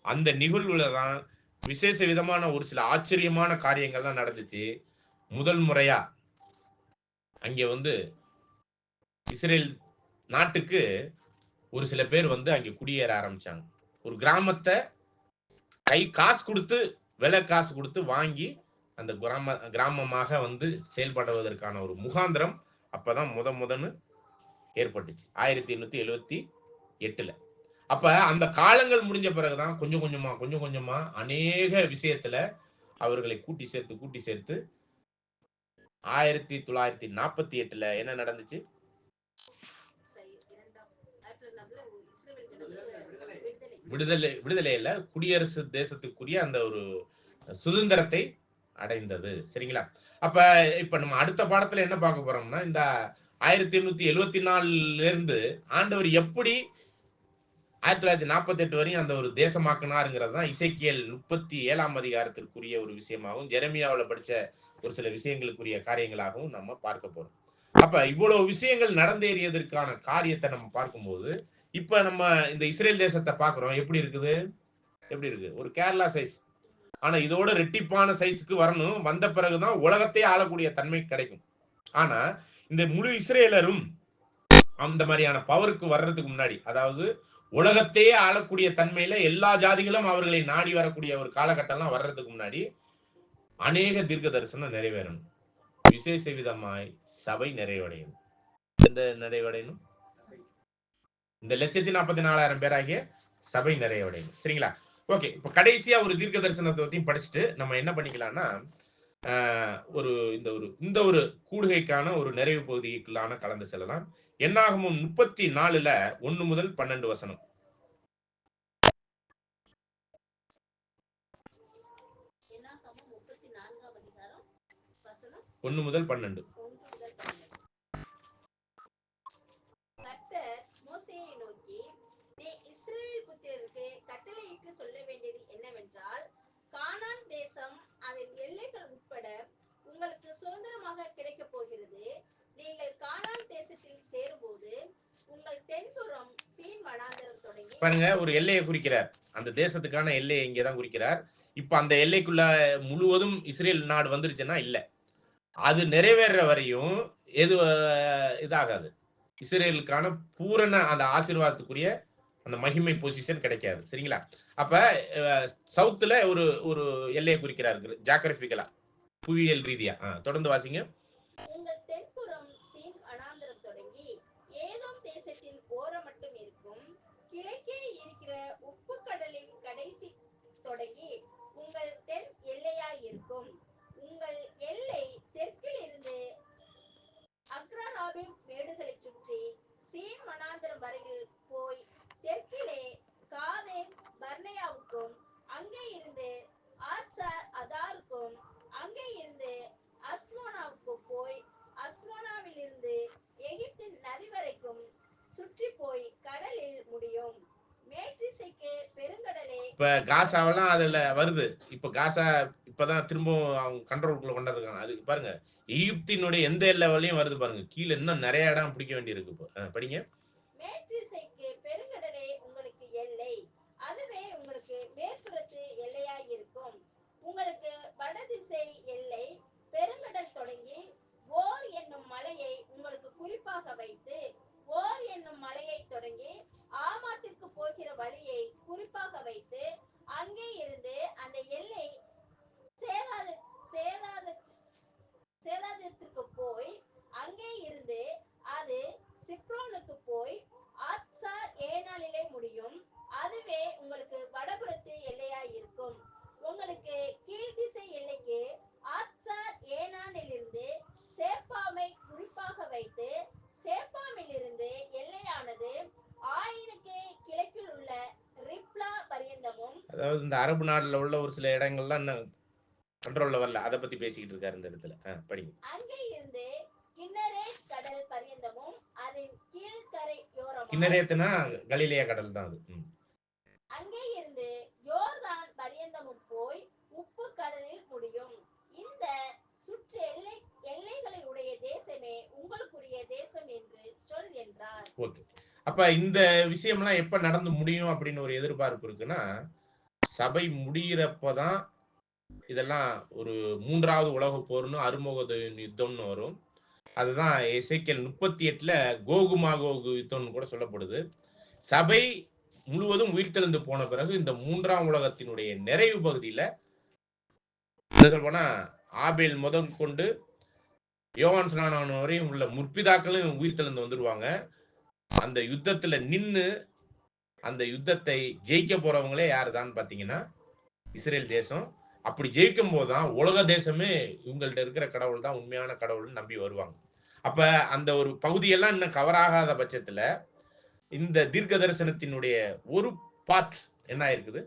அந்த நிகழ்வுல தான் விசேஷ விதமான ஒரு சில ஆச்சரியமான காரியங்கள்லாம் நடந்துச்சு. முதல் முறையா அங்கே வந்து இஸ்ரேல் நாட்டுக்கு ஒரு சில பேர் வந்து அங்கே குடியேற ஆரம்பிச்சாங்க. ஒரு கிராமத்த காசு குடுத்து, விலை காசு குடுத்து வாங்கி, அந்த கிராமமாக வந்து செயல்படுவதற்கான ஒரு முகாந்திரம் அப்பதான் முதன்னு ஏற்பட்டுச்சு. 1878ல. அப்ப அந்த காலங்கள் முடிஞ்ச பிறகு தான் கொஞ்சம் கொஞ்சமா அநேக விஷயத்துல அவர்களை கூட்டி சேர்த்து 1948ல என்ன நடந்துச்சு? விடுதலை இல்ல, குடியரசு தேசத்துக்குரிய அந்த ஒரு சுதந்திரத்தை அடைந்தது. சரிங்களா? அப்ப இப்ப நம்ம அடுத்த பாடத்துல என்ன பார்க்க போறோம்னா, இந்த 1874ல இருந்து ஆண்டவர் எப்படி 1948 வரையும் அந்த ஒரு தேசமாக்குனாருங்கிறது தான் இசைக்கியேல் 37ஆம் அதிகாரத்திற்குரிய ஒரு விஷயமாகவும், ஜெரமியாவுல படிச்ச ஒரு சில விஷயங்களுக்குரிய காரியங்களாகவும் நம்ம பார்க்க போறோம். அப்ப இவ்வளவு விஷயங்கள் நடந்தேறியதற்கான காரியத்தை நம்ம பார்க்கும்போது, இப்ப நம்ம இந்த இஸ்ரேல் தேசத்தை பார்க்கிறோம். எப்படி இருக்குது? எப்படி இருக்கு? ஒரு கேரளா சைஸ். ஆனா இதோட ரெட்டிப்பான சைஸ்க்கு வரணும். வந்த பிறகுதான் உலகத்தையே ஆளக்கூடிய தன்மை கிடைக்கும். ஆனா இந்த முழு இஸ்ரேலரும் அந்த மாதிரியான பவருக்கு வர்றதுக்கு முன்னாடி, அதாவது உலகத்தையே ஆளக்கூடிய தன்மையில எல்லா ஜாதிகளும் அவர்களை நாடி வரக்கூடிய ஒரு காலகட்டம்லாம் வர்றதுக்கு முன்னாடி அநேக தீர்க்க தரிசனம் நிறைவேறணும். விசேஷ விதமாய் சபை நிறைவடையணும். எந்த நிறைவடையணும்? இந்த 1,44,000 பேராகிய சபை நிறைவடையணும். சரிங்களா? ஓகே. இப்ப கடைசியா ஒரு தீர்க்க தரிசனத்தை பத்தியும் படிச்சுட்டு நம்ம என்ன பண்ணிக்கலாம்னா, ஒரு இந்த ஒரு கூடுகைக்கான ஒரு நிறைவு பகுதிக்குள்ளான கலந்து செல்லலாம். என்னாகமம் 34ல 1 முதல் 12 வசனம். என்னாகமம் 34ஆம் அதிகாரம் வசனம் 1 முதல் 12. 1 முதல் 12. கர்த்தர் மோசேயை நோக்கி, நீ இஸ்ரவேல் புத்திரருக்கு கட்டளையிட்டு சொல்ல வேண்டியது என்னவென்றால், கானான் தேசம் அதன் எல்லைகள் உட்பட உங்களுக்கு சுதந்திரமாக கிடைக்கப் போகிறது. நீங்கள் கானான் தேசத்தில் சேரும்போது உங்கள் தென்புறம் சீன் வனாந்தரம் தொடங்கி பாருங்க, ஒரு எல்லையை குறிக்கிறார். அந்த தேசத்துக்கான எல்லையை இங்கதான் குறிக்கிறார். இப்ப அந்த எல்லைக்குள்ள முழுவதும் இஸ்ரேல் நாடு வந்துருச்சுன்னா இல்ல. அது நிறைவேற வரையும் எது இதாகாது. இஸ்ரேலுக்கான பூரண அந்த ஆசீர்வாதத்துக்குரிய அந்த மகிமை பொசிஷன் கிடைக்காது. சரிங்களா? அப்ப சவுத்துல ஒரு ஒரு எல்லையை குறிக்கிறார் ஜியோகிராபிக்கலா, புவியியல் ரீதியா. தொடர்ந்து வாசிங்க. உங்கள் தென்புறம் சீன் வனாந்தரம் தொடங்கி ஏதோம் தேசத்தின் ஓரம் மட்டும் இருக்கும். கிழக்கே இருக்கிற உப்பு கடலின் கடைசி தொடங்கி உங்கள் தென் எல்லையாய் இருக்கும். உங்கள் எல்லை தெற்கில் இருந்து அக்ராராபிம் மேடுகளை சுற்றி சீன் வனாந்தரம் வரையில் போய் தெற்கிலே காதேஸ் பர்னேயாவுக்கும், அங்கே இருந்து ஆத்சார் அதாருக்கும், அங்கே இருந்து அஸ்மோனாவுக்கும் போய் அஸ்மோனாவில் இருந்து எகிப்தின் நதி வரைக்கும் சுற்றி போய் கடலில் முடியும். மேற்றிசைக்கு பெருங்கடலே. இப்ப காசாவெல்லாம் அதுல வருது. இப்ப காசா இப்பதான் திரும்பவும் அவங்க கண்ட்ரோலுக்குள்ள கொண்டு இருக்காங்க. அது பாருங்க, எகிப்தினுடைய எந்த எல்லை வரையும் வருது பாருங்க. கீழே இன்னும் நிறைய இடம் பிடிக்க வேண்டியிருக்கு. இப்போ படிங்க. மேற்றிசைக்கு பெருங்கடலே உங்களுக்கு எல்லை, அதுவே உங்களுக்கு மேற்புறத்து எல்லையாய் இருக்கும். உங்களுக்கு வடதிசை எல்லை பெருங்கடல் தொடங்கி ஓர் என்னும் மலையை உங்களுக்கு குறிப்பாக வைத்து, ஓர் என்னும் மலையை தொடங்கி ஆமாத்திற்கு போகிற வழியை குறிப்பாக வைத்து, அங்கே இருந்து அந்த எல்லை சேதாதத்திற்கு போய், அங்கே இருந்து அது சிப்ரோனுக்கு போய் ஆத்சார் ஏனாலிலே முடியும். அதுவே உங்களுக்கு வடபுறத்து எல்லையாய் இருக்கும். உங்களுக்கு கீழ்திசை எல்லைக்கு ஆத்சார் ஏனானிலிருந்து சேப்பாமை குறிப்பாக வைத்து, சேப்பாமில் இருந்து எல்லையானது ஆயினுக்கு கிழக்கில் உள்ள ரிப்லா பரியந்தமும். அதாவது இந்த அரபு நாடுல உள்ள ஒரு சில இடங்கள்லாம் கண்ட்ரோல்ல வரல. அதை பத்தி பேசிக்கிட்டு இருக்காரு இந்த இடத்துல. படிங்க. அங்கே இருந்து கிண்ணரேத் கடல் பரியந்தமும் அதன் கீழ்கரையோரமும் கிண்ணரேத்துனா கலிலேயா கடல் தான் அது. அங்கே இருந்து யோர்தான் பரியந்தமும் போய் உப்பு கடலில் முடியும். இந்த சுற்று எல்லைகளை உடைய தேசமே உங்களுக்குரிய தேசம் என்று சொல் என்றார். ஓகே. அப்ப இந்த விஷயம்லாம் எப்ப நடந்து முடியும் அப்படின்னு ஒரு எதிர்பார்ப்பு இருக்குன்னா, சபை முடியிறப்பதான் இதெல்லாம் ஒரு 3வது உலகப் போர்னு அருமகதோன் யுத்தம்னு வரும். அதுதான் எசேக்கியேல் 38ல கோகு மாகோகு யுத்தம்னு கூட சொல்லப்படுது. சபை முழுவதும் உயிர்த்தெழுந்து போன பிறகு இந்த 3ஆம் உலகத்தினுடைய நிறைவு பகுதியில என்ன சொல்லப்போனா ஆபேல் முதல் கொண்டு யோவான் ஸ்நானன் வரையும் உள்ள முற்பிதாக்களும் உயிர்த்தெழுந்து வந்துருவாங்க. அந்த யுத்தத்துல நின்னு அந்த யுத்தத்தை ஜெயிக்க போறவங்களே யாருதான் பாத்தீங்கன்னா இஸ்ரேல் தேசம். அப்படி ஜெயிக்கும் போதுதான் உலக தேசமே இவங்கள்ட்ட இருக்கிற கடவுள் தான் உண்மையான கடவுள்னு நம்பி வருவாங்க. அப்ப அந்த ஒரு பகுதியெல்லாம் இன்னும் கவர் ஆகாத பட்சத்துல இந்த தீர்க்க தரிசனத்தினுடைய ஒரு பார்ட் என்ன ஆயிருக்குது,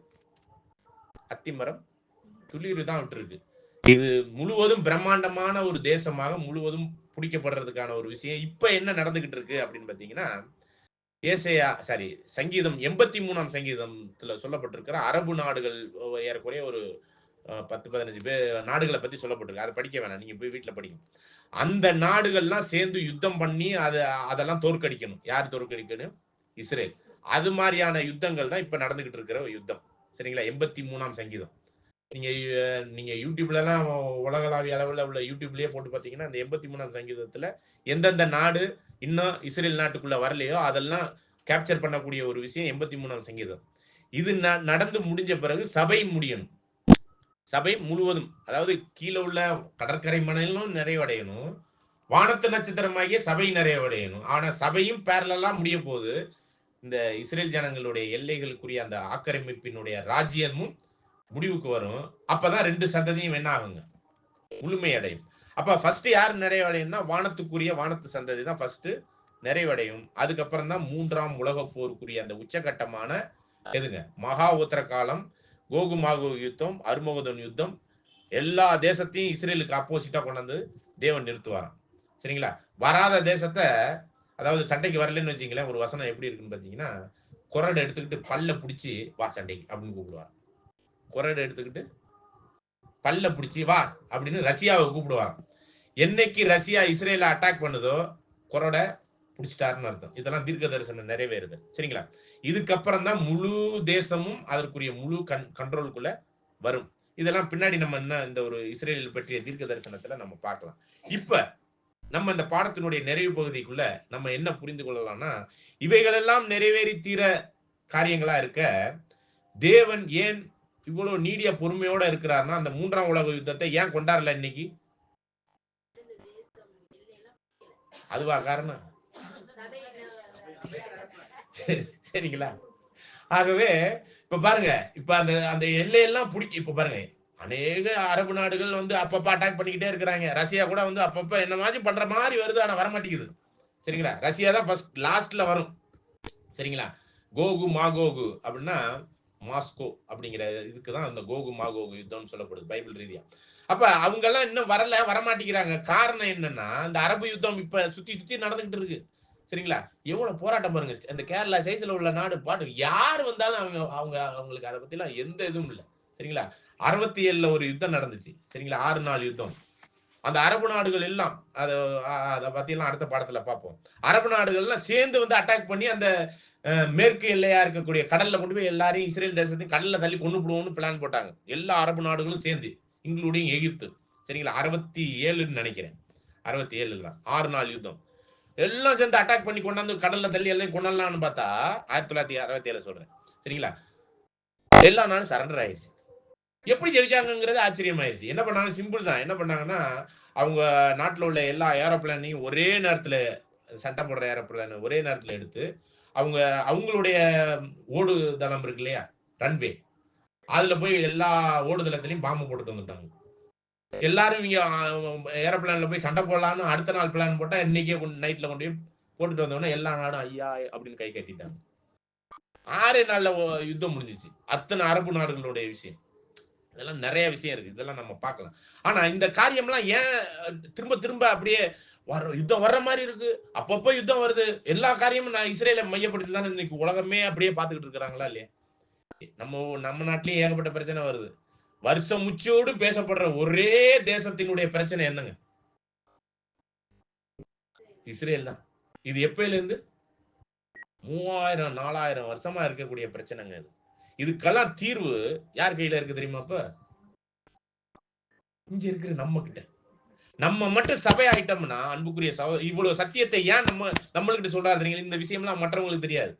அத்திமரம் துளிர் தான் விட்டுருக்கு. இது முழுவதும் பிரம்மாண்டமான ஒரு தேசமாக முழுவதும் பிடிக்கப்படுறதுக்கான ஒரு விஷயம் இப்ப என்ன நடந்துகிட்டு இருக்கு அப்படின்னு பாத்தீங்கன்னா, சங்கீதம் 83ஆம் சங்கீதத்துல சொல்லப்பட்டிருக்கிற அரபு நாடுகள் ஏறக்குறைய ஒரு 10-15 நாடுகளை பத்தி சொல்லப்பட்டிருக்கு. அதை படிக்க வேணாம், நீங்க போய் வீட்டுல படிங்க. அந்த நாடுகள்லாம் சேர்ந்து யுத்தம் பண்ணி அதெல்லாம் தோற்கடிக்கணும். யார் தோற்கடிக்கணும்? இஸ்ரேல். அது மாதிரியான யுத்தங்கள் தான் இப்ப நடந்துகிட்டு இருக்கிற யுத்தம். சரிங்களா? 83ஆம் சங்கீதம் நீங்க யூடியூப்ல எல்லாம் உலகளாவிய அளவில் உள்ள யூடியூப்லயே போட்டு பாத்தீங்கன்னா, அந்த 83ஆம் சங்கீதத்துல எந்தெந்த நாடு இன்னும் இஸ்ரேல் நாட்டுக்குள்ள வரலையோ அதெல்லாம் கேப்சர் பண்ணக்கூடிய ஒரு விஷயம் 83ஆம் சங்கீதம். இது நடந்து முடிஞ்ச பிறகு சபை முடியணும். சபை முழுவதும், அதாவது கீழே உள்ள கடற்கரை மணலும் நிறைவடையணும், வானத்து நட்சத்திரமாகிய சபை நிறைவடையணும். ஆனா சபையும் பேரலா முடிய போது இந்த இஸ்ரேல் ஜனங்களுடைய எல்லைகளுக்குரிய அந்த ஆக்கிரமிப்பினுடைய ராஜ்யமும் முடிவுக்கு வரும். அப்பதான் 2 சந்ததியும் என்ன ஆகுங்க, முழுமையடையும். அப்ப ஃபர்ஸ்ட் யார் நிறைவடையும்னா வானத்துக்குரிய வானத்து சந்ததி தான் ஃபர்ஸ்ட் நிறைவடையும். அதுக்கப்புறம் தான் 3ஆம் உலகப் போருக்குரிய அந்த உச்சகட்டமான எதுங்க, மகா உத்தர காலம், கோகு மாகோகு யுத்தம், அருமகதோன் யுத்தம், எல்லா தேசத்தையும் இஸ்ரேலுக்கு ஆப்போசிட்டா கொண்டாந்து தேவன் நிறுத்துவாராம். சரிங்களா? வராத தேசத்தை, அதாவது சண்டைக்கு வரலன்னு வச்சுங்களேன், ஒரு வசனம் எப்படி இருக்குன்னு பாத்தீங்கன்னா, குரடை எடுத்துக்கிட்டு பல்ல பிடிச்சி வா சண்டைக்கு அப்படின்னு கூப்பிடுவார். குரடை எடுத்துக்கிட்டு பல்ல பிடிச்சி வா அப்படின்னு ரஷ்யாவை கூப்பிடுவார். என்னைக்கு ரஷ்யா இஸ்ரேலை அட்டாக் பண்ணுதோ குரடை பிடிச்சிட்டாருன்னு அர்த்தம். இதெல்லாம் தீர்க்க தரிசனம் நிறைவேறுது. சரிங்களா? இதுக்கப்புறம் தான் முழு தேசமும் அதற்குரிய முழு கண்ட்ரோலுக்குள்ள வரும். இதெல்லாம் பின்னாடி நம்ம என்ன இந்த ஒரு இஸ்ரேல் பற்றிய தீர்க்க தரிசனத்துல நம்ம பார்க்கலாம். இப்ப நம்ம இந்த பாடத்தினுடைய நிறைவு பகுதிக்குள்ள நம்ம என்ன புரிந்து கொள்ளலாம்னா, இவைகளெல்லாம் நிறைவேறி தீர காரியங்களா இருக்க தேவன் ஏன் இவ்வளவு நீடிய பொறுமையோட இருக்கிறார்னா, அந்த 3ஆம் உலக யுத்தத்தை ஏன் கொண்டாடல இன்னைக்கு? அதுவா காரணம்? சரிங்களா? ஆகவே இப்ப பாருங்க, இப்ப அந்த அந்த எல்லையெல்லாம் பிடிக்க இப்ப பாருங்க, அநேக அரபு நாடுகள் வந்து அப்பப்ப அட்டாக் பண்ணிக்கிட்டே இருக்கிறாங்க. ரஷ்யா கூட வந்து அப்பப்ப என்ன மாதிரி பண்ற மாதிரி வருது, ஆனா வர மாட்டேங்குது. சரிங்களா? ரஷ்யா தான் ஃபர்ஸ்ட் லாஸ்ட்ல வரும். சரிங்களா? கோகு மாகோகு அப்படின்னா மாஸ்கோ அப்படிங்கிற இதுக்கு தான் அந்த கோகு மாகோகு யுத்தம்னு சொல்லப்படுது பைபிள் ரீதியா. அப்ப அவங்க எல்லாம் இன்னும் வரமாட்டேங்கிறாங்க. காரணம் என்னன்னா, இந்த அரபு யுத்தம் இப்ப சுத்தி சுத்தி நடந்துகிட்டு இருக்கு. சரிங்களா? எவ்வளவு போராட்டம் பாருங்க. அந்த கேரளா சைஸ்ல உள்ள நாடு பாட்டு யார் வந்தாலும் அவங்களுக்கு அதை பத்தி எல்லாம் எந்த இதுவும் இல்லை. சரிங்களா? 67ல ஒரு யுத்தம் நடந்துச்சு. சரிங்களா? 6 நாள் யுத்தம். அந்த அரபு நாடுகள் எல்லாம் அதை பத்தி எல்லாம் அடுத்த பாடத்துல பார்ப்போம். அரபு நாடுகள் எல்லாம் சேர்ந்து வந்து அட்டாக் பண்ணி அந்த மேற்கு எல்லையா இருக்கக்கூடிய கடல்ல கொண்டு போய் எல்லாரையும் இஸ்ரேல் தேசத்தையும் கடல்ல தள்ளி கொண்டு போடுவோம்னு பிளான் போட்டாங்க. எல்லா அரபு நாடுகளும் சேர்ந்து, இன்க்ளூடிங் எகிப்து. சரிங்களா? 67ன்னு நினைக்கிறேன். 67 தான் 6 நாள் யுத்தம். எல்லாம் சேர்ந்து அட்டாக் பண்ணி கொண்டாந்து கடல்ல தள்ளி எல்லாம் கொண்டலாம்னு பார்த்தா 1967 சொல்றேன். சரிங்களா? எல்லா நாடும் சரண்டர் ஆயிடுச்சு. எப்படி ஜெயிச்சாங்கிறது ஆச்சரியமாயிருச்சு. என்ன பண்ணாங்க? சிம்பிள் தான். என்ன பண்ணாங்கன்னா, அவங்க நாட்டுல உள்ள எல்லா ஏரோப்ளேனையும் ஒரே நேரத்துல, சண்டை போடுற ஏரோப்ளேன் ஒரே நேரத்துல எடுத்து அவங்களுடைய ஓடுதளம் இருக்கு இல்லையா, ரன்வே, அதுல போய் எல்லா ஓடுதளத்திலையும் பாம்பு போட்டுட்டு வந்துட்டாங்க. எல்லாரும் இங்க ஏரோப்ளேன்ல போய் சண்டை போடலான்னு அடுத்த நாள் பிளான் போட்டா இன்னைக்கே நைட்ல கொண்டு போய் போட்டுட்டு வந்தோடனே எல்லா நாடும் ஐயா அப்படின்னு கை கட்டிட்டாங்க. 6 நாள்ல யுத்தம் முடிஞ்சிச்சு. அத்தனை அரபு நாடுகளுடைய விஷயம். இதெல்லாம் நிறைய விஷயம் இருக்கு. இதெல்லாம் நம்ம பார்க்கலாம். ஆனா இந்த காரியம்லாம் ஏன் திரும்ப திரும்ப அப்படியே யுத்தம் வர்ற மாதிரி இருக்கு. அப்பப்போ யுத்தம் வருது. எல்லா காரியமும் நான் இஸ்ரேலை மையப்படுத்தி தானே இன்னைக்கு உலகமே அப்படியே பார்த்துக்கிட்டு இருக்கிறாங்களா இல்லையா? நம்ம நாட்டிலயும் ஏகப்பட்ட பிரச்சனை வருது. வருஷம் முச்சோடு பேசப்படுற ஒரே தேசத்தினுடைய பிரச்சனை என்னங்க? இஸ்ரேல் தான். இது எப்பயில இருந்து? 3000 4000 வருஷமா இருக்கக்கூடிய பிரச்சனைங்க இது. இதுக்கெல்லாம் தீர்வு யார் கையில இருக்கு தெரியுமா? இப்ப இங்க இருக்கிற நம்ம கிட்ட. நம்ம மட்டும் சபை ஆயிட்டோம்னா, அன்புக்குரிய இவ்வளவு சத்தியத்தை ஏன் நம்மளுக்கிட்ட சொல்றாரு தெரியுங்களா? இந்த விஷயம்லாம் மற்றவங்களுக்கு தெரியாது.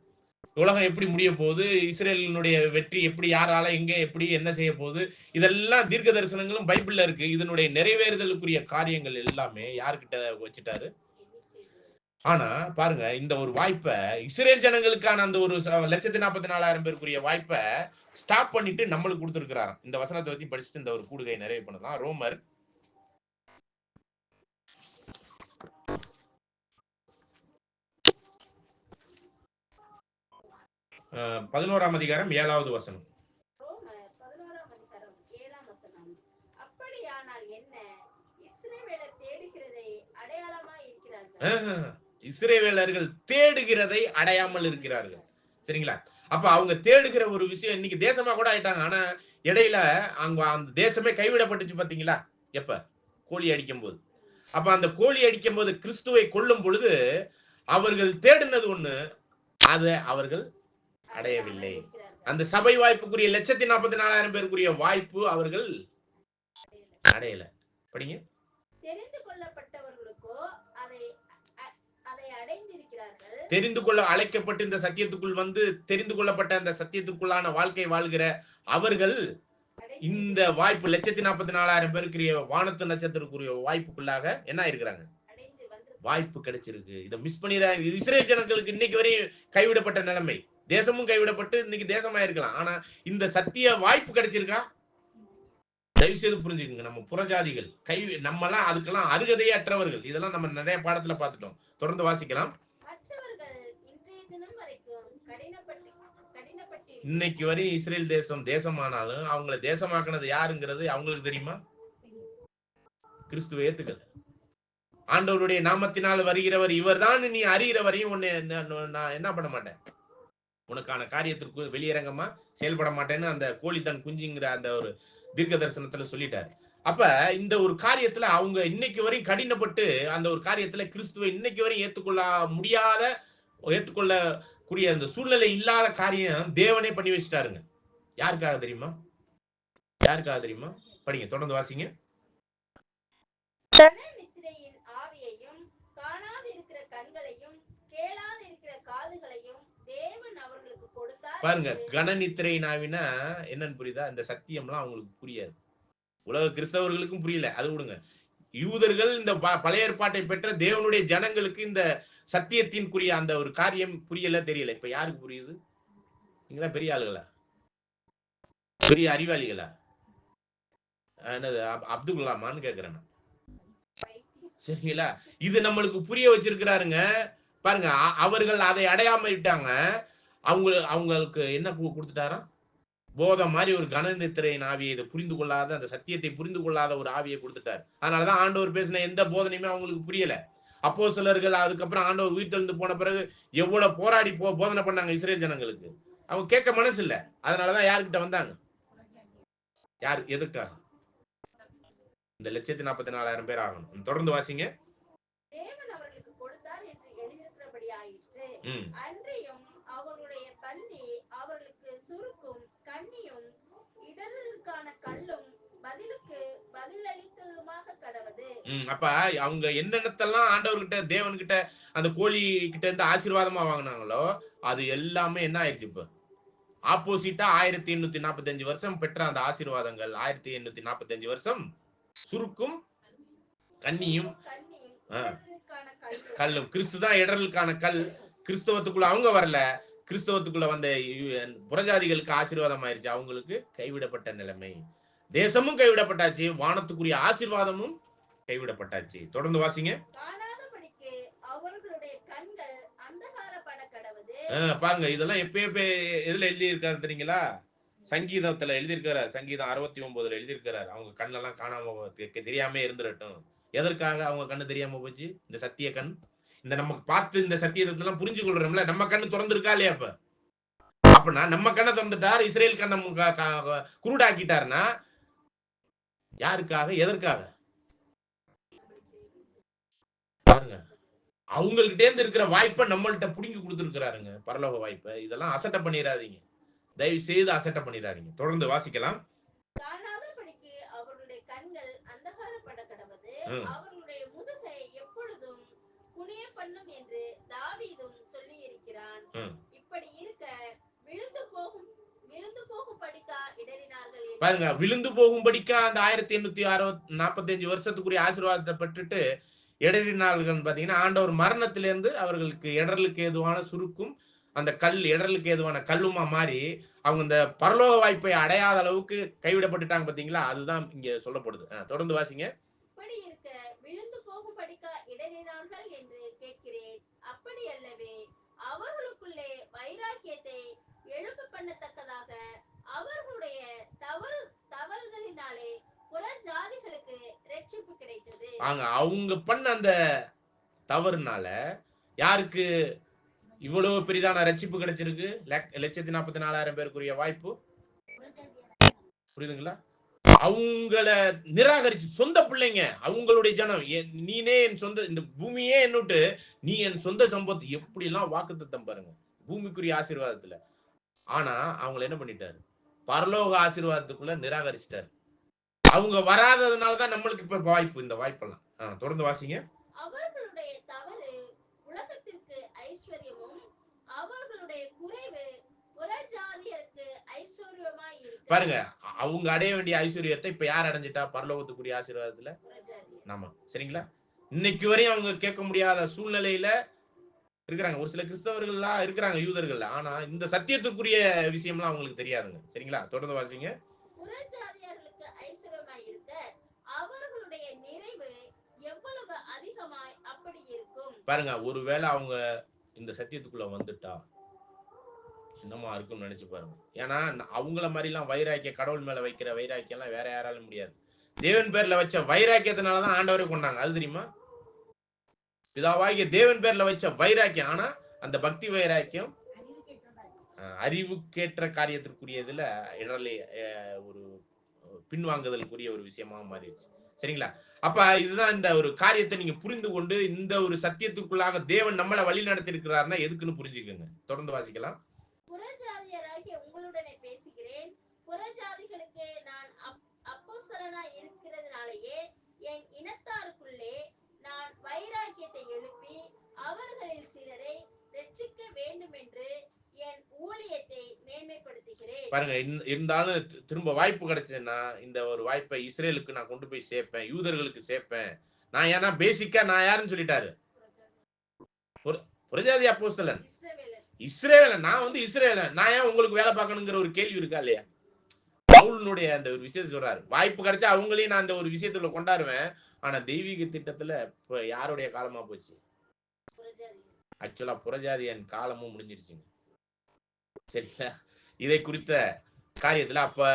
உலகம் எப்படி முடிய போகுது, இஸ்ரேலினுடைய வெற்றி எப்படி, யாரால, எங்க, எப்படி, என்ன செய்ய போகுது, இதெல்லாம் தீர்க்க தரிசனங்களும் பைபிள்ல இருக்கு. இதனுடைய நிறைவேறுதலுக்குரிய காரியங்கள் எல்லாமே யார்கிட்ட வச்சுட்டாரு? ஆனா பாருங்க, இந்த ஒரு வாய்ப்பை இஸ்ரேல் ஜனங்களுக்கான அந்த ஒரு 1,44,000 பேருக்குரிய வாய்ப்பை ஸ்டாப் பண்ணிட்டு நம்மளுக்கு கொடுத்திருக்கிறாராம். இந்த வசனத்தை வச்சு படிச்சுட்டு இந்த ஒரு கூடுகை நிறைவு பண்ணலாம். ரோமர் 11ஆம் அதிகாரம் 7வது வசனம். ரோமர் 11ஆம் அதிகாரம் 7ஆம் வசனம். அப்படியானால் என்ன? இஸ்ரவேலர் தேடுகிறதை அடையாளமாய் இருக்கிறார்கள். இஸ்ரவேலர்கள் தேடுகிறதை அடையாமல் இருக்கிறார்கள். சரிங்களா? அப்ப அவங்க தேடுகிற ஒரு விஷயம் இன்னைக்கு தேசமா கூட ஆயிட்டாங்க. ஆனா இடையில அங்க அந்த தேசமே கைவிடப்பட்டுச்சு பாத்தீங்களா? எப்ப? கோழி அடிக்கும் போது. அப்ப அந்த கோழி அடிக்கும் போது கிறிஸ்துவை கொல்லும் பொழுது அவர்கள் தேடினது ஒண்ணு, அதை அவர்கள் அடையவில்லை. அந்த சபை வாய்ப்புக்குரிய 1,44,000 பேருக்குரிய வாய்ப்பு அவர்கள் அடையல. படிங்க. தெரிந்து கொள்ளப்பட்டவர்களுக்கோ அதை அடைந்திருக்கிறார்கள். தெரிந்து கொள்ள அழைக்கப்பட்டு இந்த சத்தியத்துக்குள் வந்து தெரிந்து கொள்ளப்பட்ட அந்த சத்தியத்துக்குள்ளான வாழ்க்கை வாழ்கிற அவர்கள் இந்த வாய்ப்பு 1,44,000 பேருக்குரிய வானத்து நட்சத்திரக்குரிய வாய்ப்புக்குள்ளாக என்ன ஆயிருக்கிறாங்க? வாய்ப்பு கிடைச்சிருக்கு. இதை மிஸ் பண்ணிடுறாங்க. இஸ்ரேல் ஜனங்களுக்கு இன்னைக்கு வரையும் கைவிடப்பட்ட நிலைமை. தேசமும் கைவிடப்பட்டு இன்னைக்கு தேசமா இருக்கலாம். ஆனா இந்த சத்திய வாய்ப்பு கிடைச்சிருக்கா? தயவு செய்து புரிஞ்சுக்கங்க. நம்ம புறஜாதிகள் நம்மலாம் அதுக்கெல்லாம் அருகதையே அற்றவர்கள். இதெல்லாம் நம்ம நிறைய பாடத்துல பார்த்துட்டோம். தொடர்ந்து வாசிக்கலாம். இன்னைக்கு வரை இஸ்ரேல் தேசமானாலும் அவங்களை தேசமாக்குனது யாருங்கிறது அவங்களுக்கு தெரியுமா? கிறிஸ்துவ ஏத்துக்கல. ஆண்டவருடைய நாமத்தினால் வருகிறவர் இவர்தான் நீ அறிகிற வரையும் நான் என்ன பண்ண மாட்டேன், உனக்கான காரியத்திற்கு வெளியரங்கமா செயல்பட மாட்டேன்னு அந்த கோழி தன் குஞ்சுங்கிற அந்த ஒரு தீர்க்க தரிசனத்துல சொல்லிட்டாரு. அப்ப இந்த ஒரு காரியத்துல அவங்க இன்னைக்கு வரையும் கடினப்பட்டு அந்த ஒரு காரியத்துல கிறிஸ்துவை இன்னைக்கு வரையும் ஏற்றுக்கொள்ளக்கூடிய அந்த சூழ்நிலை இல்லாத காரியம் தேவனே பண்ணி வச்சுட்டாருங்க. யாருக்காக தெரியுமா? யாருக்காக தெரியுமா? படிங்க, தொடர்ந்து வாசிங்க. ஆவியையும் காணாதிருக்கிற கண்களையும் கேளாதிருக்கிற காதுகளையும் தேவன் அவர்களுக்கு கொடுத்தார். பாருங்க, கனநித்திரை நாவினா என்னன்னு புரியுதா? இந்த சத்தியம்லாம் அவங்களுக்கு புரியாது. உலக கிறிஸ்தவர்களுக்கும் புரியல, அது விடுங்க. யூதர்கள் இந்த பழைய ஏற்பாட்டை பெற்ற தேவனுடைய ஜனங்களுக்கு இந்த சத்தியத்தின்குரிய அந்த ஒரு காரியம் புரியல, தெரியல. இப்ப யாருக்கு புரியுது? நீங்களா பெரிய ஆளுகளா? பெரிய அறிவாளிகளா? என்னது அப்துல் கலாமான்னு கேக்குறேன். சரிங்களா? இது நம்மளுக்கு புரிய வச்சிருக்கிறாருங்க. பாருங்க, அவர்கள் அதை அடையாம விட்டாங்க. அவங்களுக்கு என்ன கொடுத்துட்டாராம்? போதை மாதிரி ஒரு கனநித்திரையின் ஆவியை, இதை புரிந்து கொள்ளாத, அந்த சத்தியத்தை புரிந்து கொள்ளாத ஒரு ஆவியை கொடுத்துட்டார். அதனாலதான் ஆண்டவர் பேசின எந்த போதனையுமே அவங்களுக்கு புரியல. அப்போஸ்தலர்கள் அதுக்கப்புறம் ஆண்டவர் உயிர்த்தெழுந்து போன பிறகு எவ்வளவு போராடி போதனை பண்ணாங்க இஸ்ரேல் ஜனங்களுக்கு. அவங்க கேட்க மனசு இல்ல. அதனாலதான் யாருக்கிட்ட வந்தாங்க? யாரு? எதுக்காக? இந்த 1,44,000 பேர் ஆகணும். தொடர்ந்து வாசிங்க. தேவன் அவர்களுக்கு கொடுத்தார் என்று எழுதியிருக்கிறபடி ஆயிற்று. அன்றியும் அவர்களுடைய பந்தி அவர்களுக்கு சுருக்கும் கண்ணியும் இடர்களுக்கான கல்லும் பதிலுக்கு பதிலளித்ததுமாக கடவது. அப்ப அவங்க என்னென்னத்தெல்லாம் ஆண்டவர்கிட்ட தேவன்கிட்ட அந்த கோழி கிட்ட இருந்து ஆசீர்வாதமா வாங்கினாங்களோ அது எல்லாமே என்ன ஆயிடுச்சு? இப்ப ஆப்போசிட்டா 1845 வருஷம் பெற்ற அந்த ஆசீர்வாதங்கள் 1845 வருஷம் சுருக்கும் கண்ணியும் கல்லும். கிறிஸ்து தான் இடர்களுக்கான கல். கிறிஸ்தவத்துக்குள்ள அவங்க வரல. கிறிஸ்தவத்துக்குள்ள வந்த புறஜாதிகளுக்கு ஆசீர்வாதம் ஆயிருச்சு. அவங்களுக்கு கைவிடப்பட்ட நிலைமை. தேசமும் கைவிடப்பட்டாச்சு, வானத்துக்குரிய ஆசீர்வாதமும் கைவிடப்பட்டாச்சு. தொடர்ந்து வாசிங்க. பாருங்க, இதெல்லாம் எப்பயே எதுல எழுதி இருக்காரு தெரியுங்களா? சங்கீதத்துல எழுதியிருக்கிறார். சங்கீதம் 69 எழுதியிருக்கிறார். அவங்க கண்ணெல்லாம் காணாம தெரியாம இருந்துடட்டும், எதற்காக அவங்க கண்ணு தெரியாம போச்சு? இந்த சத்திய கண், இந்த நம்ம பார்த்து இந்த சத்தியத்தை எல்லாம் புரிஞ்சு கொள்றோம்ல, நம்ம கண்ணு திறந்திருக்கா இல்லையா? அப்பனா நம்ம கண்ணை திறந்துட்டார், இஸ்ரேல் கண்ணை குருடாக்கிட்டாருன்னா யாருக்காக, எதற்காக? பாருங்க, அவங்கள்கிட்ட இருந்து இருக்கிற வாய்ப்பை நம்மள்ட்ட புடுங்கி கொடுத்துருக்கிறாருங்க, பரலோக வாய்ப்பை. இதெல்லாம் அசட்டை பண்ணிடாதீங்க, தயவு செய்து அசட்டை பண்ணிடாதீங்க. தொடர்ந்து வாசிக்கலாம். காணாதபடிக்கு அவர்களுடைய கண்கள் அந்தகாரப்பட கடவது, அவர்களுடைய முதுகை எப்பொழுதும் குனிய பண்ணும் என்று தாவீதும் சொல்லி இருக்கிறான். இப்படி இருக்க விழுந்து போகும்படிக்கா இடறினார்கள். பாருங்க, விழுந்து போகும்படிக்கா அந்த 1845 வருஷத்துக்குரிய ஆசீர்வாதத்தை பெற்றுட்டு இடறினார்கள். பாத்தீங்கன்னா, ஆண்டவர் மரணத்திலிருந்து அவர்களுக்கு இடரலுக்கு ஏதுவான சுருக்கும், அந்த கல் இடரலுக்கு ஏதுவான கல்லுமா மாறி அவங்க இந்த பரலோக வாய்ப்பை அடையாத அளவுக்கு கைவிடப்பட்டுட்டாங்க. பாத்தீங்களா? அதுதான் இங்க சொல்லப்படுது. தொடர்ந்து வாசிங்க. இப்படி இருக்க விழுந்து போகும்படிக்கா இடறினார்கள் என்று கேட்கிறேன். அப்படி அல்லவே, அவர்களுக்குள்ளே வைராக்கியத்தை எழுப்பு பண்ணத்தக்கதாக அவர்களுடைய தவறுதலினாலே புற ஜாதிகளுக்கு ரட்சிப்பு கிடைத்தது. அவங்க பண்ண அந்த தவறுனால யாருக்கு இவ்வளவு பெரிதான ரட்சிப்பு கிடைச்சிருக்கு? 1,44,000 பேருக்குரிய வாய்ப்பு. புரியுதுங்களா? அவங்கள நிராகரிச்சு, சொந்த பிள்ளைங்க, அவங்களுடைய ஜனம், நீனே என் சொந்த, இந்த பூமியே என்னுட்டு நீ என் சொந்த சம்பத்து, எப்படி எல்லாம் வாக்குத்தத்தம் பாருங்க, பூமிக்குரிய ஆசீர்வாதத்துல. ஆனா அவங்களை என்ன பண்ணிட்டாரு? பரலோக ஆசீர்வாதத்துக்குள்ள நிராகரிச்சிட்டாரு. அவங்க வராததுனாலதான் நம்மளுக்கு இப்ப வாய்ப்பு, இந்த வாய்ப்பெல்லாம். தொடர்ந்து வாசிங்க. அவர்களுடைய தவறு உலகத்திற்கு ஐஸ்வர்யமும் அவர்களுடைய குறைவு புறஜாதியருக்கு ஐஸ்வர்யமாய் இருக்கு. பாருங்க, அவங்க அடைய வேண்டிய ஐஸ்வர்யத்தை இப்ப யார் அடைஞ்சிட்டா? பரலோகத்துக்குரிய ஆசீர்வாதத்துல நாம. சரிங்களா? இன்னைக்கு வரையும் அவங்க கேட்க முடியாத சூழ்நிலையில இருக்கிறாங்க. ஒரு சில கிறிஸ்தவர்கள்லாம் இருக்கிறாங்க, யூதர்கள். ஆனா இந்த சத்தியத்துக்குரிய விஷயம்லாம் அவங்களுக்கு தெரியாதுங்க. சரிங்களா? தொடர்ந்து வாசிங்க. புறஜாதியர்களுக்கு ஐஸ்வர்யமாய் இருக்க அவர்களுடைய நிறைவு எவ்வளவு அதிகமாய் அப்படி இருக்கும். பாருங்க, ஒருவேளை அவங்க இந்த சத்தியத்துக்குள்ள வந்துட்டா என்னமா இருக்கும்னு நினைச்சு பாருங்க. ஏன்னா அவங்கள மாதிரி எல்லாம் வைராக்கிய, கடவுள் மேல வைக்கிற வைராக்கியம் எல்லாம் வேற யாராலும் முடியாது. தேவன் பேர்ல வச்ச வைராக்கியத்தினாலதான் ஆண்டவரை கொண்டாங்க. அது தெரியுமா? பிதாவாகிய தேவன் பேர்ல வச்ச வைராக்கியம். ஆனா அந்த பக்தி வைராக்கியம் அறிவுக்கேற்ற காரியத்திற்குரியதுல இடரலே ஒரு பின்வாங்குதலுக்குரிய ஒரு விஷயமா மாறிடுச்சு. சரிங்களா? அப்ப இதுதான் இந்த ஒரு காரியத்தை நீங்க புரிந்து கொண்டு இந்த ஒரு சத்தியத்துக்குள்ளாக தேவன் நம்மளை வழி நடத்தி இருக்கிறாருன்னா எதுக்குன்னு புரிஞ்சுக்கோங்க. தொடர்ந்து வாசிக்கலாம். புறஜாதியராகிய உங்களுடனே பேசுகிறேன். புறஜாதிகளுக்கு நான் அப்போஸ்தலனாய் இருக்கிறதுனாலேயே என் இனத்தாருக்குள்ளே நான் வைராக்கியத்தை எழுப்பி அவர்களில் சிலரை ரட்சிக்க வேண்டும் என்று என் ஊழியத்தை மேன்மைப்படுத்துகிறேன். பாருங்க, இருந்தாலும் திரும்ப வாய்ப்பு கிடைச்சதுன்னா இந்த ஒரு வாய்ப்பை இஸ்ரேலுக்கு நான் கொண்டு போய் சேர்ப்பேன், யூதர்களுக்கு சேர்ப்பேன். நான் ஏன்னா பேசிக்கா நான் யாருன்னு சொல்லிட்டாரு? புறஜாதி அப்போஸ்தலன், இஸ்ரேலன். நான் வந்து இஸ்ரேலன், நான் ஏன் உங்களுக்கு வேலை பார்க்கணுங்கிற ஒரு கேள்வி இருக்கா இல்லையா? பவுலினுடைய அந்த ஒரு விஷயத்தை சொல்றாரு. வாய்ப்பு கிடைச்சா அவங்களையும் நான் அந்த ஒரு விஷயத்துல கொண்டாடுவேன். ஆனா தெய்வீக திட்டத்துல இப்ப யாருடைய காலமா போச்சு? ஆக்சுவலா புறஜாதியன் காலமும் முடிஞ்சிருச்சுங்க. சரிங்களா? இதை குறித்த காரியத்துல அப்ப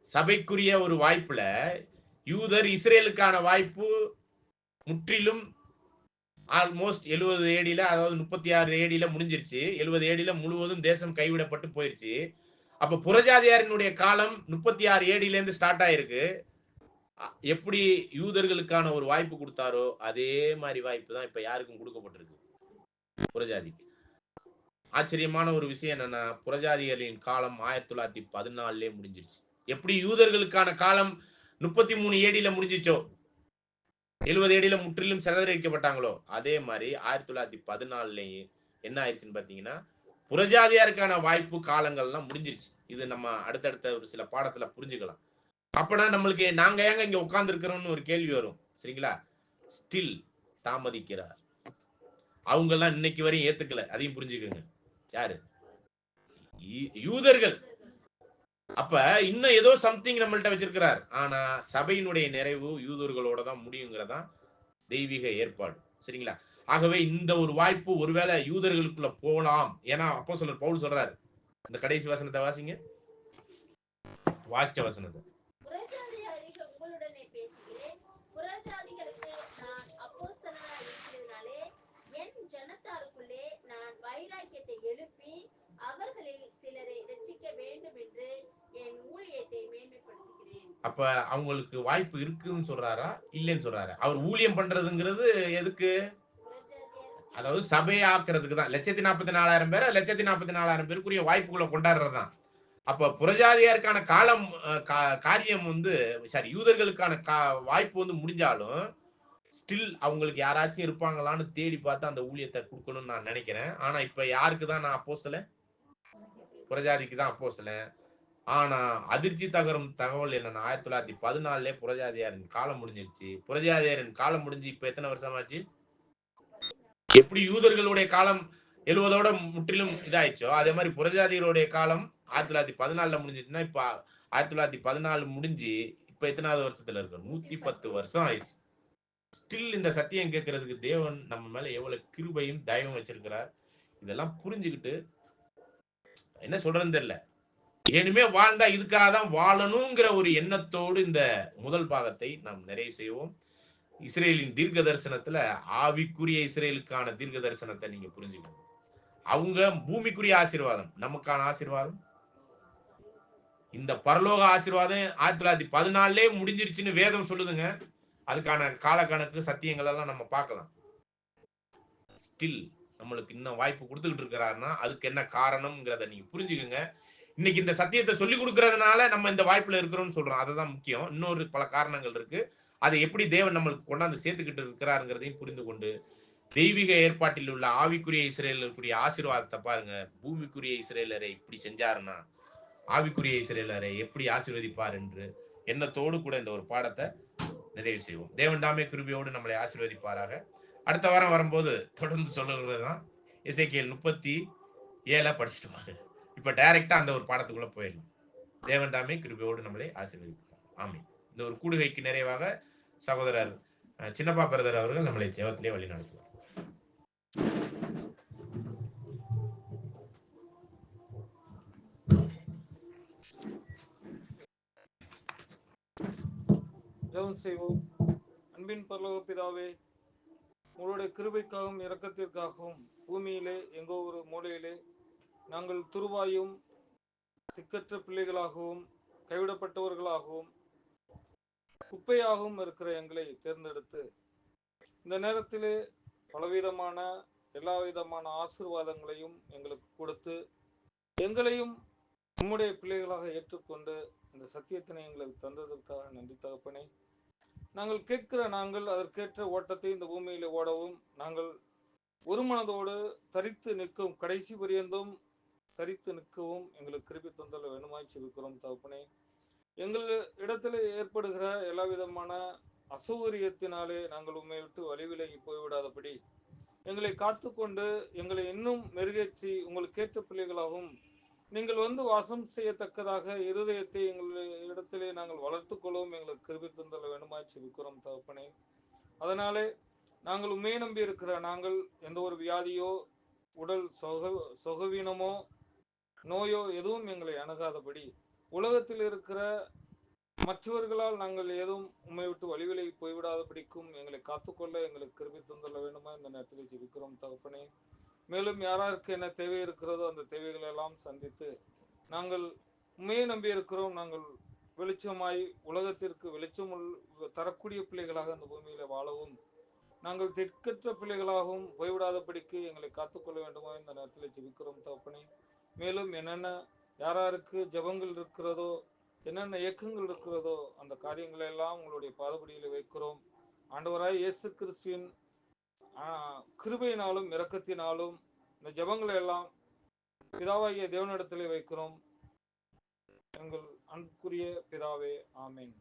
சபைக்குரிய ஒரு வாய்ப்புல யூதர் இஸ்ரேலுக்கான வாய்ப்பு முற்றிலும் ஆல்மோஸ்ட் 70 ஏடியில, அதாவது 36 ஏடியில முடிஞ்சிருச்சு. 70 ஏடியில முழுவதும் தேசம் கைவிடப்பட்டு போயிருச்சு. அப்ப புறஜாதியாரினுடைய காலம் 36 ஏடியில இருந்து ஸ்டார்ட் ஆயிருக்கு. எப்படி யூதர்களுக்கான ஒரு வாய்ப்பு கொடுத்தாரோ அதே மாதிரி வாய்ப்பு தான் இப்ப யாருக்கும் கொடுக்கப்பட்டிருக்கு? புறஜாதிக்கு. ஆச்சரியமான ஒரு விஷயம் என்னன்னா, புறஜாதிகளின் காலம் 1914 முடிஞ்சிருச்சு. எப்படி யூதர்களுக்கான காலம் 33 ஏடியில முடிஞ்சிச்சோ, 70 ஏடியில முற்றிலும் சிதறடிக்கப்பட்டாங்களோ, அதே மாதிரி 1914 என்ன ஆயிடுச்சுன்னு பாத்தீங்கன்னா, புறஜாதியாருக்கான வாய்ப்பு காலங்கள்லாம் முடிஞ்சிருச்சு. இது நம்ம அடுத்தடுத்த ஒரு சில பாடத்துல புரிஞ்சுக்கலாம். அப்பனா நம்மளுக்கு நாங்க ஏங்க இங்க உட்கார்ந்து இருக்கிறோம்னு ஒரு கேள்வி வரும். சரிங்களா? ஸ்டில் தாமதிக்கிறார். அவங்க எல்லாம் இன்னைக்கு வரையும் ஏத்துக்கல. அதையும் புரிஞ்சுக்கோங்க. யாரு? யூதர்கள். அப்ப இன்னும் ஏதோ சம்திங் நம்மள்ட்ட வச்சிருக்கிறார். ஆனா சபையினுடைய நிறைவு யூதர்களோட தான் முடியுங்கிறதா தெய்வீக ஏற்பாடு. சரிங்களா? ஆகவே இந்த ஒரு வாய்ப்பு ஒருவேளை யூதர்களுக்குள்ள போலாம். ஏன்னா அப்போஸ்தலர் பவுல் சொல்றாரு. இந்த கடைசி வசனத்தை வாசிங்க. வாசிச்ச வசனத்தை. புறஜாதியாரிக உங்களுடனே பேசுகிறேன். புறஜாதிகளுக்கு எழுப்பி அவர்களில் சிலரை ரட்சிக்க வேண்டும் என்று என் ஊழியத்தை மேன்மைப்படுத்துகிறேன். அப்ப அவங்களுக்கு வாய்ப்பு இருக்குன்னு சொல்றாரா இல்லைன்னு சொல்றாரா? அவர் ஊழியம் பண்றதுங்கிறது எதுக்கு? புறஜாதியாருக்கு அதாவது சபையை ஆக்குறதுக்கு தான். 1,44,000 பேரை 1,44,000 பேருக்குரிய வாய்ப்புகளை கொண்டாடுறது தான். அப்ப புறஜாதியாருக்கான காலம் காரியம் வந்து யூதர்களுக்கான வாய்ப்பு வந்து முடிஞ்சாலும் ஸ்டில் அவங்களுக்கு யாராச்சும் இருப்பாங்களான்னு தேடி பார்த்து அந்த ஊழியத்தை கொடுக்கணும்னு நான் நினைக்கிறேன். ஆனா இப்ப யாருக்கு தான் நான் அப்போஸ்தலன்? புறஜாதிக்கு தான் அப்போஸ்தலன். ஆனா அதிர்ச்சி தகரும் தகவல் என்னன்னா 1914 புறஜாதியாரின் காலம் முடிஞ்சிருச்சு. புறஜாதியாரின் காலம் முடிஞ்சு இப்ப எத்தனை வருஷமாச்சு? எப்படி யூதர்களுடைய காலம் 70ஓட முற்றிலும் இதாயிடுச்சோ அதே மாதிரி புறஜாதியருடைய காலம் 1914 முடிஞ்சிச்சுன்னா இப்ப 1914 முடிஞ்சு இப்ப எத்தனாவது வருஷத்துல இருக்கு? 110 வருஷம் ஆயிடுச்சு. ஸ்டில் இந்த சத்தியம் கேட்கறதுக்கு தேவன் நம்ம மேல எவ்வளவு கிருபையும் தயவும் வச்சிருக்கிறார். இதெல்லாம் புரிஞ்சுக்கிட்டு என்ன சொல்றதுன்னு தெரியல. இனிமே வாழ்ந்தா இதுக்காக தான் வாழணுங்கிற ஒரு எண்ணத்தோடு இந்த முதல் பாகத்தை நாம் நிறைவு செய்வோம். இஸ்ரேலின் தீர்க்க தரிசனத்துல ஆவிக்குரிய இஸ்ரேலுக்கான தீர்க்க தரிசனத்தை நீங்க புரிஞ்சுக்கணும். அவங்க பூமிக்குரிய ஆசீர்வாதம், நமக்கான ஆசீர்வாதம் இந்த பரலோக ஆசீர்வாதம் 1914 முடிஞ்சிருச்சுன்னு வேதம் சொல்லுதுங்க. அதுக்கான கால கணக்கு சத்தியங்கள் எல்லாம் நம்ம பார்க்கலாம். ஸ்டில் நம்மளுக்கு இன்னும் வாய்ப்பு கொடுத்துக்கிட்டு இருக்கிறாருன்னா அதுக்கு என்ன காரணம்ங்கிறத நீங்க புரிஞ்சுக்கோங்க. இன்னைக்கு இந்த சத்தியத்தை சொல்லி கொடுக்கறதுனால நம்ம இந்த வாய்ப்புல இருக்கிறோம்னு சொல்றோம். அதுதான் முக்கியம். இன்னொரு பல காரணங்கள் இருக்கு. அதை எப்படி தேவன் நம்மளுக்கு கொண்டாந்து சேர்த்துக்கிட்டு இருக்கிறாருங்கிறதையும் புரிந்து கொண்டு தெய்வீக ஏற்பாட்டில் உள்ள ஆவிக்குரிய இஸ்ரேலுக்குரிய ஆசீர்வாதத்தை பாருங்க. பூமிக்குரிய இஸ்ரேலரை இப்படி செஞ்சாருன்னா ஆவிக்குரிய இஸ்ரேலரை எப்படி ஆசீர்வதிப்பார் என்று எண்ணத்தோடு கூட இந்த ஒரு பாடத்தை நிறைவு செய்வோம். தேவன் தாமே கிருபையோடு நம்மளை ஆசீர்வதிப்பாராக. அடுத்த வாரம் வரும்போது தொடர்ந்து சொல்லுறது தான் எசேக்கியேல் 37 படிச்சுட்டு வாங்க. இப்ப டைரக்டா அந்த ஒரு பாடத்துக்குள்ள போயிடலாம். தேவன் தாமே கிருபையோடு நம்மளை ஆசீர்வதிப்பார். ஆமென். இந்த ஒரு கூடுகைக்கு நிறைவாக சகோதரர் சின்னப்பா பிரதர் அவர்கள் நம்மளை ஜெபத்திலே வழி நடத்துவார். ஜெபம் செய்வோம். அன்பின் பரலோக பிதாவே, உங்களுடைய கிருபைக்காகவும் இரக்கத்திற்காகவும் பூமியிலே எங்கோ ஒரு மூலையிலே நாங்கள் துருவாயும் சிக்கற்ற பிள்ளைகளாகவும் கைவிடப்பட்டவர்களாகவும் குப்பையாகவும் இருக்கிற எங்களை தேர்ந்தெடுத்து இந்த நேரத்திலே பலவிதமான எல்லா விதமான ஆசீர்வாதங்களையும் எங்களுக்கு கொடுத்து எங்களையும் உம்முடைய பிள்ளைகளாக ஏற்றுக்கொண்டு இந்த சத்தியத்தினை எங்களுக்கு தந்ததற்காக நன்றி தகப்பனே. நாங்கள் கேட்கிற நாங்கள் அதற்கேற்ற ஓட்டத்தை இந்த பூமியில ஓடவும் நாங்கள் ஒரு மனதோடு தரித்து நிற்கும் கடைசி பரியந்தும் தரித்து நிற்கவும் எங்களுக்கு கிருபை தந்தல் வேணுமாய் செபிக்கிறோம் தகப்பனே. எங்கள் இடத்துல ஏற்படுகிற எல்லா விதமான அசௌகரியத்தினாலே நாங்கள் உண்மை விட்டு வழிவிலகி போய்விடாதபடி எங்களை காத்துக்கொண்டு எங்களை இன்னும் மெருகேற்றி உங்களுக்கு ஏற்ற பிள்ளைகளாகவும் நீங்கள் வந்து வாசம் செய்யத்தக்கதாக இருதயத்தை எங்கள் இடத்திலே நாங்கள் வளர்த்து கொள்ளவும் எங்களுக்கு கிருபை தந்தல் வேணுமாய் செபிக்கிறோம் தகப்பனே. அதனாலே நாங்கள் உண்மையை நம்பி இருக்கிற நாங்கள் எந்த ஒரு வியாதியோ உடல் சொகவீனமோ நோயோ எதுவும் எங்களை அணுகாதபடி உலகத்தில் இருக்கிற மற்றவர்களால் நாங்கள் ஏதும் உண்மை விட்டு வழிவிலகி போய்விடாதபடிக்கும் எங்களை காத்துக்கொள்ள எங்களுக்கு கிருபை தந்தல்ல வேணுமா இந்த நேரத்தில் ஜெபிக்கிறோம் தகப்பனே. மேலும் யாராருக்கு என்ன தேவை இருக்கிறதோ அந்த தேவைகள் எல்லாம் சந்தித்து நாங்கள் உண்மையை நம்பி இருக்கிறோம். நாங்கள் வெளிச்சமாய் உலகத்திற்கு வெளிச்சம் தரக்கூடிய பிள்ளைகளாக அந்த பூமியில வாழவும் நாங்கள் திக்கற்ற பிள்ளைகளாகவும் போய்விடாதபடிக்கு எங்களை காத்துக்கொள்ள வேண்டுமா இந்த நேரத்தில் ஜெபிக்கிறோம் தகப்பனே. மேலும் என்னென்ன யாராருக்கு ஜபங்கள் இருக்கிறதோ என்னென்ன இயக்கங்கள் இருக்கிறதோ அந்த காரியங்களை எல்லாம் உங்களுடைய பாதபடியில் வைக்கிறோம். ஆண்டவராய் இயேசு கிறிஸ்துவின் கிருபையினாலும் இரக்கத்தினாலும் இந்த ஜபங்களை எல்லாம் பிதாவாகிய தேவனிடத்திலே வைக்கிறோம். எங்கள் அன்புக்குரிய பிதாவே, ஆமென்.